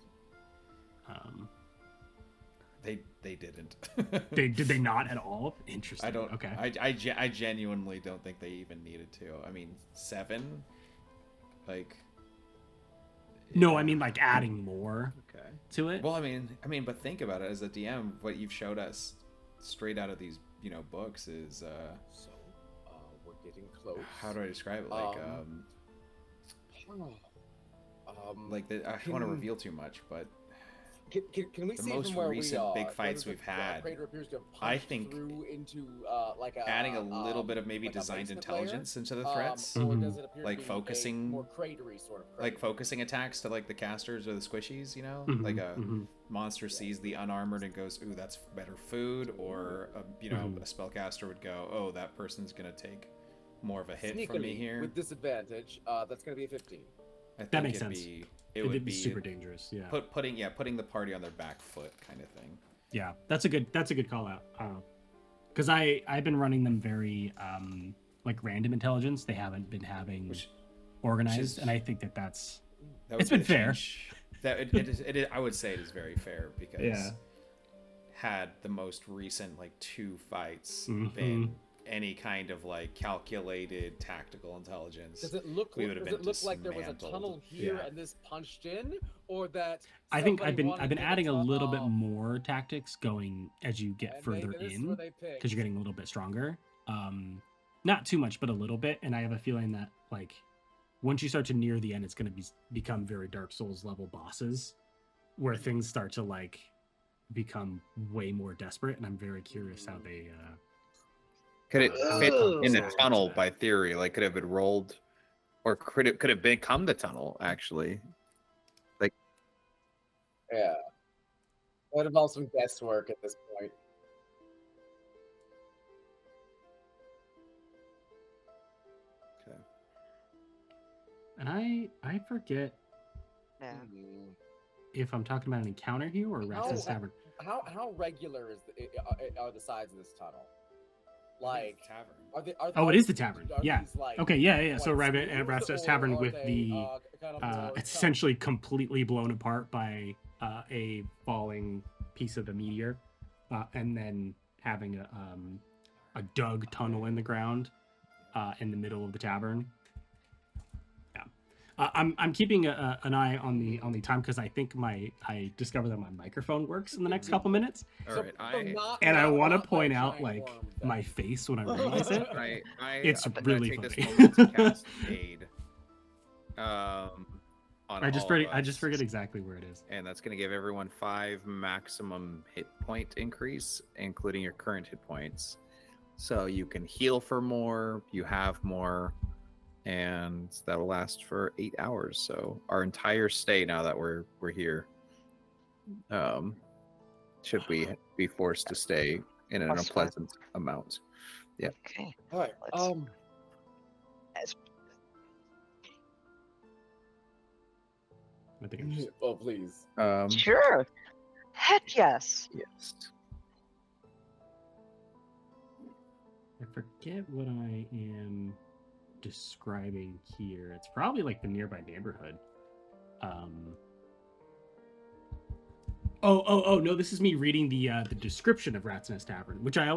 They didn't. Did they not at all? Interesting. I don't. Okay. I genuinely don't think they even needed to. I mean, 7, No, I mean adding more to it. Well, I mean, but think about it as a DM. What you've showed us straight out of these, books is. So, we're getting close. How do I describe it? I don't want to reveal too much, but. Can we The see most from where recent we, big fights where we've the had, crater appears to have I punched think through into adding a little bit of maybe like a designed basement intelligence into the threats, or does it appear to be focusing, a more cratery sort of crater? focusing attacks to the casters or the squishies, monster sees the unarmored and goes, ooh, that's better food, or a spellcaster would go, oh, that person's gonna take more of a hit from me Sneakily, here. with disadvantage, that's going to be a 15. I think That makes it'd sense. It would be super dangerous. Yeah. putting the party on their back foot kind of thing. Yeah, that's a good call out. Because I've been running them very random intelligence. They haven't been having organized, and I think it's been fair. That it is, I would say it is very fair because had the most recent 2 fights been any kind of like calculated tactical intelligence, Does it look we would have been like there was a dismantled. tunnel here Yeah. and this punched in, or that I think somebody I've been wanted adding a to little bit off? more tactics going as you get And further this is in, where they because picked. you're getting a little bit stronger. Not too much, but a little bit. And I have a feeling that like once you start to near the end, it's going to become very Dark Souls level bosses, where things start to like become way more desperate. And I'm very curious how they. Could it fit in the Ugh. tunnel by theory? Like, could it have been rolled, or could it have become the tunnel actually? Yeah. Would involve some guesswork at this point. Okay. And I forget Yeah. if I'm talking about an encounter here or Ratus Tavern. How regular are the sides of this tunnel? Like, Tavern. are they? Are, Oh, are it is the these- tavern. are Yeah. these, like, Okay, yeah. So quite Rabbit smooth, Ratus or Tavern are with they, the kind of more it's essentially completely blown apart by a falling piece of the meteor, and then having a dug tunnel in the ground in the middle of the tavern. Yeah, I'm keeping an eye on the time because I think I discovered that my microphone works in the next couple minutes, All right. I and I want to point out like my face when I realize it. It's I'm gonna really take this funny. moment to cast aid. On I just all of forget us. exactly where it is. And that's going to give everyone 5 maximum hit point increase, including your current hit points. So you can heal for more, you have more, and that'll last for 8 hours. So our entire stay, now that we're here, should we be forced to stay in an Plus 5. unpleasant amount. Yeah. Okay. All right. As- I think I'm just Oh, please. Sure. Heck yes. Yes. I forget what I am describing here. It's probably like the nearby neighborhood. Oh no, this is me reading the description of Rasmus Tavern, which I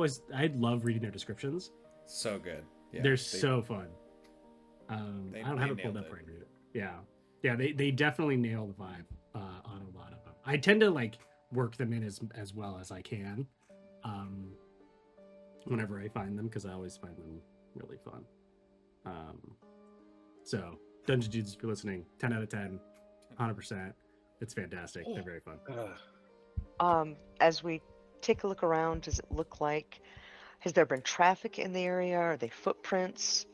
love reading their descriptions. So good. Yeah, They're so fun. I don't have it pulled nailed up it. right now. Yeah, they definitely nail the vibe on a lot of them. I tend to like work them in as well as I can, whenever I find them, because I always find them really fun. So Dungeon Dudes, if you're listening, 10 out of 10, 100%. It's fantastic. They're very fun. As we take a look around, does it look like, has there been traffic in the area? Are they footprints?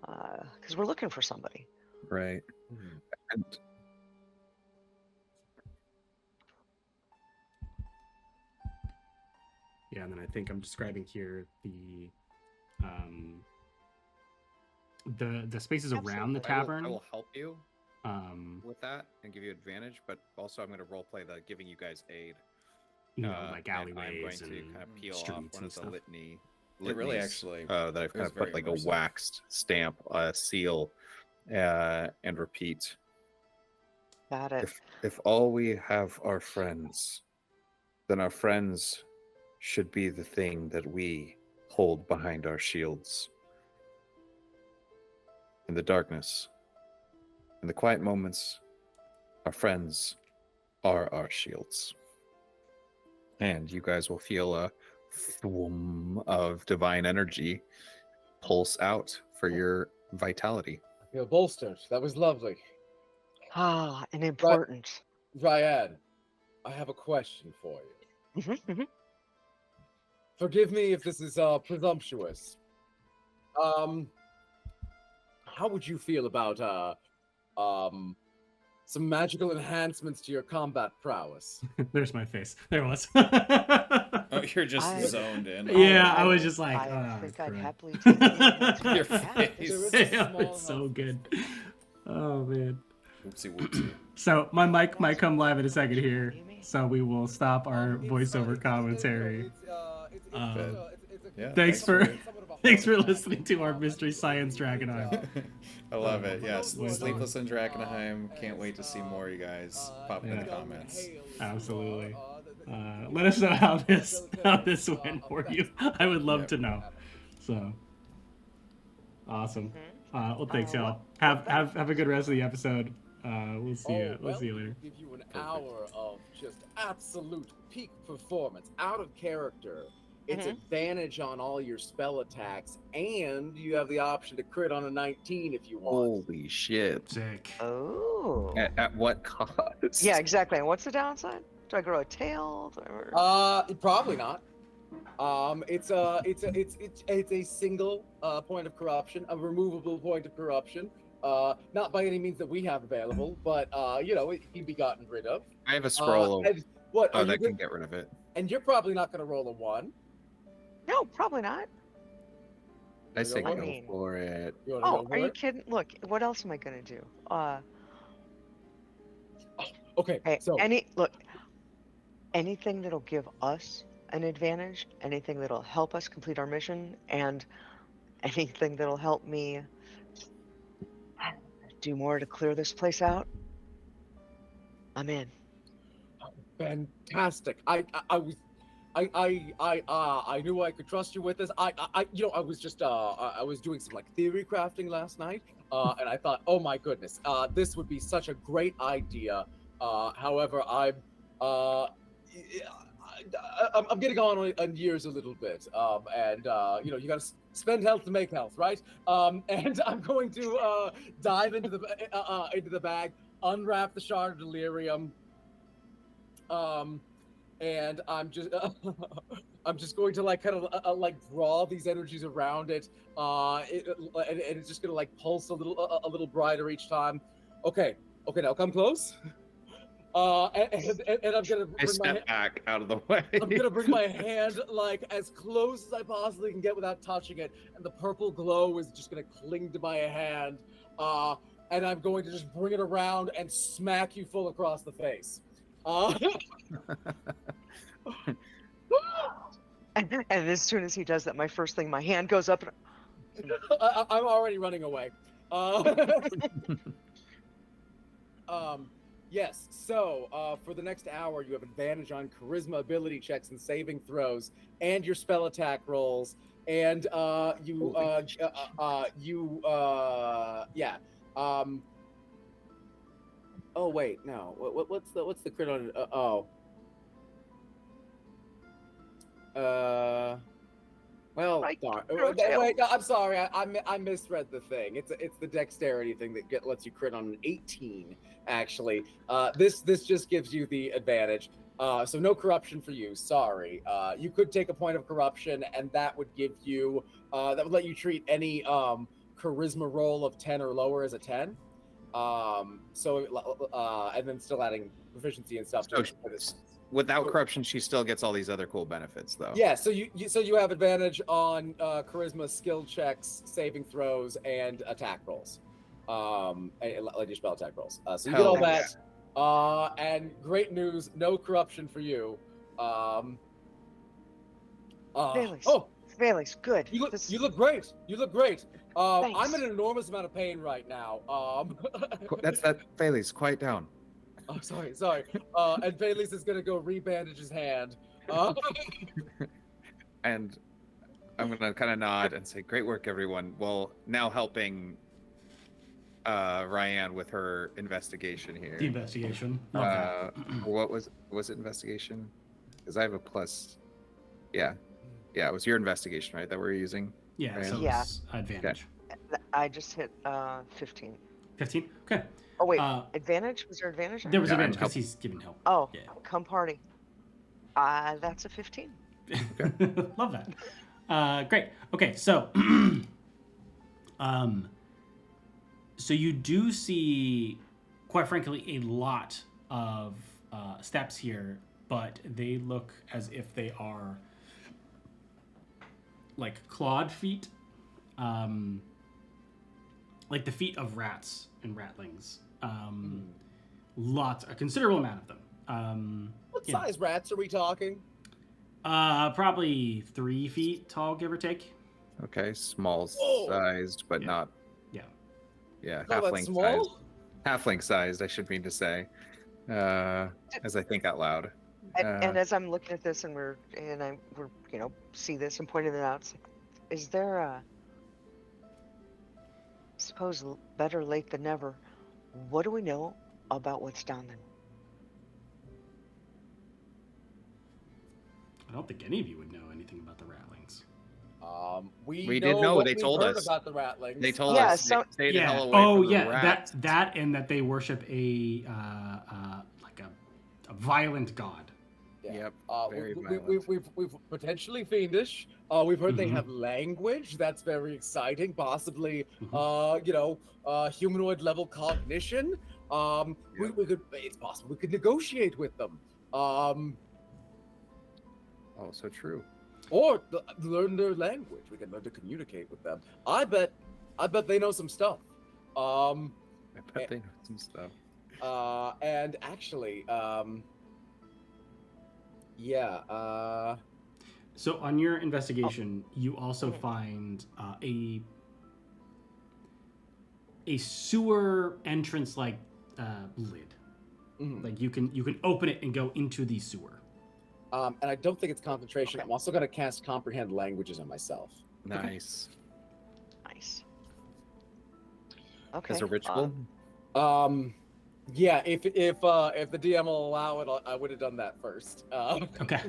Because we're looking for somebody. Right. And Yeah, and then I think I'm describing here the spaces around the Absolutely. tavern. I will help you Um, with that and give you advantage, but also I'm going to roleplay the giving you guys aid. you know, like and I'm going alleyways to and kind of peel off streets one and of the stuff. litanies It really actually that I've kind was of put very like a immersive. waxed stamp, seal, and repeat. Got it. If all we have are friends, then our friends should be the thing that we hold behind our shields. In the darkness, in the quiet moments, our friends are our shields. And you guys will feel a thwum of divine energy pulse out for your vitality. I feel bolstered. That was lovely. And important. Ryan, I have a question for you. Mhm. Forgive me if this is presumptuous. How would you feel about some magical enhancements to your combat prowess? There's my face. There it was. Oh, you're just I- zoned in. Yeah, I was just like, I think I'd crud. happily take the enhancement Your I have. face. There is a Yeah, small it's so good. Oh man. Whoopsie whoopsie. So my mic might come live in a second here, so we will stop our voiceover commentary. Yeah, Thanks for somewhat of a listening to our Mystery Science Drakkenheim. I love it. Yes, Well done. Sleepless in Drakkenheim. Can't wait to see more, you guys. Pop in the Yeah. comments. Absolutely. Let us know how this went for you. I would love Yep. to know. So awesome. Mhm. Well, thanks, y'all. Well, Have a good rest of the episode. We'll see you. We'll see you later. Give you an hour of just absolute peak performance, out of character. It's Mhm. advantage on all your spell attacks, and you have the option to crit on a 19 if you want. Holy shit! Sick. Oh. At what cost? Yeah, exactly. And what's the downside? Do I grow a tail? Probably not. It's a single point of corruption, a removable point of corruption. Not by any means that we have available, but it can be gotten rid of. I have a scroll And what are you that good? can get rid of it. And you're probably not going to roll a 1. No, probably not. I say I go mean- for it. You wanna Oh, go for are you it? kidding? Look, what else am I gonna do? Okay, Hey, so anything that'll give us an advantage, anything that'll help us complete our mission, and anything that'll help me do more to clear this place out, I'm in. fantastic. I knew I could trust you with this. I was just I was doing some like theory crafting last night, and I thought, oh my goodness, this would be such a great idea. However, I'm getting on years a little bit, and you got to spend health to make health, right? And I'm going to dive into the bag, unwrap the shard of delirium, and I'm just going to like kind of like draw these energies around it, and it's just gonna like pulse a little brighter each time. Okay, now come close. And I'm gonna I step back out of the way. I'm gonna bring my hand like as close as I possibly can get without touching it, and the purple glow is just gonna cling to my hand. And I'm going to just bring it around and smack you full across the face. And as soon as he does that, my first thing, my hand goes up. I'm already running away. Yes. So for the next hour, you have advantage on charisma ability checks and saving throws, and your spell attack rolls, and Oh wait, no. What's the crit on? Well, Like, darn. no tail. Wait, no, I'm sorry. I misread the thing. It's the dexterity thing that lets you crit on an 18. Actually, this just gives you the advantage. So no corruption for you. Sorry. You could take a point of corruption, and that would give you that would let you treat any charisma roll of 10 or lower as a 10. And then still adding proficiency and stuff. So without corruption, she still gets all these other cool benefits, though. Yeah, so you have advantage on charisma, skill checks, saving throws, and attack rolls. Like your spell attack rolls. So you get all that. And great news, no corruption for you. Felix, good. You look great. You look great. I'm Thanks. in an enormous amount of pain right now. That's that. Thales, quiet down. Oh, sorry. And Bailey's is gonna go rebandage his hand. And I'm gonna kind of nod and say, "Great work, everyone." Well, now helping Ryan with her investigation here. The investigation. Love that. What was it? Investigation? Because I have a plus. Yeah, it was your investigation, right? That we're using. Yeah, so Yeah. it's advantage. I just hit 15. 15? Okay. Oh wait, Uh, advantage? Was there advantage? There was Yeah, advantage I'm because he's giving help. Oh, Yeah. come party. That's a 15. Love that. Great. Okay, so so you do see, quite frankly, a lot of steps here, but they look as if they are like clawed feet, like the feet of rats and ratlings. A considerable amount of them. What you know. size rats are we talking? Probably 3 feet tall, give or take. Okay, small Oh! sized, but Yeah. not. Yeah. Yeah, Oh, that's halfling small? sized. Halfling sized, I should mean to say. As I think out loud. And as I'm looking at this, and we're see this and pointing it out, it's like, is there a, suppose better late than never, what do we know about what's down there? I don't think any of you would know anything about the rattlings. We did know, what they we've told heard us. about the ratlings. They told Yeah, us so- they stay the hell away Oh from the yeah, rats. that and that they worship a like a violent god. Yeah. Yep. We- Very we- violent. we've potentially fiendish. We've heard they Mhm. have language. That's very exciting. Possibly, Mhm. humanoid level cognition. We could. It's possible we could negotiate with them. Oh, so true. Or learn their language. We can learn to communicate with them. I bet they know some stuff. I bet they know some stuff. And actually, So on your investigation, you also find a sewer entrance like lid. mhm. Like you can open it and go into the sewer. And I don't think it's concentration. Okay. I'm also gonna cast comprehend languages on myself. Nice. Nice. Okay. As a ritual. Yeah. If the DM will allow it, I would have done that first. Okay.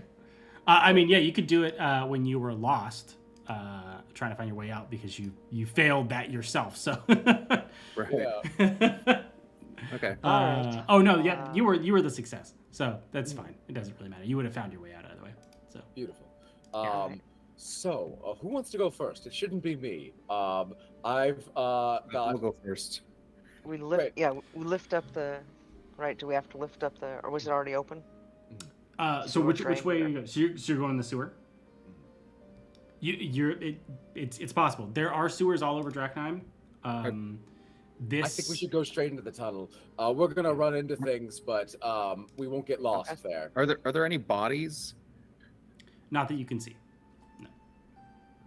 I mean, yeah, you could do it when you were lost, trying to find your way out because you failed that yourself. So. Right. Yeah. Okay. Alright. Oh no, yeah, you were the success, so that's fine. It doesn't really matter. You would have found your way out either way. So. Beautiful. Alright. So who wants to go first? It shouldn't be me. I've got. We'll go first. We lift. Right. Yeah, we lift up the. Right. Do we have to lift up the? Or was it already open? So Sewer which train, way are whatever. you going? So you're going in the sewer. It's possible. There are sewers all over Drakkenheim. This. I think we should go straight into the tunnel. We're gonna run into things, but we won't get lost Okay. there. Are there any bodies Not that you can see.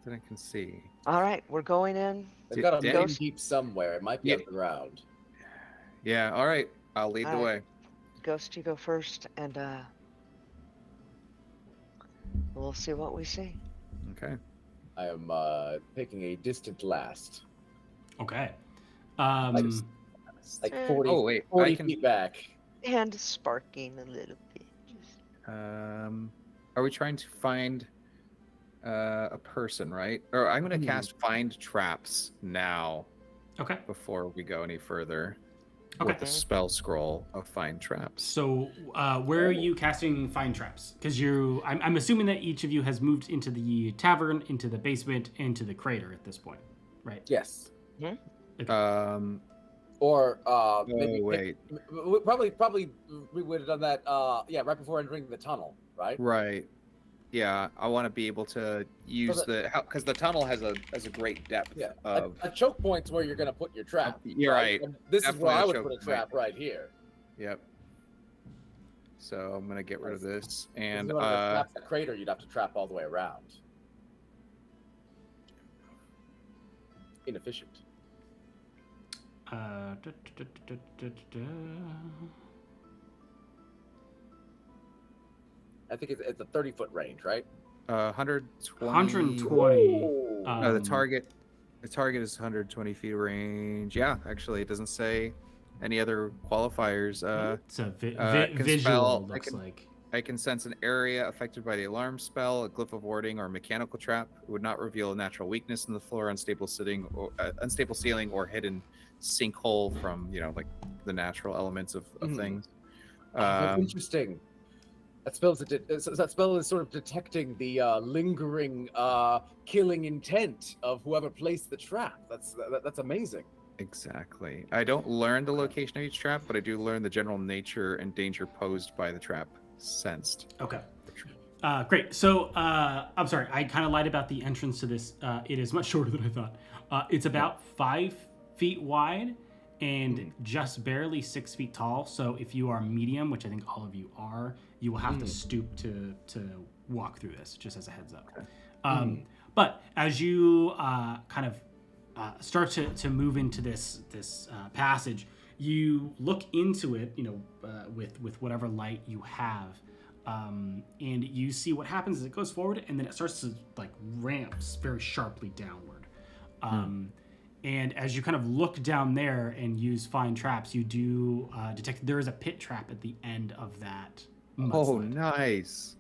that I can see? All right, we're going in. They've got a Dan- main heap somewhere. It might be Yeah. underground. Yeah. All right. I'll lead the All way. right. Ghost, you go first, and we'll see what we see. Okay. I am taking a distant last, Okay. like Eh. 40, Oh wait. 40 I can. feet back. And sparking a little bit. Are we trying to find a person, right? Or I'm going to cast find traps now Okay. before we go any further Okay. with the spell scroll of find traps. So, where are you casting find traps? Because I'm assuming that each of you has moved into the tavern, into the basement, into the crater at this point, right? Yes. Or maybe wait. probably we would have done that. Yeah, right before entering the tunnel, right? Right. Yeah, I want to be able to use because the tunnel has a great depth. Yeah. Of, A choke point's where you're gonna put your trap. You're right. And this is where Definitely I a would choke put a point. trap right here. Yep. So I'm gonna get rid of this, And and if you wanted to trap the crater, you'd have to trap all the way around. Inefficient. I think it's a 30-foot range, right? 120. 120. Ooh. The target is 120 feet range. Yeah, actually, it doesn't say any other qualifiers. It's a can visual, spell- I looks can- like. I can sense an area affected by the alarm spell, a glyph of warding, or a mechanical trap. It would not reveal a natural weakness in the floor, unstable ceiling, or hidden sinkhole from like the natural elements of things. That's interesting. That spell is sort of detecting the lingering, killing intent of whoever placed the trap. That's amazing. Exactly. I don't learn the location of each trap, but I do learn the general nature and danger posed by the trap sensed. Okay. Great. So, I'm sorry, I kind of lied about the entrance to this. It is much shorter than I thought. It's about 5 feet wide and just barely 6 feet tall. So if you are medium, which I think all of you are, you will have to stoop to walk through this, just as a heads up. Okay. But as you kind of start to move into this passage, you look into it, with whatever light you have, and you see what happens is it goes forward, and then it starts to like ramps very sharply downward. And as you kind of look down there and use find traps, you do detect there is a pit trap at the end of that. Oh, mudslide. nice.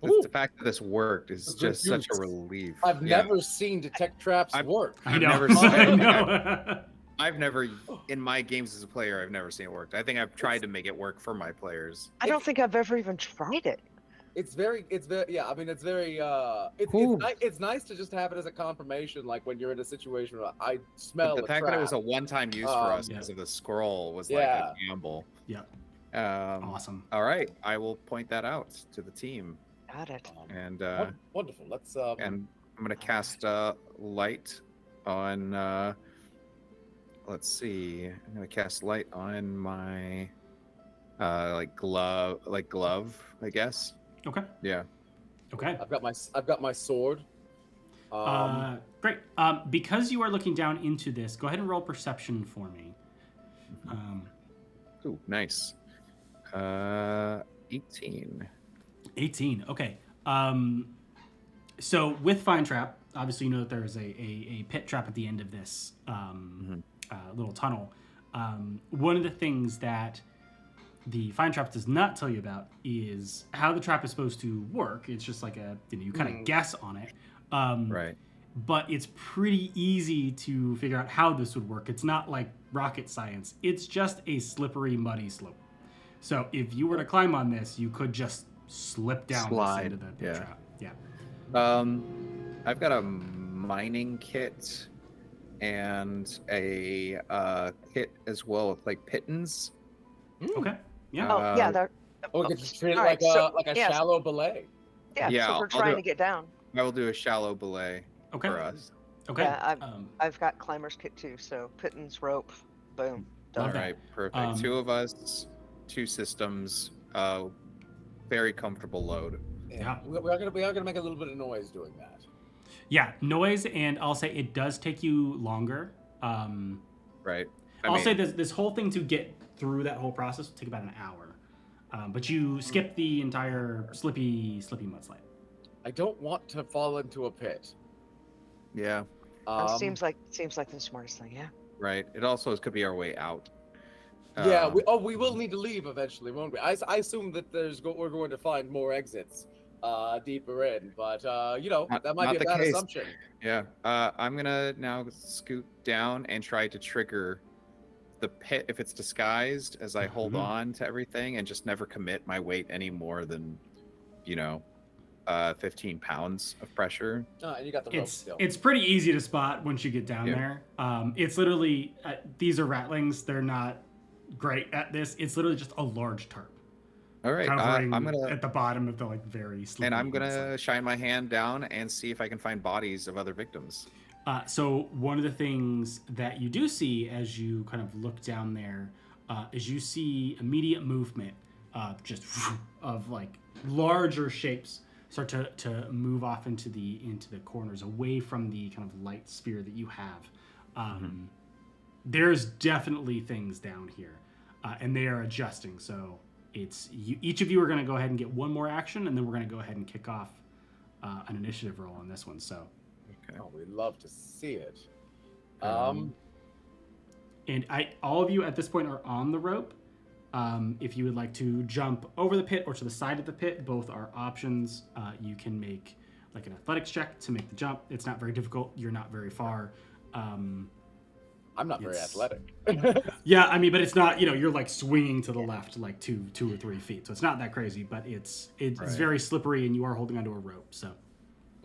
Ooh. The fact that this worked is That's just good such a news. relief. I've Yeah. never seen detect traps work. I I've know. never seen I it. know. I've never, in my games as a player, I've never seen it work. I think I've tried to make it work for my players. I don't think I've ever even tried it. It's very, yeah. I mean, it's very, Ooh. it's nice to just have it as a confirmation, like when you're in a situation where I smell But the a fact trap. that it was a one-time use for us Yeah. because of the scroll was Yeah. like a gamble. Yeah. Awesome. Awesome. All right, I will point that out to the team, Got it. and Wonderful. Let's and I'm gonna cast light on. Let's see. I'm gonna cast light on my glove, I guess. Okay. Yeah. Okay. I've got my sword. Great. Because you are looking down into this, go ahead and roll perception for me. Ooh, nice. 18. 18. Okay. So with Find Trap, obviously you know that there is a pit trap at the end of this little tunnel. One of the things that the Find Trap does not tell you about is how the trap is supposed to work. It's just like you kind of guess on it. Right. But it's pretty easy to figure out how this would work. It's not like rocket science. It's just a slippery, muddy slope. So if you were to climb on this, you could just slip down Slide, this into the pit trap. Yeah. I've got a mining kit and a kit as well with like pittons. Okay. Yeah. Oh, yeah. They're, Or we could just treat it All like right, so- a yes. shallow belay. yeah, Yeah, so we're I'll do trying it. to get down. I will do a shallow belay Okay. for us. Okay. Yeah, I've got climber's kit too, so pittance, rope, boom. All Love that. right, perfect. Two of us, two systems, very comfortable load. Yeah. We are gonna make a little bit of noise doing that. Yeah. Noise, and I'll say it does take you longer. Right. I'll say this whole thing to get through that whole process will take about an hour. But you skip the entire slippy mudslide. I don't want to fall into a pit. Yeah. Seems like the smartest thing. Yeah. Right. It also could be our way out. Yeah, we will need to leave eventually, won't we? I assume that we're going to find more exits deeper in, but that might Not be a the bad case. assumption. Yeah. I'm gonna now scoot down and try to trigger the pit if it's disguised as I hold on to everything and just never commit my weight any more than, 15 pounds of pressure. And you got the rope still. It's pretty easy to spot once you get down Yeah. there. It's literally these are ratlings. They're not great at this. It's literally just a large tarp All right. covering I'm gonna at the bottom of the very slippery and I'm gonna mudslide. shine my hand down and see if I can find bodies of other victims. So one of the things that you do see as you kind of look down there is you see immediate movement just of like larger shapes start to move off into the corners away from the kind of light sphere that you have. There's definitely things down here and they are adjusting. So it's each of you are going to go ahead and get one more action, and then we're going to go ahead and kick off an initiative roll on this one. So. Okay. Oh, we'd love to see it. And all of you at this point are on the rope. If you would like to jump over the pit or to the side of the pit, both are options. You can make like an athletics check to make the jump. It's not very difficult. You're not very far. I'm not very athletic. Yeah, I mean, but it's not, you're like swinging to the left like two or 3 feet. So it's not that crazy, but it's Right. very slippery and you are holding onto a rope. So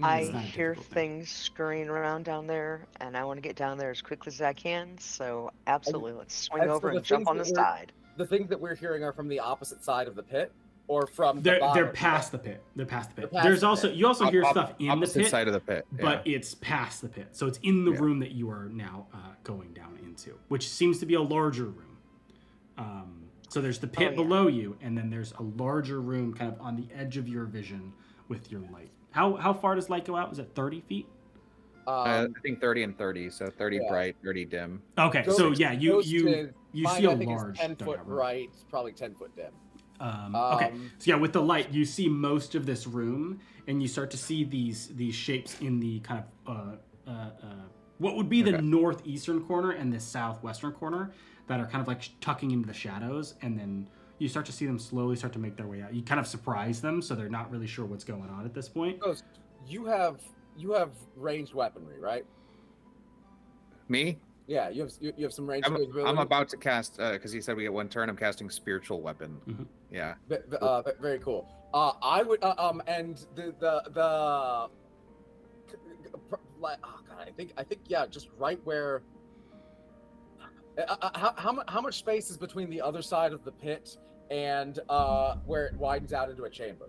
I It's not a hear difficult thing. things scurrying around down there, and I want to get down there as quickly as I can. So absolutely, let's swing and so over the and jump things on the that we're- side. The things that we're hearing are from the opposite side of the pit, or from the they're bottom. past the pit. They're past the pit. They're past There's the also pit. you also hear stuff in the Opposite pit. side of the pit. But it's past the pit. So it's in the Yeah. room that you are now going down into, which seems to be a larger room. So there's the pit yeah. below you, and then there's a larger room kind of on the edge of your vision with your light. How far does light go out? Was it 30 feet? I think 30 and 30, so 30 Yeah. bright, 30 dim. Okay, Goes- so yeah, you goes you to- you mine, see a I think large is 10 foot dugout room. bright, probably 10 foot dim. Okay, so yeah, with the light, you see most of this room, and you start to see these shapes in the kind of what would be the northeastern corner and the southwestern corner that are kind of like tucking into the shadows, and then you start to see them slowly start to make their way out. You kind of surprise them, so they're not really sure what's going on at this point. Ghost, you have ranged weaponry, right? Me? Yeah, you have some ranged I'm capability. about to cast because he said we get one turn. I'm casting spiritual weapon. Mm-hmm. Yeah. Very cool. I would and the like, oh god, I think yeah, just right where. How much space is between the other side of the pit and where it widens out into a chamber?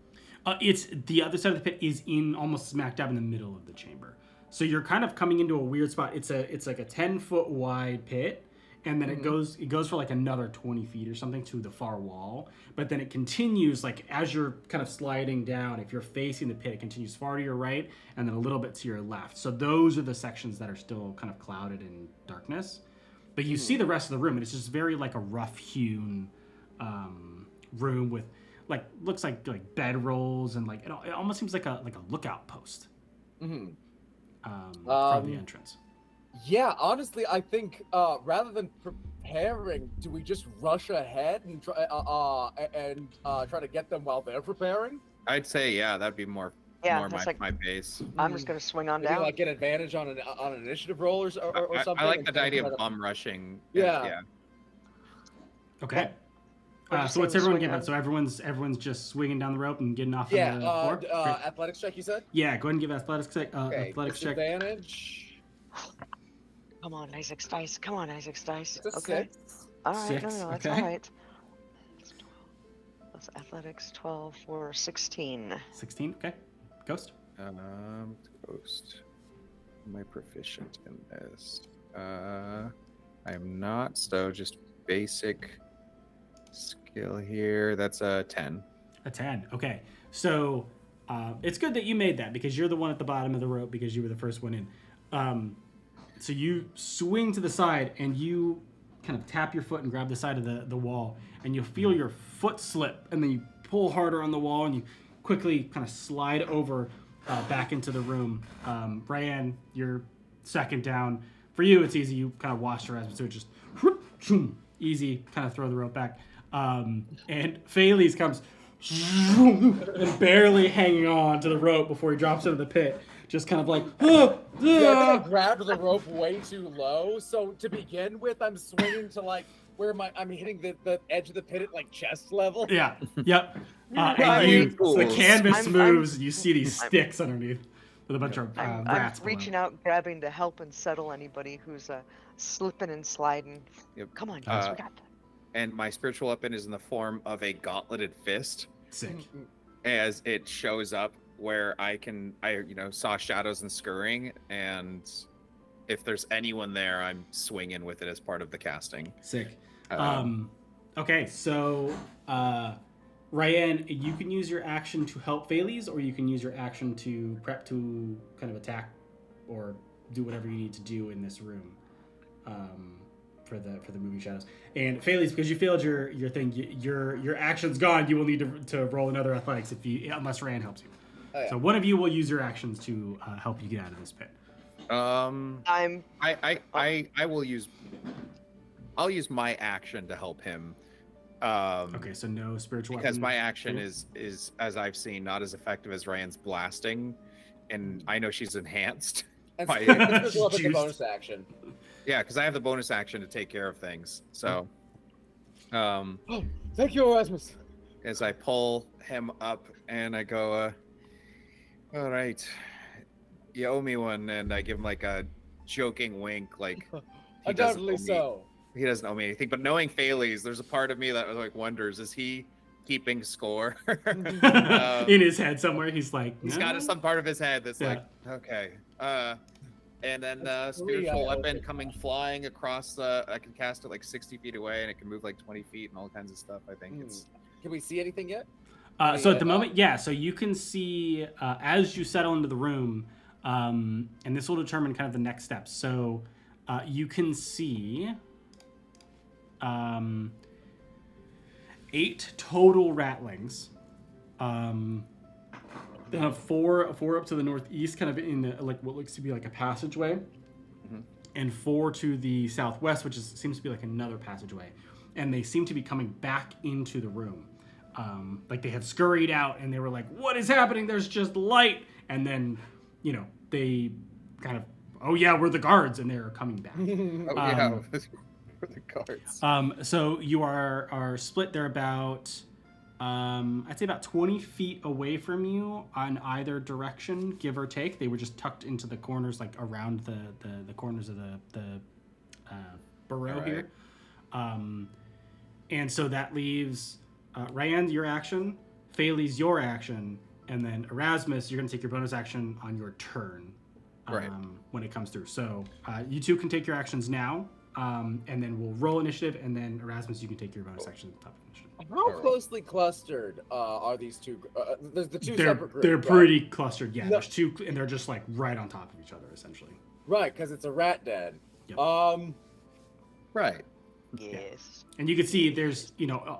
It's the other side of the pit is in almost smack dab in the middle of the chamber. So you're kind of coming into a weird spot. It's like a 10-foot wide pit, and then it goes for like another 20 feet or something to the far wall. But then it continues, like as you're kind of sliding down, if you're facing the pit, it continues far to your right and then a little bit to your left. So those are the sections that are still kind of clouded in darkness. But you see the rest of the room, and it's just very like a rough-hewn room with like looks like bedrolls, and like it almost seems like a lookout post. From the entrance. Yeah, honestly, I think rather than preparing, do we just rush ahead and try to get them while they're preparing? I'd say that'd be more my base. I'm just gonna swing on Maybe down. like get advantage on an initiative roll or something. I like the idea of bum rushing. Yeah. Okay. So what's everyone getting? So everyone's just swinging down the rope and getting off. Yeah. On the floor? Athletics check, you said? Yeah. Go ahead and give athletics check. Okay. Athletics check. Advantage. Come on, Isaac's dice. Come on, Isaac's dice. It's a Okay. 6. All right. Six, No, that's okay. all right. That's athletics 12 for 16. 16. Okay. Ghost. Ghost. Am I proficient in this? I'm not. So just basic skill here. That's a 10. A 10. Okay. So it's good that you made that because you're the one at the bottom of the rope because you were the first one in. So you swing to the side and you kind of tap your foot and grab the side of the wall, and you'll feel your foot slip, and then you pull harder on the wall and you quickly kind of slide over back into the room. Ryan, you're second down. For you, it's easy. You kind of wash your ass, so it just easy. Kind of throw the rope back. And Phalese comes and barely hanging on to the rope before he drops into the pit. Just kind of like, Yeah, I think I grabbed the rope way too low. So to begin with, I'm swinging to like where I'm hitting the edge of the pit at like chest level. Yeah. Yep. Right. So the canvas I'm- moves, and you see these sticks underneath with a bunch of I'm rats. reaching out, grabbing to help and settle anybody who's slipping and sliding. Yep. Come on, guys, we got that. And my spiritual weapon is in the form of a gauntleted fist. Sick. As it shows up where I saw shadows and scurrying, and if there's anyone there, I'm swinging with it as part of the casting. Sick. Okay, so Ryan, you can use your action to help Phalese, or you can use your action to prep to kind of attack or do whatever you need to do in this room for the moving shadows. And Phalese, because you failed your thing, your action's gone. You will need to roll another athletics unless Ryan helps you. Oh, yeah. So one of you will use your actions to help you get out of this pit. I'm. I'll use my action to help him. Okay, so no spiritual Because weapon. my action is as I've seen, not as effective as Ryan's blasting, and I know she's enhanced. And by so it. this is the Juiced. bonus action. Yeah, because I have the bonus action to take care of things. So, Thank you, Rasmus. as I pull him up and I go, all right, you owe me one, and I give him like a joking wink, like he doesn't Undoubtedly owe me- so. He doesn't owe me anything. But knowing Phalese, there's a part of me that like wonders: is he keeping score? In his head somewhere, he's like, He's "No." got some part of his head that's Yeah. like, okay. And then That's spiritual 3, I weapon hope. coming flying across the. I can cast it like 60 feet away, and it can move like 20 feet and all kinds of stuff. I think it's. Can we see anything yet? So at the moment, yeah. So you can see as you settle into the room, and this will determine kind of the next steps. So you can see 8 total ratlings. Four up to the northeast, kind of in like what looks to be like a passageway, and 4 to the southwest, which seems to be like another passageway. And they seem to be coming back into the room. Like they had scurried out and they were like, "What is happening? There's just light." And then, they kind of, "Oh yeah, we're the guards," and they're coming back. We're the guards. So you are split. They're about, I'd say about 20 feet away from you on either direction, give or take. They were just tucked into the corners, like around the corners of the burrow here. And so that leaves Ryan, your action, Phaley's your action, and then Erasmus, you're going to take your bonus action on your turn when it comes through. So you two can take your actions now, and then we'll roll initiative, and then Erasmus, you can take your bonus action at the top of initiative. How closely clustered are these two? There's the two separate groups. They're right? pretty clustered, yeah. No. There's two, and they're just like right on top of each other, essentially. Right, because it's a rat den. Yep. Right. Yes. And you can see there's,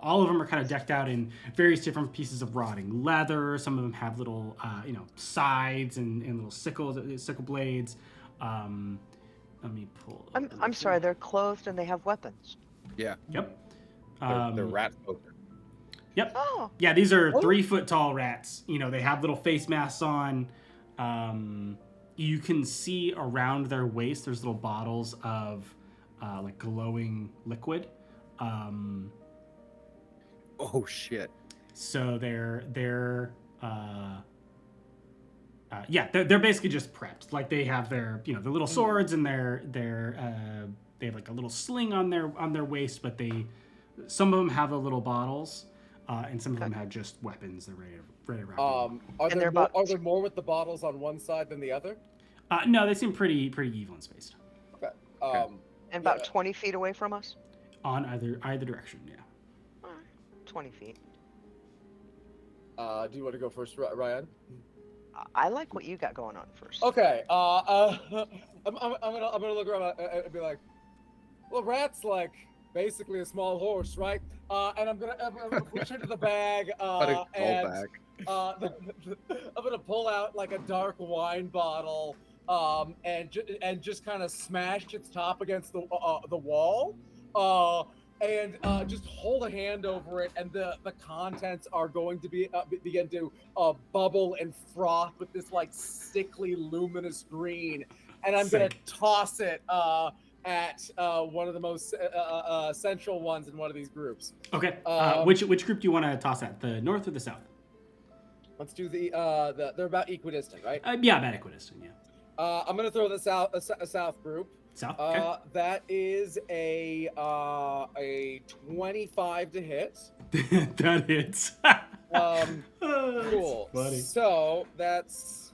all of them are kind of decked out in various different pieces of rotting leather. Some of them have little, sides and little sickle blades. Let me pull. I'm sorry, they're clothed and they have weapons. Yeah. Yep. They're rat folk. Yep. Oh. Yeah, these are 3 foot tall rats. They have little face masks on. You can see around their waist, there's little bottles of like glowing liquid. Oh shit. So they're basically just prepped. Like they have their the little swords and they have like a little sling on their waist, but some of them have the little bottles, and some of them have just weapons. They're ready to wrap up. Are there more with the bottles on one side than the other? No, they seem pretty even and spaced. Okay. And about 20 feet away from us? On either direction, yeah. 20 feet. Do you want to go first, Ryan? I like what you got going on first. Okay. I'm gonna look around and be like, well, rat's like basically a small horse, right? And I'm gonna push into the bag. I'm gonna pull out like a dark wine bottle. And just kind of smash its top against the wall, and just hold a hand over it, and the contents are going to begin to bubble and froth with this like sickly luminous green, and I'm gonna toss it at one of the most central ones in one of these groups. Okay. Which group do you want to toss at? The north or the south? Let's do the they're about equidistant, right? Yeah, about equidistant. Yeah. I'm gonna throw the south group. South. Okay. That is a 25 to hit. That hits. Cool. Funny. So that's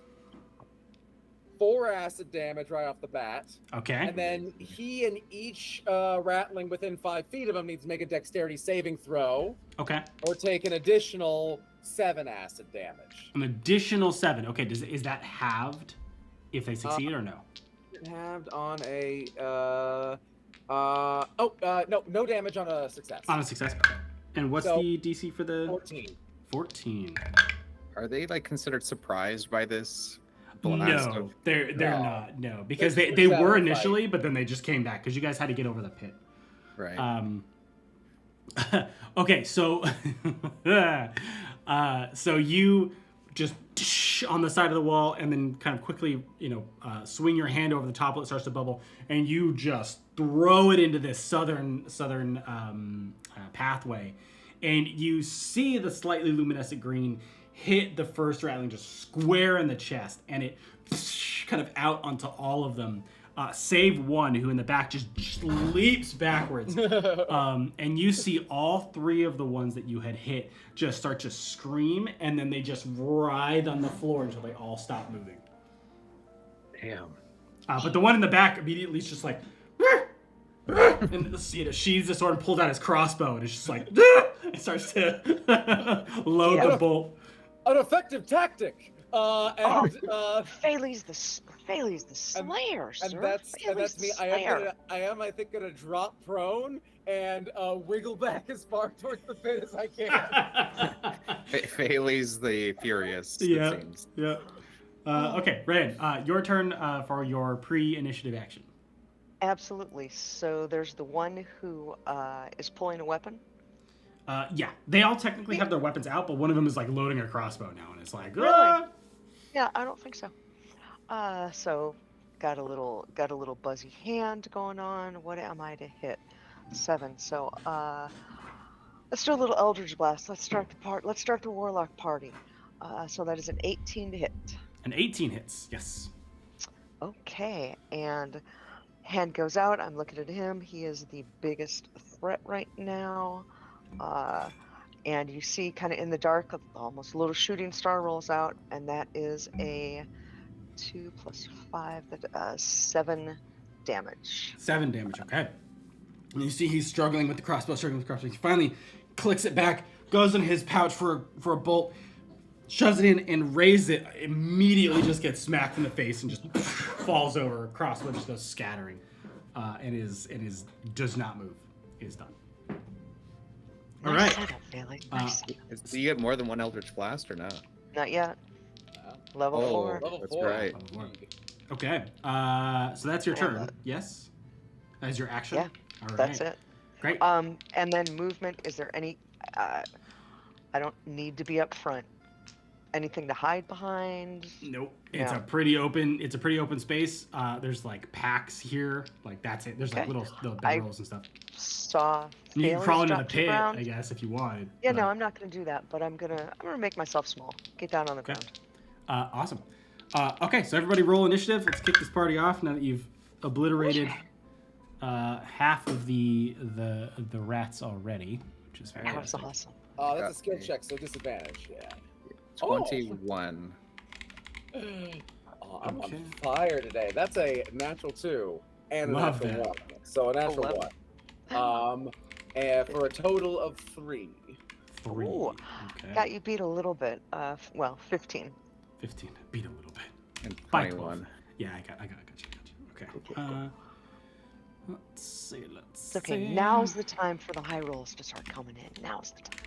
4 acid damage right off the bat. Okay. And then he and each ratling within 5 feet of him needs to make a dexterity saving throw. Okay. Or take an additional 7 acid damage. An additional 7. Okay. Is that halved if they succeed or no? Halved on a no damage on a success. On a success. And what's the DC for the 14? 14. Are they like considered surprised by this? No, they're not. No, because they were initially, but then they just came back because you guys had to get over the pit. Right. Okay, so so you just on the side of the wall, and then kind of quickly, swing your hand over the top. It starts to bubble, and you just throw it into this southern pathway, and you see the slightly luminescent green hit the first ratling just square in the chest, and it kind of out onto all of them, save one who in the back just leaps backwards. And you see all 3 of the ones that you had hit just start to scream, and then they just writhe on the floor until they all stop moving. Damn. But the one in the back immediately is just like, and sheathes the sword and pulls out his crossbow, and it's just like, it starts to load the bolt. An effective tactic. Phaley's the Slayer, and sir. that's Phaley's me. the I Slayer. am I think gonna drop prone and wiggle back as far towards the pit as I can. Faley's the Furious, Yeah. it seems. Yeah. Okay, Ryan, your turn for your pre-initiative action. Absolutely. So there's the one who is pulling a weapon. Yeah, they all technically have their weapons out, but one of them is like loading a crossbow now, and it's like, Really? "Ah!" Yeah, I don't think so. So got a little buzzy hand going on. What am I to hit? 7. So let's do a little Eldritch Blast. Let's start the Warlock party. So that is an 18 to hit. An 18 hits. Yes. Okay, and hand goes out. I'm looking at him. He is the biggest threat right now. And you see kind of in the dark, almost a little shooting star rolls out, and that is a 2 plus 5, 7 damage. 7 damage. Okay. And you see he's struggling with the crossbow. He finally clicks it back, goes in his pouch for a bolt, shoves it in, and raises it. Immediately just gets smacked in the face and just falls over. Crossbow just goes scattering, and does not move. Is done. All Nice right. setup, Bailey. Nice setup. Do you get more than one Eldritch Blast or not? Not yet. Level 4. Level That's 4. right. Okay. So that's your turn. Yes. As your action. Yeah, All right. That's it. Great. And then movement. Is there any? I don't need to be up front. Anything to hide behind? Nope. It's Yeah. a pretty open space. There's like packs here. Like that's it. There's like Okay. little I- bedrolls and stuff. Saw. You can Bailey's crawl into the dropped to pit, ground. I guess, if you wanted. Yeah, but, no, I'm not gonna do that. But I'm gonna make myself small. Get down on the Okay. ground. Awesome. Okay, so everybody roll initiative. Let's kick this party off now that you've obliterated half of the rats already, which is That was fantastic. awesome. That's a skill check, so disadvantage. Yeah. 21. Oh, I'm Okay. on fire today. That's a natural 2 and a Love natural that. 1. So a natural 11. 1. And for a total of 3. 3. Ooh. Okay. Got you beat a little bit. 15. 15. Beat a little bit. And By 21. Yeah, I got you. Okay. Let's see. It's okay. Now's the time for the high rolls to start coming in. Now's the time.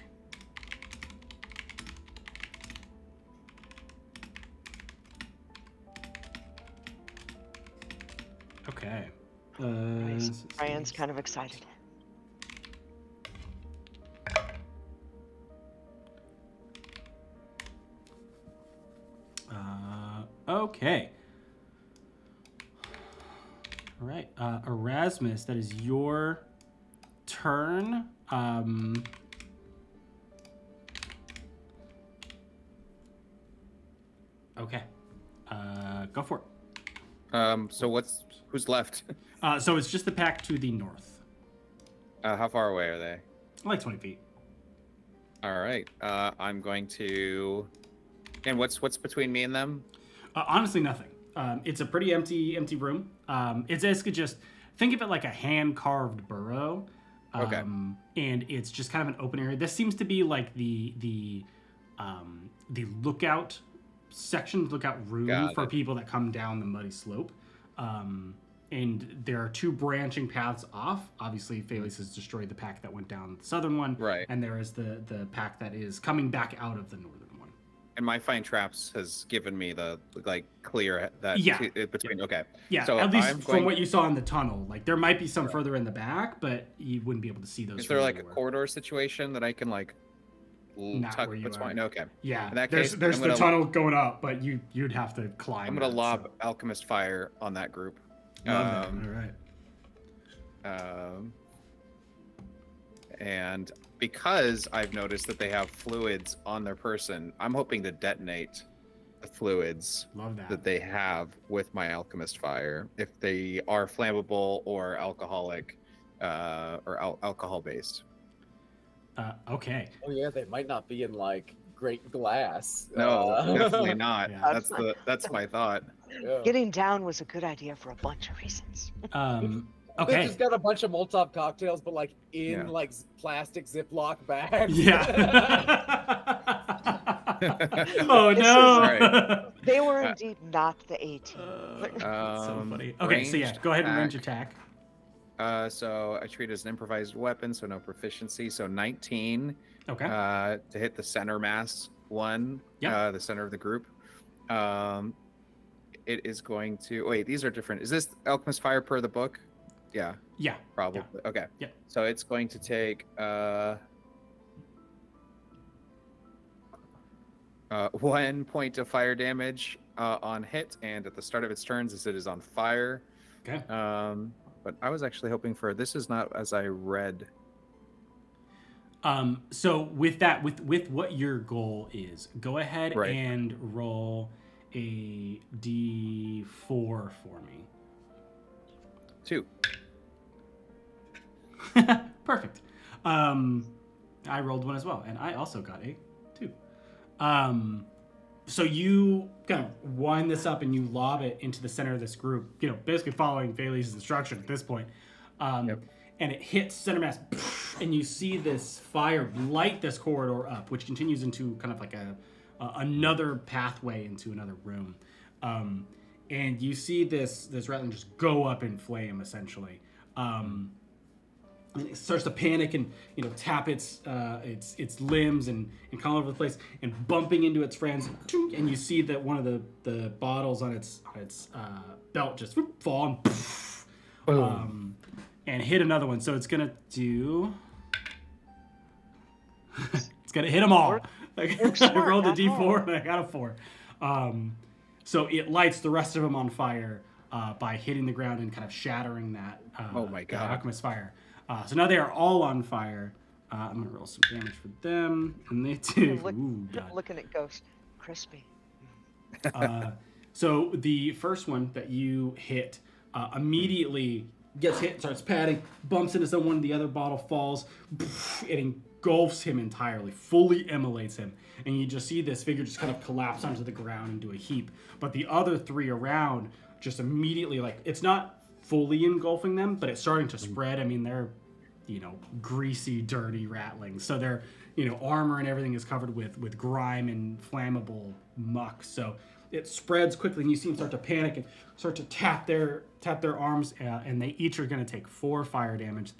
Okay. Ryan's kind of excited. Okay. All right. Erasmus, that is your turn. Okay. Go for it. So who's left? So it's just the pack to the north. How far away are they? Like 20 feet. All right. I'm going to. And what's between me and them? Honestly, nothing. It's a pretty empty room. It's basically just think of it like a hand-carved burrow. Okay. And it's just kind of an open area. This seems to be like the lookout section, lookout room Got for it. people that come down the muddy slope. And there are 2 branching paths off. Obviously, Phalys has destroyed the pack that went down the southern one. Right. And there is the pack that is coming back out of the northern one. And my Find Traps has given me the clear that Yeah. between. Okay. Yeah, So at least I'm from going- what you saw in the tunnel. Like, there might be some further in the back, but you wouldn't be able to see those. Is from there like a anywhere. corridor situation that I can Not tuck? where you That's are. fine. Okay. Yeah, In that there's case, there's I'm the gonna- tunnel going up, but you'd have to climb. I'm gonna that, lob so- Alchemist Fire on that group. Love that. All right. And because I've noticed that they have fluids on their person, I'm hoping to detonate the fluids Love that. that they have with my Alchemist Fire, if they are flammable or alcoholic, or alcohol based. Okay. Oh yeah, they might not be in like great glass. No, definitely not. Yeah. That's my thought. Yeah. Getting down was a good idea for a bunch of reasons. They Okay. just got a bunch of Molotov cocktails, but like in Yeah. like plastic Ziploc bags. Yeah. Oh This is- no! Alright. They were Uh, indeed not the 18. That's so funny. Okay, ranged so yeah, go ahead and range attack. So I treat it as an improvised weapon, so no proficiency. So 19 Okay. to hit the center mass one, Yep. the center of the group. It is going to wait. These are different. Is this Alchemist Fire per the book? Yeah, Yeah. probably. Okay. Yep. So it's going to take 1 point of fire damage on hit, and at the start of its turns, as it is on fire. Okay. But I was actually hoping for this is not as I read. So with that, with what your goal is, go ahead Right. and roll a d4 for me. 2. Perfect. I rolled one as well, and I also got a 2. So you kind of wind this up and you lob it into the center of this group, you know, basically following Bailey's instruction at this point. Yep. And it hits center mass, and you see this fire light this corridor up, which continues into kind of like another pathway into another room. And you see this rattling just go up in flame, essentially. And it starts to panic and, you know, tap its limbs and come all over the place and bumping into its friends. And you see that one of the bottles on its belt just fall and and hit another one. So it's gonna do. It's gonna hit them all. Like, Works I smart, rolled a not d4 hard. and I got a 4. So it lights the rest of them on fire by hitting the ground and kind of shattering that. Oh my that God. Alchemist fire. So now they are all on fire. I'm gonna roll some damage for them, and they do. Ooh, God. Looking at Ghost. Crispy. So the first one that you hit immediately gets hit, starts padding, bumps into someone, the other bottle falls, it engulfs him entirely, fully immolates him. And you just see this figure just kind of collapse onto the ground into a heap. But the other 3 around just immediately, like, it's not fully engulfing them, but it's starting to spread. I mean, they're, you know, greasy, dirty ratlings. So their, you know, armor and everything is covered with grime and flammable muck. So it spreads quickly, and you see them start to panic and start to tap their arms, and they each are going to take 4 fire damage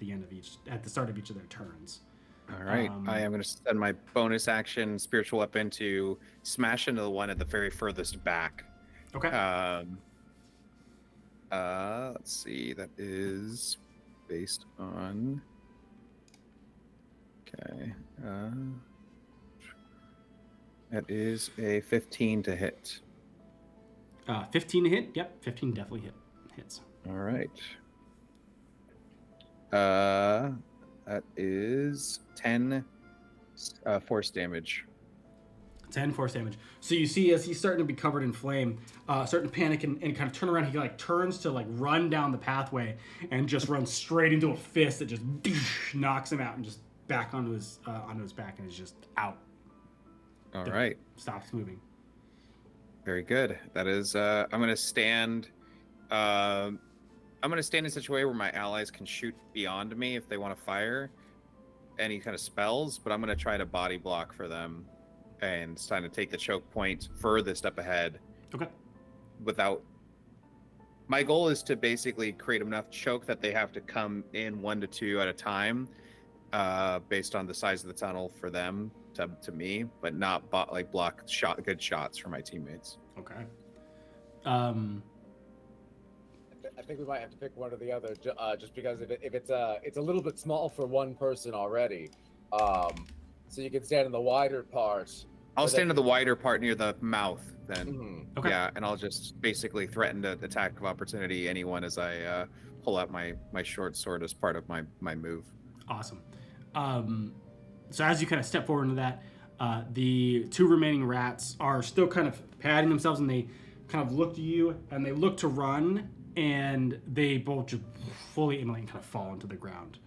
at the start of each of their turns. All right. I am going to send my bonus action spiritual weapon to smash into the one at the very furthest back. Okay. Let's see. That is based on. Okay. That is a 15 to hit. 15 to hit. Yep, 15 definitely hits. All right. That is 10 force damage. 10 force damage. So you see, as he's starting to be covered in flame, starting to panic and kind of turn around, he like turns to like run down the pathway and just runs straight into a fist that just knocks him out and just back onto his back, and is just out. All right. Stops moving. Very good. That is. I'm going to stand. I'm going to stand in such a way where my allies can shoot beyond me if they want to fire any kind of spells, but I'm going to try to body block for them and trying to take the choke point furthest up ahead. Okay. Without. My goal is to basically create enough choke that they have to come in 1 to 2 at a time, based on the size of the tunnel for them to me, but not block good shots for my teammates. Okay. I think we might have to pick one or the other, just because if it's a little bit small for one person already. So you can stand in the wider part. I'll stand in the wider part near the mouth then. Mhm. Okay. Yeah, and I'll just basically threaten to attack of opportunity anyone as I pull out my short sword as part of my move. Awesome. So as you kind of step forward into that, the 2 remaining rats are still kind of patting themselves, and they kind of look to you, and they look to run, and they both just fully immolate and kind of fall into the ground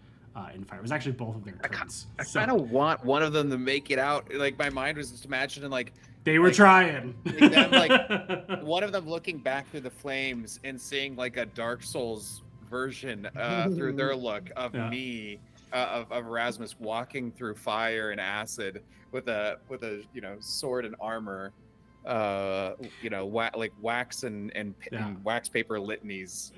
in fire. It was actually both of their turns. I kind of want one of them to make it out. Like, my mind was just imagining like they were trying. them, like one of them looking back through the flames and seeing like a Dark Souls version through their look of Yeah. me of Rasmus walking through fire and acid with a sword and armor, like wax and wax paper litanies.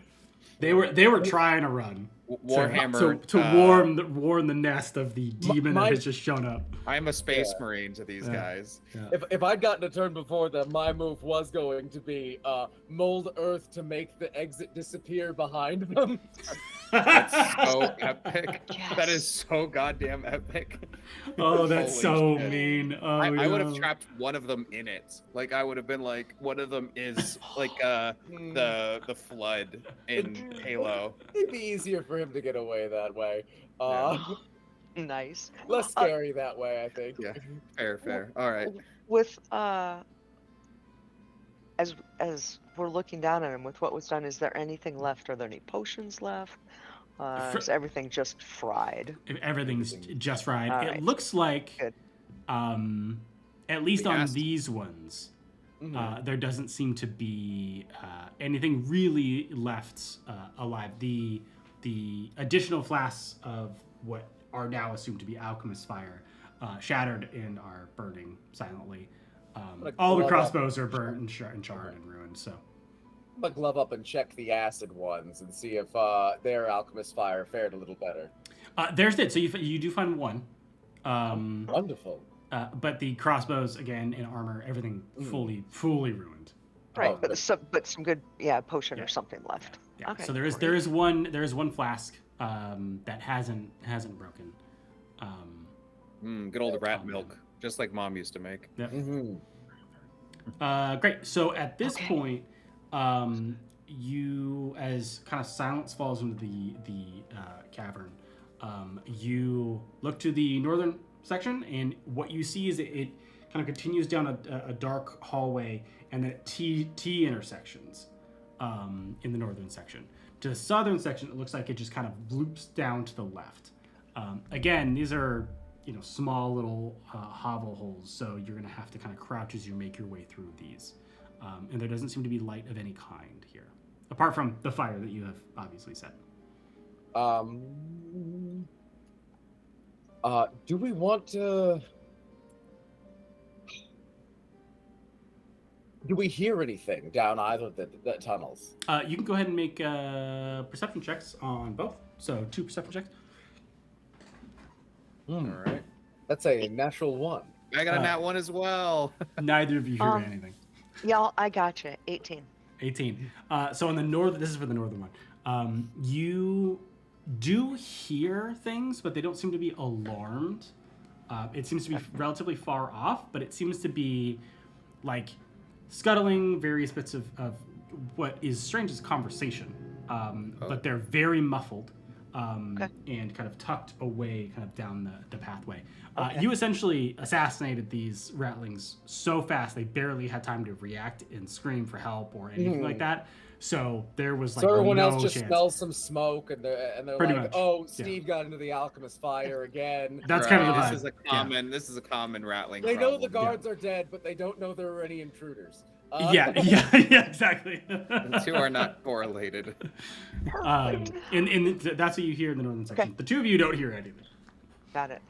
They were trying to run. Warhammer to warm the nest of the demon that has just shown up. I'm a space marine to these guys. Yeah. If I'd gotten a turn before them, my move was going to be mold earth to make the exit disappear behind them. That's so epic. Yes. That is so goddamn epic. Oh, that's Holy so shit. mean. Oh, I would have no. trapped one of them in it. Like I would have been like, one of them is like the flood in Halo. It'd be easier for him to get away that way. Nice. Less scary that way, I think. Yeah. Fair. All right. With as we're looking down at him, with what was done, is there anything left? Are there any potions left? Is everything just fried? Everything's just fried. All It right. looks like, Good. at least on Yes. these ones, Mhm. there doesn't seem to be anything really left alive. The additional flasks of what are now assumed to be alchemist fire shattered and are burning silently. Like All the glove crossbows are burnt and charred and ruined. So I'm gonna glove up and check the acid ones and see if their alchemist fire fared a little better. there's it. So you do find one. Wonderful. But the crossbows again in armor, everything fully ruined. Right, Oh, but some good potion or something left. Yeah. Okay, So there is great. one flask that hasn't broken. Good old rat milk, just like Mom used to make. Yep. Mm-hmm. Great. So at this Okay. point, you, as kind of silence falls into the cavern, you look to the northern section, and what you see is it kind of continues down a dark hallway, and then at T intersections in the northern section. To the southern section, it looks like it just kind of loops down to the left. Again, these are small little hovel holes, so you're going to have to kind of crouch as you make your way through these. And there doesn't seem to be light of any kind here, apart from the fire that you have obviously set. Do we want to? Do we hear anything down either of the tunnels? You can go ahead and make perception checks on both. So 2 perception checks. All right. That's a natural 1. I got a nat 1 as well. Neither of you hear anything. Y'all, I gotcha. 18. 18. So on the north, this is for the northern one. You do hear things, but they don't seem to be alarmed. It seems to be relatively far off, but it seems to be like scuttling various bits of what is strange as conversation. But they're very muffled and kind of tucked away kind of down the pathway. You essentially assassinated these ratlings so fast they barely had time to react and scream for help or anything like that. So there was like So everyone no else just chance. smells some smoke, and they're Pretty like, much. "Oh, Steve got into the alchemist fire again." That's kind of the This vibe. is a common rattling. They know the problem. guards are dead, but they don't know there are any intruders. Yeah, exactly. The two are not correlated. Perfect. And that's what you hear in the northern section. Okay. The two of you don't hear anything. Got it.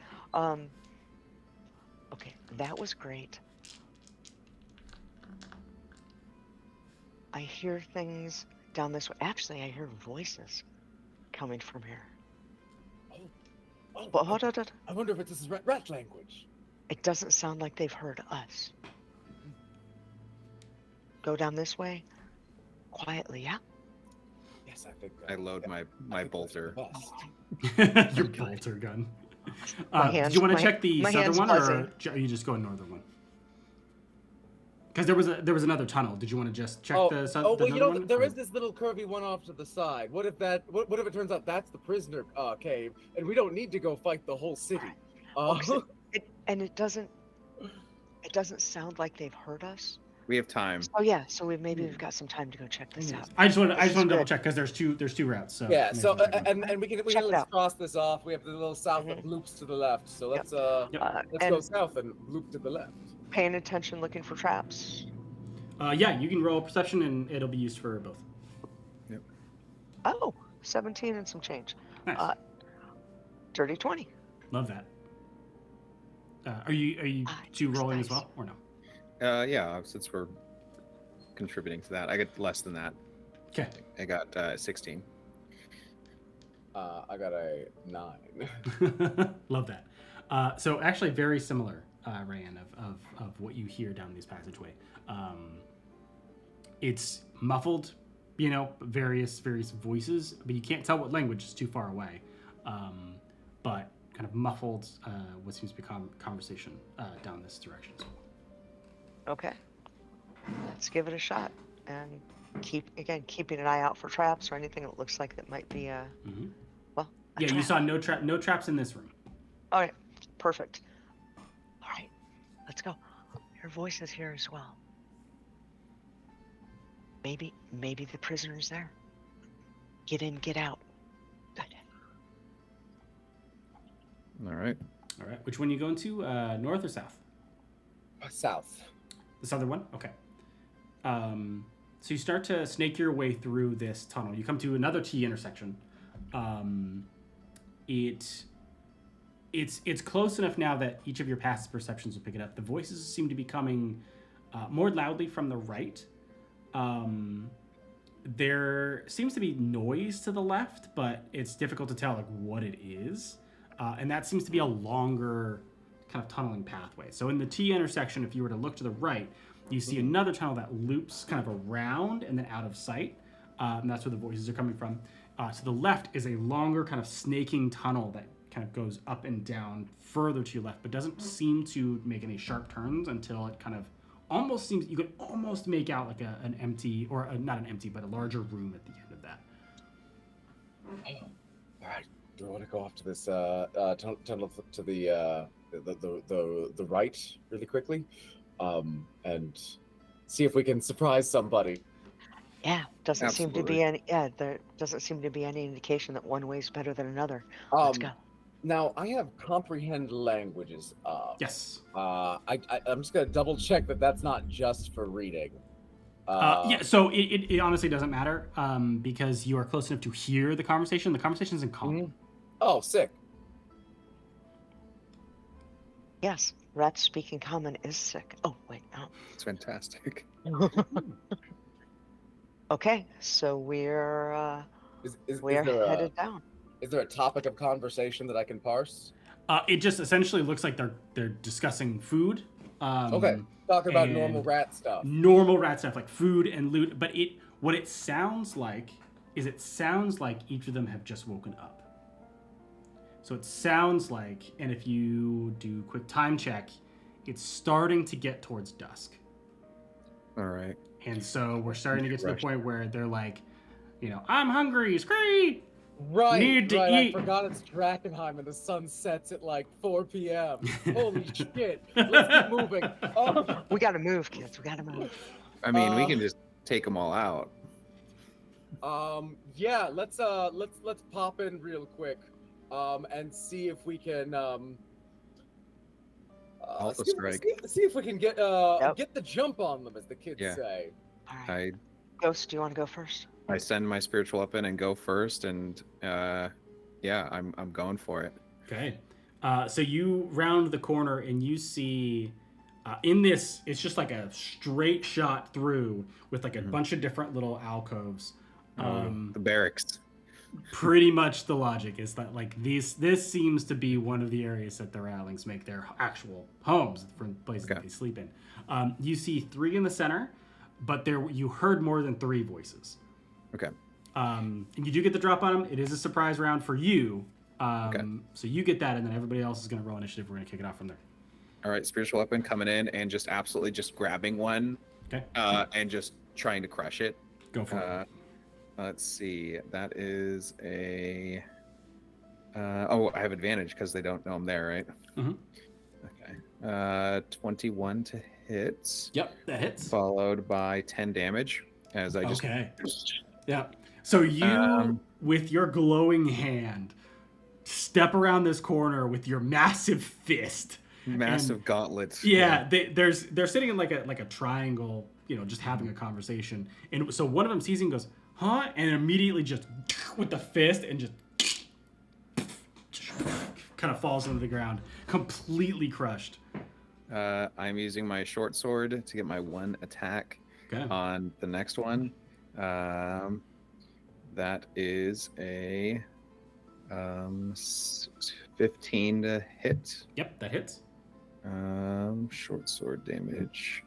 Okay, that was great. I hear things down this way. Actually, I hear voices coming from here. Oh, But hold on. I wonder if this is rat language. It doesn't sound like they've heard us. Go down this way. Quietly, yeah? Yes, I think. I load my think bolter. that's the best. Your bolter gun. My Did hands- you want to my- check the my southern hand's one, buzzing. or are you just going northern one? Because there was another tunnel. Did you want to just check the southern well, you know, one? there or- is this little curvy one off to the side. What if it turns out that's the prisoner cave, and we don't need to go fight the whole city? It doesn't sound like they've heard us. We have time. Oh yeah, so we've got some time to go check this out. I just want to This is double good. check because there's two routes. So yeah. maybe So we'll check one. and we can Check it let's out. cross this off. We have the little south that loops to the left. So let's let's and go south and loop to the left. paying attention, looking for traps. Yeah, you can roll perception and it'll be used for both. Oh, 17 and some change. Nice. Dirty 20. Love that. Are you two rolling as nice. well, or no? Yeah, since we're contributing to that, I get less than that. Okay. I got 16. I got a 9. Love that. So actually very similar, Rayan, of what you hear down this passageway. It's muffled, various voices, but you can't tell what language, it's too far away. But kind of muffled, what seems to be conversation down this direction. Okay. Let's give it a shot. And keeping an eye out for traps or anything that looks like that might be a Yeah, trap. you saw no traps in this room. All right, perfect. All right, let's go. Your voice is here as well. Maybe the prisoner's there. Get in, get out. Good. All right. Which one you going to? North or south? South. The southern one? Okay. So you start to snake your way through this tunnel. You come to another T intersection. It's close enough now that each of your passive perceptions will pick it up. The voices seem to be coming more loudly from the right. There seems to be noise to the left, but it's difficult to tell what it is. And that seems to be a longer kind of tunneling pathway. So in the T intersection, if you were to look to the right, you see another tunnel that loops kind of around and then out of sight. And that's where the voices are coming from. To the left is a longer kind of snaking tunnel that kind of goes up and down further to your left, but doesn't seem to make any sharp turns until it kind of almost seems, you could almost make out like an empty, or not an empty, but a larger room at the end of that. All right. Do I want to go off to this tunnel to the right really quickly, and see if we can surprise somebody? Yeah, doesn't seem to Absolutely. be any. Yeah, there doesn't seem to be any indication that one way's better than another. Let's go. Now I have comprehend languages up. Yes. I'm just gonna double check that that's not just for reading. Yeah, so it honestly doesn't matter because you are close enough to hear the conversation. The conversation's in common. Oh, sick. Yes, rat speaking common is sick. Oh wait, no. It's fantastic. Okay, so we're there headed down. Is there a topic of conversation that I can parse? It just essentially looks like they're discussing food. Okay, talking about and normal rat stuff. Normal rat stuff like food and loot. But what it sounds like is each of them have just woken up. So it sounds like, and if you do quick time check, it's starting to get towards dusk. All right. And so we're starting to get to the point where they're like, I'm hungry, scream. Right, Need to eat. I forgot it's Drakkenheim and the sun sets at like 4 p.m. Holy shit. Let's keep moving. We gotta move, kids. We gotta move. I mean, we can just take them all out. Yeah, let's pop in real quick, and see if we can see if we can get the jump on them, as the kids say. All right. Ghost, do you want to go first? I send my spiritual weapon and go first, and I'm going for it. Okay. So you round the corner and you see in this, it's just like a straight shot through with like a bunch of different little alcoves. The barracks. Pretty much the logic is that like this seems to be one of the areas that the Rowlings make their actual homes, from places that they sleep in. You see 3 in the center, but you heard more than 3 voices. Okay. And you do get the drop on them. It is a surprise round for you. Okay. So you get that, and then everybody else is going to roll initiative. We're going to kick it off from there. All right, spiritual weapon coming in and just absolutely just grabbing one. Okay. And just trying to crush it. Go for it. Let's see. That is a. I have advantage because they don't know I'm there, right? Mm-hmm. Okay. 21 to hit. Yep, that hits. Followed by 10 damage as I just. Okay. Yeah. So you, with your glowing hand, step around this corner with your massive fist. Massive gauntlets. Yeah, they're sitting in like a triangle, just having a conversation. And so one of them sees and goes, "Huh?" And immediately just with the fist and just kind of falls into the ground, completely crushed. I'm using my short sword to get my 1 attack Okay. on the next one. That is a 15 to hit. Yep, that hits. Short sword damage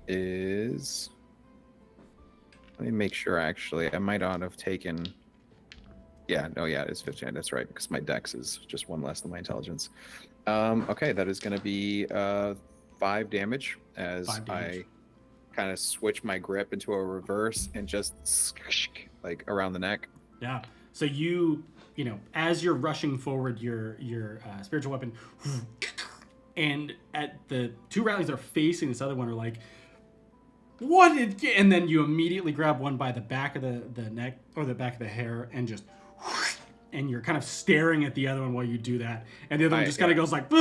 is. Let me make sure. Actually, I might not have taken. Yeah, no, yeah, it's 15. That's right, because my dex is just 1 less than my intelligence. Okay, that is going to be 5 damage as 5 damage. I kind of switch my grip into a reverse and just like around the neck. Yeah. So you know, as you're rushing forward your spiritual weapon, and at the 2 rallies that are facing this other one are like, what did? And then you immediately grab one by the back of the neck or the back of the hair and just, and you're kind of staring at the other one while you do that, and the other one just kind of goes like,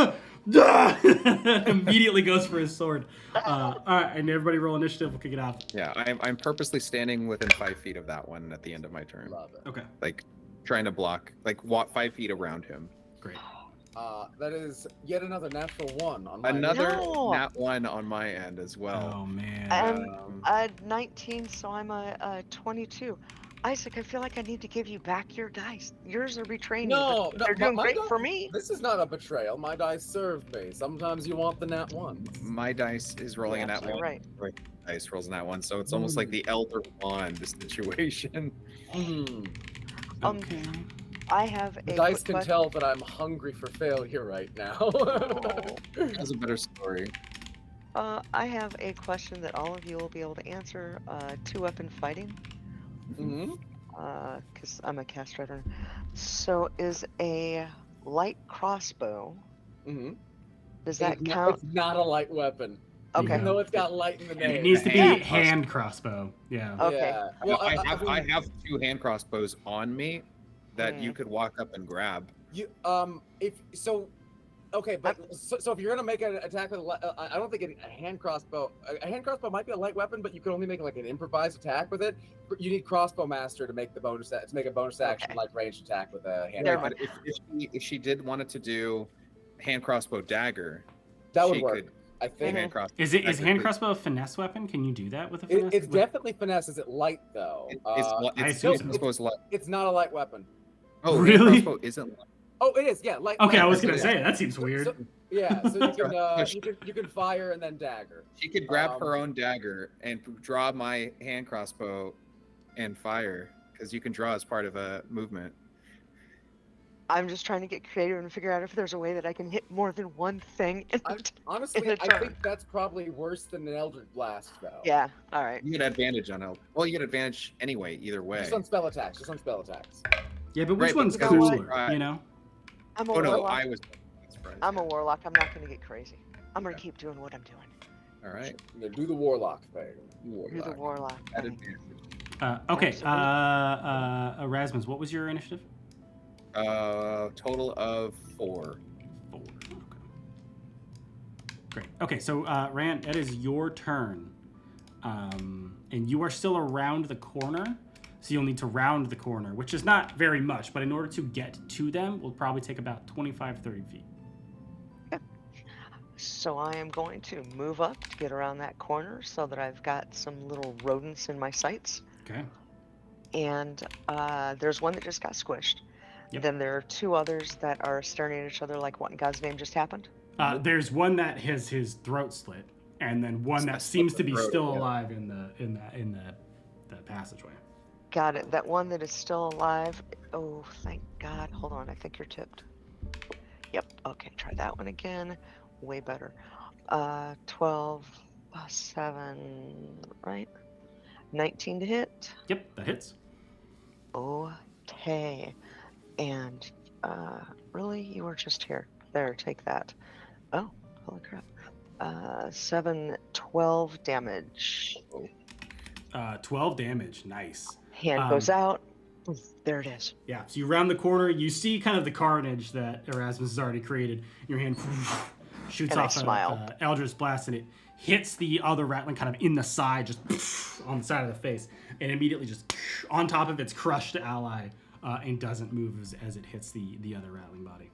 immediately goes for his sword. All right, and everybody roll initiative. We'll kick it off. Yeah, I'm purposely standing within 5 feet of that one at the end of my turn. Love it. Okay, Like trying to block, like walk 5 feet around him. great. That is yet another natural 1 on my Another No. nat 1 on my end as well. Oh man. I'm 19, so I'm a 22. Isaac, I feel like I need to give you back your dice. Yours are betraying you, No, but no, they're doing my great dice- for me. This is not a betrayal. My dice served me. Sometimes you want the nat 1. My dice is rolling You're a nat absolutely 1. right. Dice rolls a nat 1, so it's almost like the Elder Wand situation. Okay. I have a The dice quick can question. tell that I'm hungry for failure right now. That's a better story. I have a question that all of you will be able to answer. 2-weapon fighting, hmm because I'm a cast writer. So is a light crossbow, hmm does that count? It's not a light weapon. Okay. Even though it's got light in the And name. it needs to be Yeah. hand crossbow. Yeah. Okay. Yeah. Well, Well, I have 2 hand crossbows on me that you Hmm. could walk up and grab. You if so, okay, but so if you're gonna make an attack with, I don't think a hand crossbow. A hand crossbow might be a light weapon, but you can only make like an improvised attack with it. You need crossbow master to make the bonus to make a bonus action Okay. like ranged attack with a hand. Never crossbow. mind. If she did wanted to do hand crossbow dagger, That would she work. could I do think hand crossbow. Is dagger, hand but crossbow a finesse weapon? Can you do that with a finesse? it's with- definitely finesse. Is it light though? I It's assume hand so. crossbow's light. It's not a light weapon. Oh, hand Really? crossbow isn't light. Oh, it is. Yeah, light. Okay, I light was weapon, gonna yeah. say that seems weird. So, yeah, so you can fire and then dagger. She could grab Um, her own dagger and draw my hand crossbow and fire, because you can draw as part of a movement. I'm just trying to get creative and figure out if there's a way that I can hit more than one thing. Honestly, In a I turn. think that's probably worse than an Eldritch Blast, though. Yeah. All right. You get advantage on L. Well, you get advantage anyway, either way. Just on spell attacks. Yeah, but which Right, but one's you know what? cooler? You know? I'm a Oh no, warlock. I was surprised. I'm a warlock. I'm not going to get crazy. I'm going to keep doing what I'm doing. All right. Do the Warlock thing. Do the warlock. At thing. advantage. Okay. Absolutely. Erasmus, what was your initiative? Total of 4. 4. Okay. Great. Okay, so Rand, it is your turn, and you are still around the corner. So you'll need to round the corner, which is not very much, but in order to get to them, will probably take about 25, 30 feet. So I am going to move up to get around that corner so that I've got some little rodents in my sights. Okay. And there's one that just got squished. Yep. Then there are 2 others that are staring at each other like what in God's name just happened. There's one that has his throat slit, and then one that seems to be Throat, still yeah. alive in the passageway. Got it. That one that is still alive. Oh, thank God. Hold on. I think you're tipped. Yep. Okay. Try that one again. Way better. 12, 7, right? 19 to hit. Yep, that hits. Okay. And really, you were just here. There, take that. Oh, holy crap. 7, 12 damage. 12 damage. Nice. Hand goes out. There it is. Yeah, so you round the corner, you see kind of the carnage that Erasmus has already created. Your hand shoots And I off smile. a Eldritch Blast, and it hits the other Ratling kind of in the side, just on the side of the face, and immediately just on top of its crushed ally, and doesn't move as it hits the other rattling body.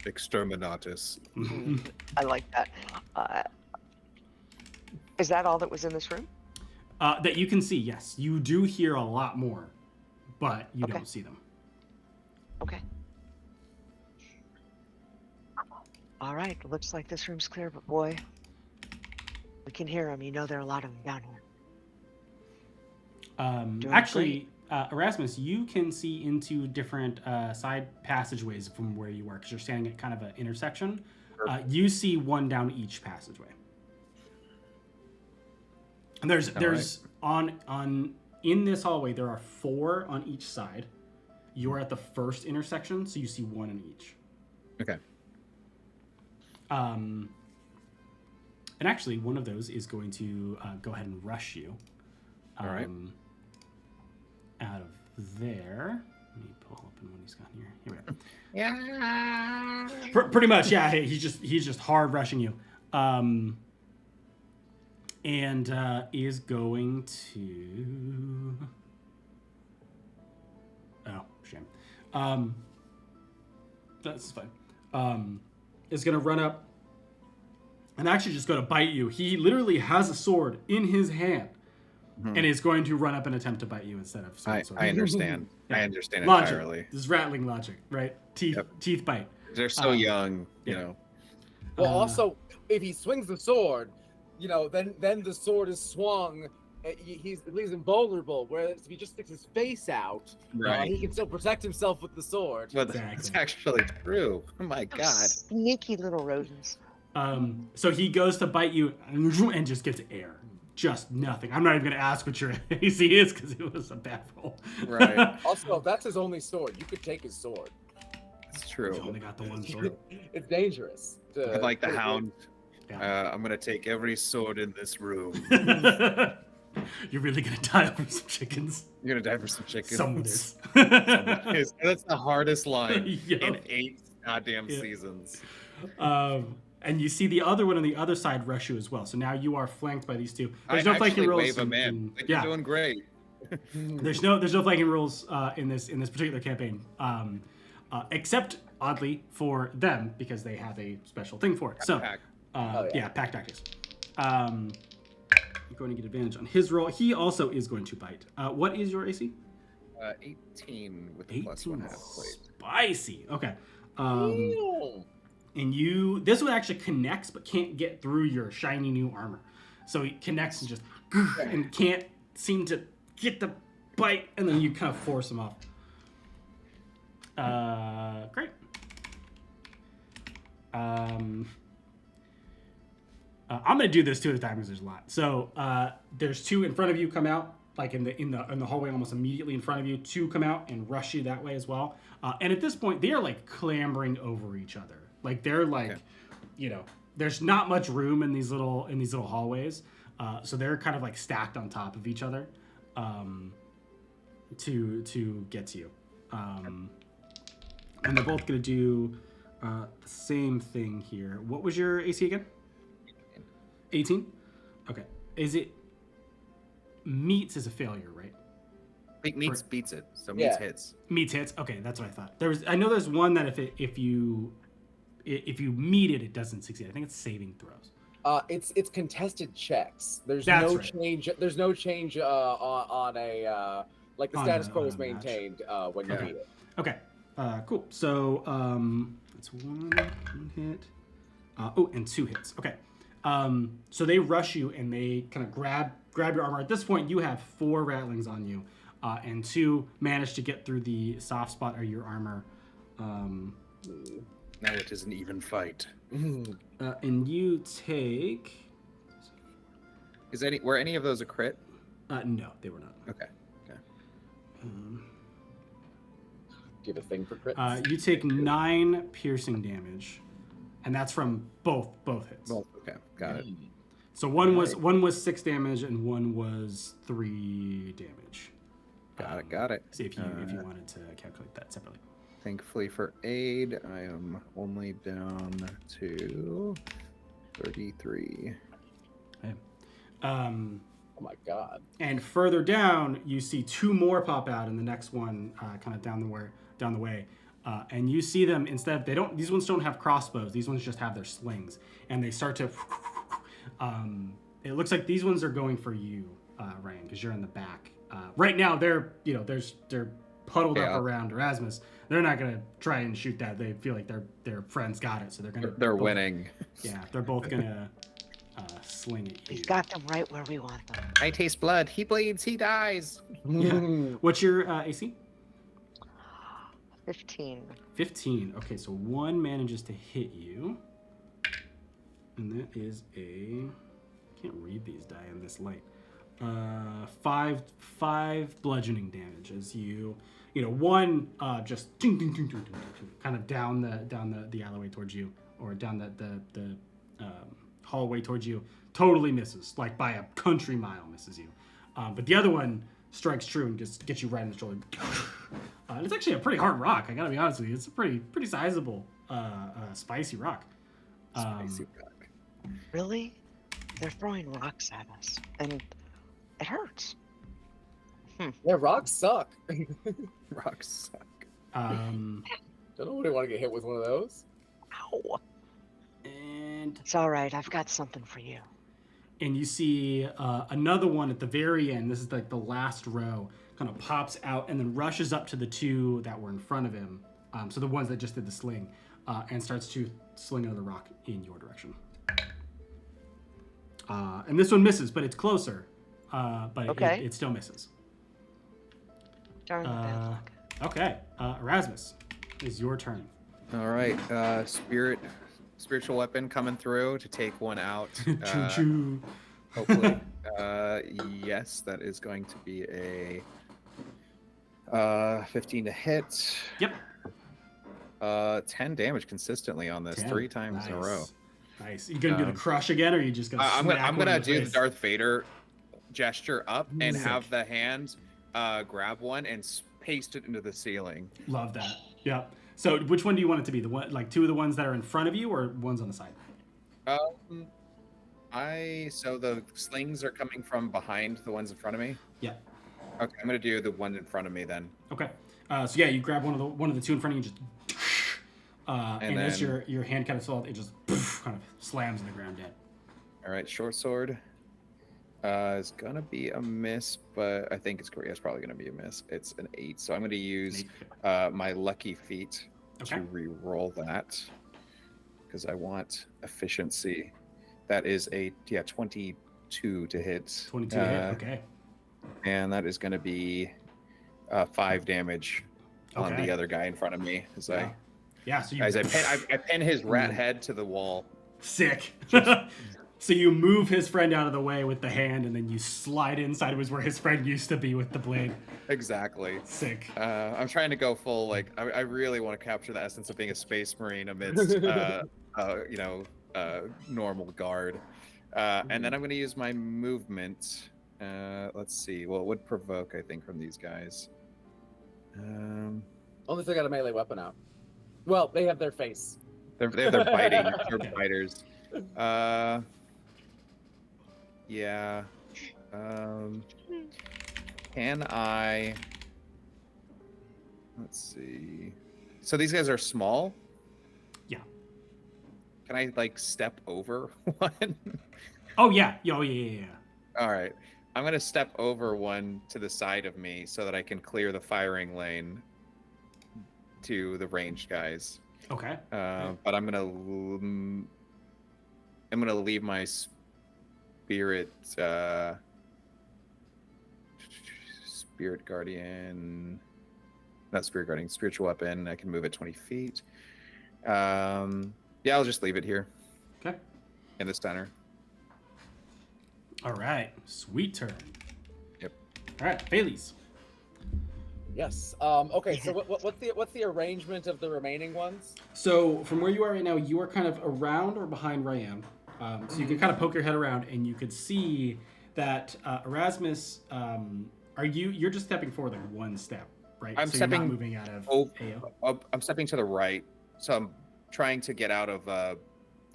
Exterminatus. I like that. Is that all that was in this room? That you can see, yes. You do hear a lot more, but you Okay. don't see them. Okay. All right. Looks like this room's clear, but boy, we can hear them. You know there are a lot of them down here. Doing Actually, Erasmus, you can see into different side passageways from where you are because you're standing at kind of an intersection. You see one down each passageway. And there's on in this hallway there are 4 on each side. You are at the first intersection, so you see 1 in each. Okay. And actually, one of those is going to go ahead and rush you. All right. Out of there. Let me pull open what he's got here. Here we go. Yeah. Pretty much, yeah. He's just hard rushing you. And is going to. Oh, shame. That's fine. Is going to run up and actually just going to bite you. He literally has a sword in his hand and is going to run up and attempt to bite you instead of sword. I understand. Yeah. I understand Logic. entirely. This is rattling logic, right? Teeth bite. They're so young, you yeah. know. Well, also, if he swings the sword, you know, then the sword is swung. He's invulnerable. Whereas if he just sticks his face out, Right. he can still protect himself with the sword. But Exactly. that's actually true. Oh my god. Sneaky little rodents. So he goes to bite you and just gets air. Just nothing. I'm not even going to ask what your AC is because it was a bad roll. Right. Also, that's his only sword. You could take his sword. It's He's true. only got the one sword. It's dangerous. I like the hound. Yeah. I'm gonna take every sword in this room. You're really going to die over some chickens. You're gonna die for some chicken. Someone is. That's the hardest line Yep. in 8 goddamn Yeah. seasons. And you see the other one on the other side rush you as well. So now you are flanked by these two. There's no flanking actually rules. wave them in. You're doing great. There's no flanking rules in this particular campaign, except oddly for them because they have a special thing for it. So, Pack. pack tactics. You're going to get advantage on his roll. He also is going to bite. What is your AC? 18 with the plus 1 half plate. Spicy. Okay. Ew. And this one actually connects but can't get through your shiny new armor. So he connects and just and can't seem to get the bite, and then you kind of force him off. Great. I'm gonna do this 2 at a time because there's a lot. So there's 2 in front of you come out, like in the hallway almost immediately in front of you. 2 come out and rush you that way as well. And at this point, they are like clambering over each other. Like they're like, you know, there's not much room in these little hallways, so they're kind of like stacked on top of each other, to get to you. And they're both gonna do the same thing here. What was your AC again? 18. Okay. Is it meets is a failure, right? Meets beats it, so meets hits. Meets hits. Okay, that's what I thought. I know there's one that if you meet it, it doesn't succeed. I think it's saving throws. It's contested checks. There's That's no right. change. There's no change on a like the On status a- quo on is a match. maintained when you Okay. beat it. Okay. Cool. So that's one hit. And 2 hits. Okay. So they rush you and they kind of grab your armor. At this point, you have 4 rattlings on you, and 2 manage to get through the soft spot of your armor. Now it is an even fight. And you take. Were any of those a crit? No, they were not. Okay. Do you have a thing for crits? You take 9 piercing damage, and that's from both hits. Well, okay, got it. So one was 6 damage and one was 3 damage. Got it. See if you wanted to calculate that separately. Thankfully for aid, I am only down to 33. Okay. Oh my god. And further down, you see two more pop out, and the next one kind of down the way. And you see them instead. These ones don't have crossbows. These ones just have their slings, and they start to. It looks like these ones are going for you, Ryan, because you're in the back. Right now, they're puddled up around Erasmus. They're not gonna try and shoot that. They feel like their friends got it, so they're winning. Yeah, they're both gonna sling at you. We got them right where we want them. I taste blood. He bleeds. He dies. Yeah. What's your AC? 15. 15. Okay, so one manages to hit you. And that is I can't read these die in this light. 5 bludgeoning damage as one just ding, ding, ding, ding, ding, ding, kind of down the alleyway towards you, or down the hallway towards you. Totally misses, like by a country mile misses you. But the other one strikes true and just gets you right in the shoulder. And it's actually a pretty hard rock. I gotta be honest with you. It's a pretty sizable, spicy rock. Spicy rock. Really? They're throwing rocks at us, and it hurts. Yeah, rocks suck. Rocks suck. Don't nobody want to get hit with one of those. Ow. And It's all right. I've got something for you. and you see another one at the very end. This is like the last row. Kind of pops out and then rushes up to the two that were in front of him. So the ones that just did the sling, and starts to sling another rock in your direction. And this one misses, but it's closer. But Okay. it still misses. Darn the bad luck. Okay, Erasmus, it's your turn. All right. Spiritual weapon coming through to take one out. Choo choo. Hopefully. Yes, that is going to be a 15 to hit. Yep. 10 damage consistently on this 10. 3 times in a row. Nice. You gonna do the crush again, or are you just gonna? I'm smack gonna one in do the face? Darth Vader gesture up and Sick. have the hand grab one and paste it into the ceiling. Love that. Yep. So which one do you want it to be? The one, like two of the ones that are in front of you, or ones on the side? So the slings are coming from behind the ones in front of me. Yeah. Okay, I'm gonna do the one in front of me then. Okay. So yeah, you grab one of the two in front of you, just and as then- your hand kind of falls, it just kind of slams in the ground dead. All right, short sword is gonna be a miss, but I think it's probably gonna be a miss. It's an 8, so I'm gonna use my lucky feat Okay. to re-roll that because I want efficiency. That is a 22 to hit. 22 to hit. Okay. And that is gonna be 5 damage on Okay. the other guy in front of me as Wow. Yeah. So you I pin his rat head to the wall. sick. So you move his friend out of the way with the hand, and then you slide in sideways where his friend used to be with the blade. Exactly. Sick. I'm trying to go full, like, I really want to capture the essence of being a space marine amidst, normal guard. And then I'm going to use my movement. Let's see. Well, it would provoke, I think, from these guys. Only if they got a melee weapon out. Well, they have their face. They're biting. They're biters. Yeah. Can I? Let's see. So these guys are small? Yeah. Can I, like, step over one? Oh yeah. Oh yeah. All right. I'm going to step over one to the side of me so that I can clear the firing lane to the ranged guys. Okay. But I'm going to leave my spirit guardian, not spirit guardian, spiritual weapon. I can move it 20 feet. Yeah, I'll just leave it here Okay. in the center. All right. Sweet turn. Yep. All right. Baileys. Yes. Okay. So what's the arrangement of the remaining ones? So from where you are right now, you are kind of around or behind Ryan. So you can kind of poke your head around, and you could see that Erasmus. You're just stepping forward like one step, right? I'm so stepping you're not moving out of AO. I'm stepping to the right, so I'm trying to get out of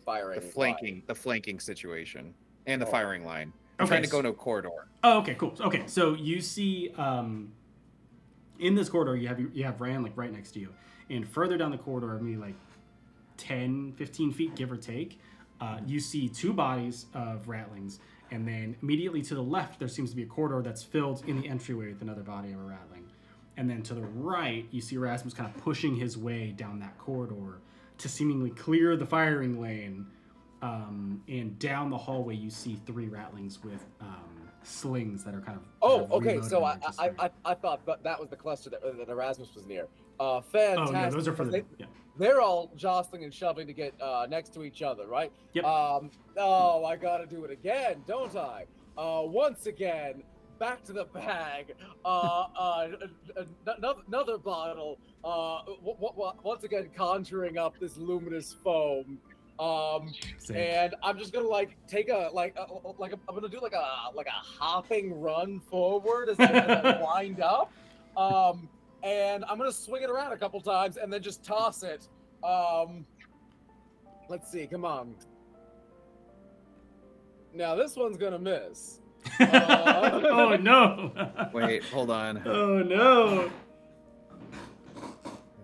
Firing. the flanking situation and the firing line. I'm trying to so- go to a corridor. Oh, okay, cool. Okay, so you see in this corridor you have Rand like right next to you, and further down the corridor, maybe like 10, 15 feet, give or take, you see two bodies of ratlings, and then immediately to the left there seems to be a corridor that's filled in the entryway with another body of a ratling, and then to the right you see Rasmus kind of pushing his way down that corridor to seemingly clear the firing lane. And down the hallway, you see three ratlings with slings that are kind of. Oh, okay. reloaded So and I thought that was the cluster that Erasmus was near. Oh Fantastic. no, those are further. Yeah. They're all jostling and shoving to get next to each other, right? Yep. Oh, I gotta do it again, don't I? Once again, back to the bag. Another bottle. Once again, conjuring up this luminous foam. Same. And I'm just gonna like take I'm gonna do like a hopping run forward as I wind up. And I'm gonna swing it around a couple times and then just toss it. Let's see, come on. Now this one's gonna miss. Oh no! Wait, hold on. Oh no!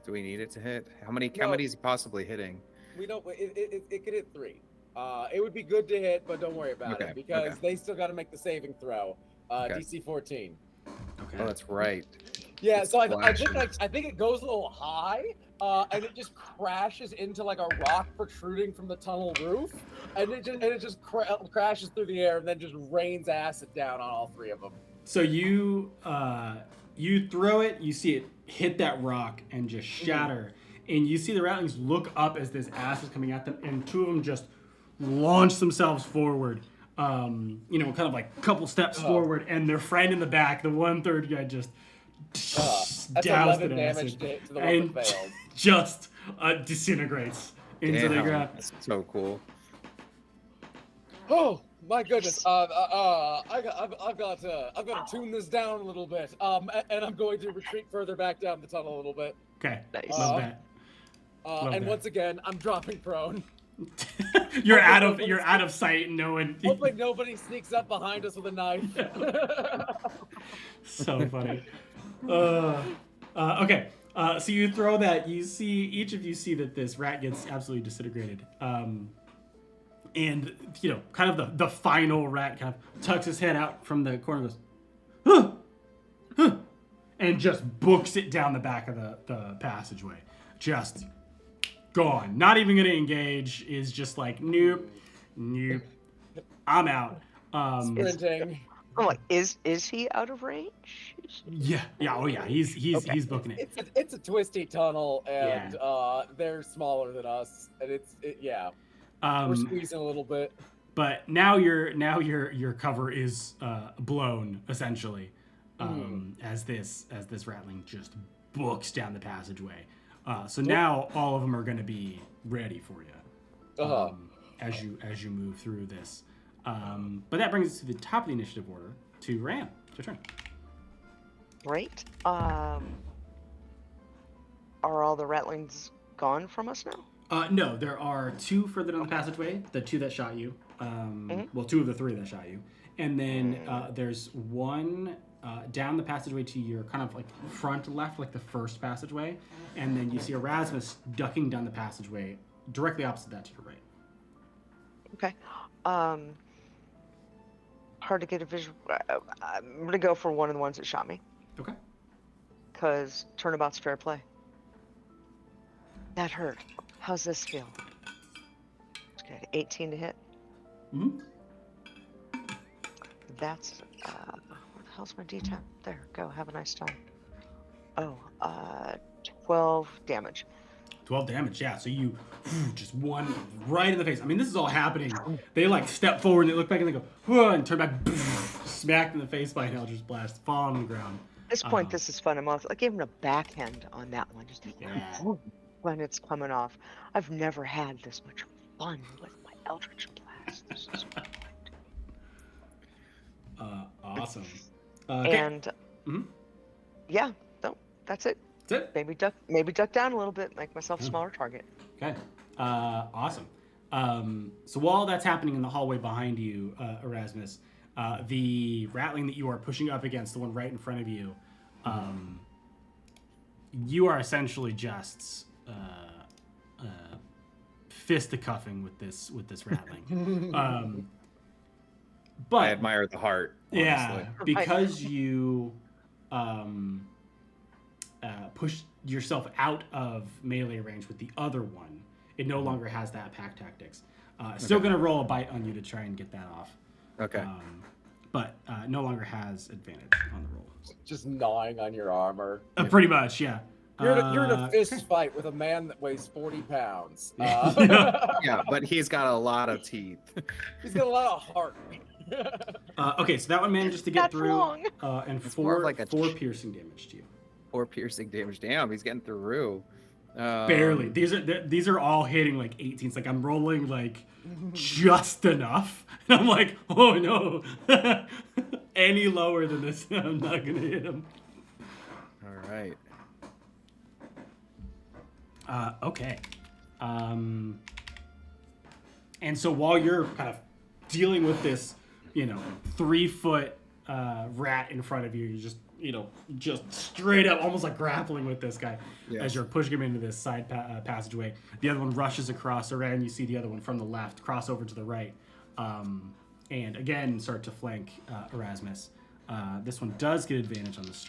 Do we need it to hit? How many No. is it possibly hitting? We don't. It could hit 3. It would be good to hit, but don't worry about Okay, it because okay. they still got to make the saving throw. Okay. DC 14. Okay. Oh, that's right. Yeah, It's so I flashing. think it goes a little high, and it just crashes into like a rock protruding from the tunnel roof, and it just crashes through the air and then just rains acid down on all 3 of them. So you throw it, you see it hit that rock and just shatter, and you see the ratlings look up as this acid is coming at them, and 2 of them just launch themselves forward. Kind of like a couple steps forward, and their friend in the back, the 1/3 guy, just That's doused 11 in damage acid to the one and that failed. just disintegrates into the Damn, ground. that's so cool. Oh my goodness! I've got to tune this down a little bit. And I'm going to retreat further back down the tunnel a little bit. Okay, Nice. love that. And that. once again, I'm dropping prone. You're out of sight. No one. Hopefully nobody sneaks up behind us with a knife. So funny. Okay. So you throw that. Each of you see that this rat gets absolutely disintegrated. And kind of the final rat kind of tucks his head out from the corner and goes, huh, and just books it down the back of the passageway. Just gone. Not even gonna engage. Is just like nope. I'm out. Sprinting. I'm like, is he out of range? Yeah. Oh yeah. He's booking it. It's a twisty tunnel, and Yeah. they're smaller than us, and yeah. We're Um, squeezing a little bit. but now your cover is blown essentially, as this rattling just books down the passageway. So now all of them are going to be ready for you as you move through this. But that brings us to the top of the initiative order to Ram. It's your turn. Right. Are all the ratlings gone from us now? No, there are 2 further down the passageway. The 2 that shot you. Well, 2 of the 3 that shot you. And then there's 1 down the passageway to your kind of like front left, like the first passageway. And then you see Erasmus ducking down the passageway directly opposite that to your right. Okay. Hard to get a visual. I'm gonna go for one of the ones that shot me. Okay. Because turnabout's fair play. That hurt. How's this feel? It's good. 18 to hit. Mm-hmm. That's where the hell's my D10? There, go. Have a nice time. Oh, 12 damage. 12 damage, yeah. So you just one right in the face. I mean, this is all happening. They like step forward and they look back and they go, "Whoa," and turn back, smacked in the face by an Eldritch Blast, fall on the ground. At this point, this is fun. I gave him a backhand on that one. Just when it's coming off. I've never had this much fun with my Eldritch Blast. This is great. Awesome. Okay. And yeah, no, that's it. That's it. Maybe duck down a little bit, make myself a smaller target. Okay. Awesome. So while that's happening in the hallway behind you, Erasmus, The rattling that you are pushing up against, the one right in front of you, you are essentially just fisticuffing with this rattling. But I admire the heart. Honestly. yeah, because you push yourself out of melee range with the other one, it no longer has that pack tactics. Still going to roll a bite on you to try and get that off. Okay. But no longer has advantage on the roll. Just gnawing on your armor. Pretty much, yeah. You're in a fist fight with a man that weighs 40 pounds. Yeah, but he's got a lot of teeth. He's got a lot of heart. Okay, so that one manages to get That's through, long. and It's more of like a four piercing damage to you. 4 piercing damage. Damn, he's getting through. Barely. These are all hitting like 18s. Like I'm rolling like just enough. I'm like, oh no. Any lower than this, I'm not gonna hit him. All right. Okay. And so while you're kind of dealing with this, 3-foot rat in front of you, you're just straight up, almost like grappling with this guy as you're pushing him into this side passageway. The other one rushes across around. You see the other one from the left cross over to the right, and again start to flank Erasmus. This one does get advantage on the strike.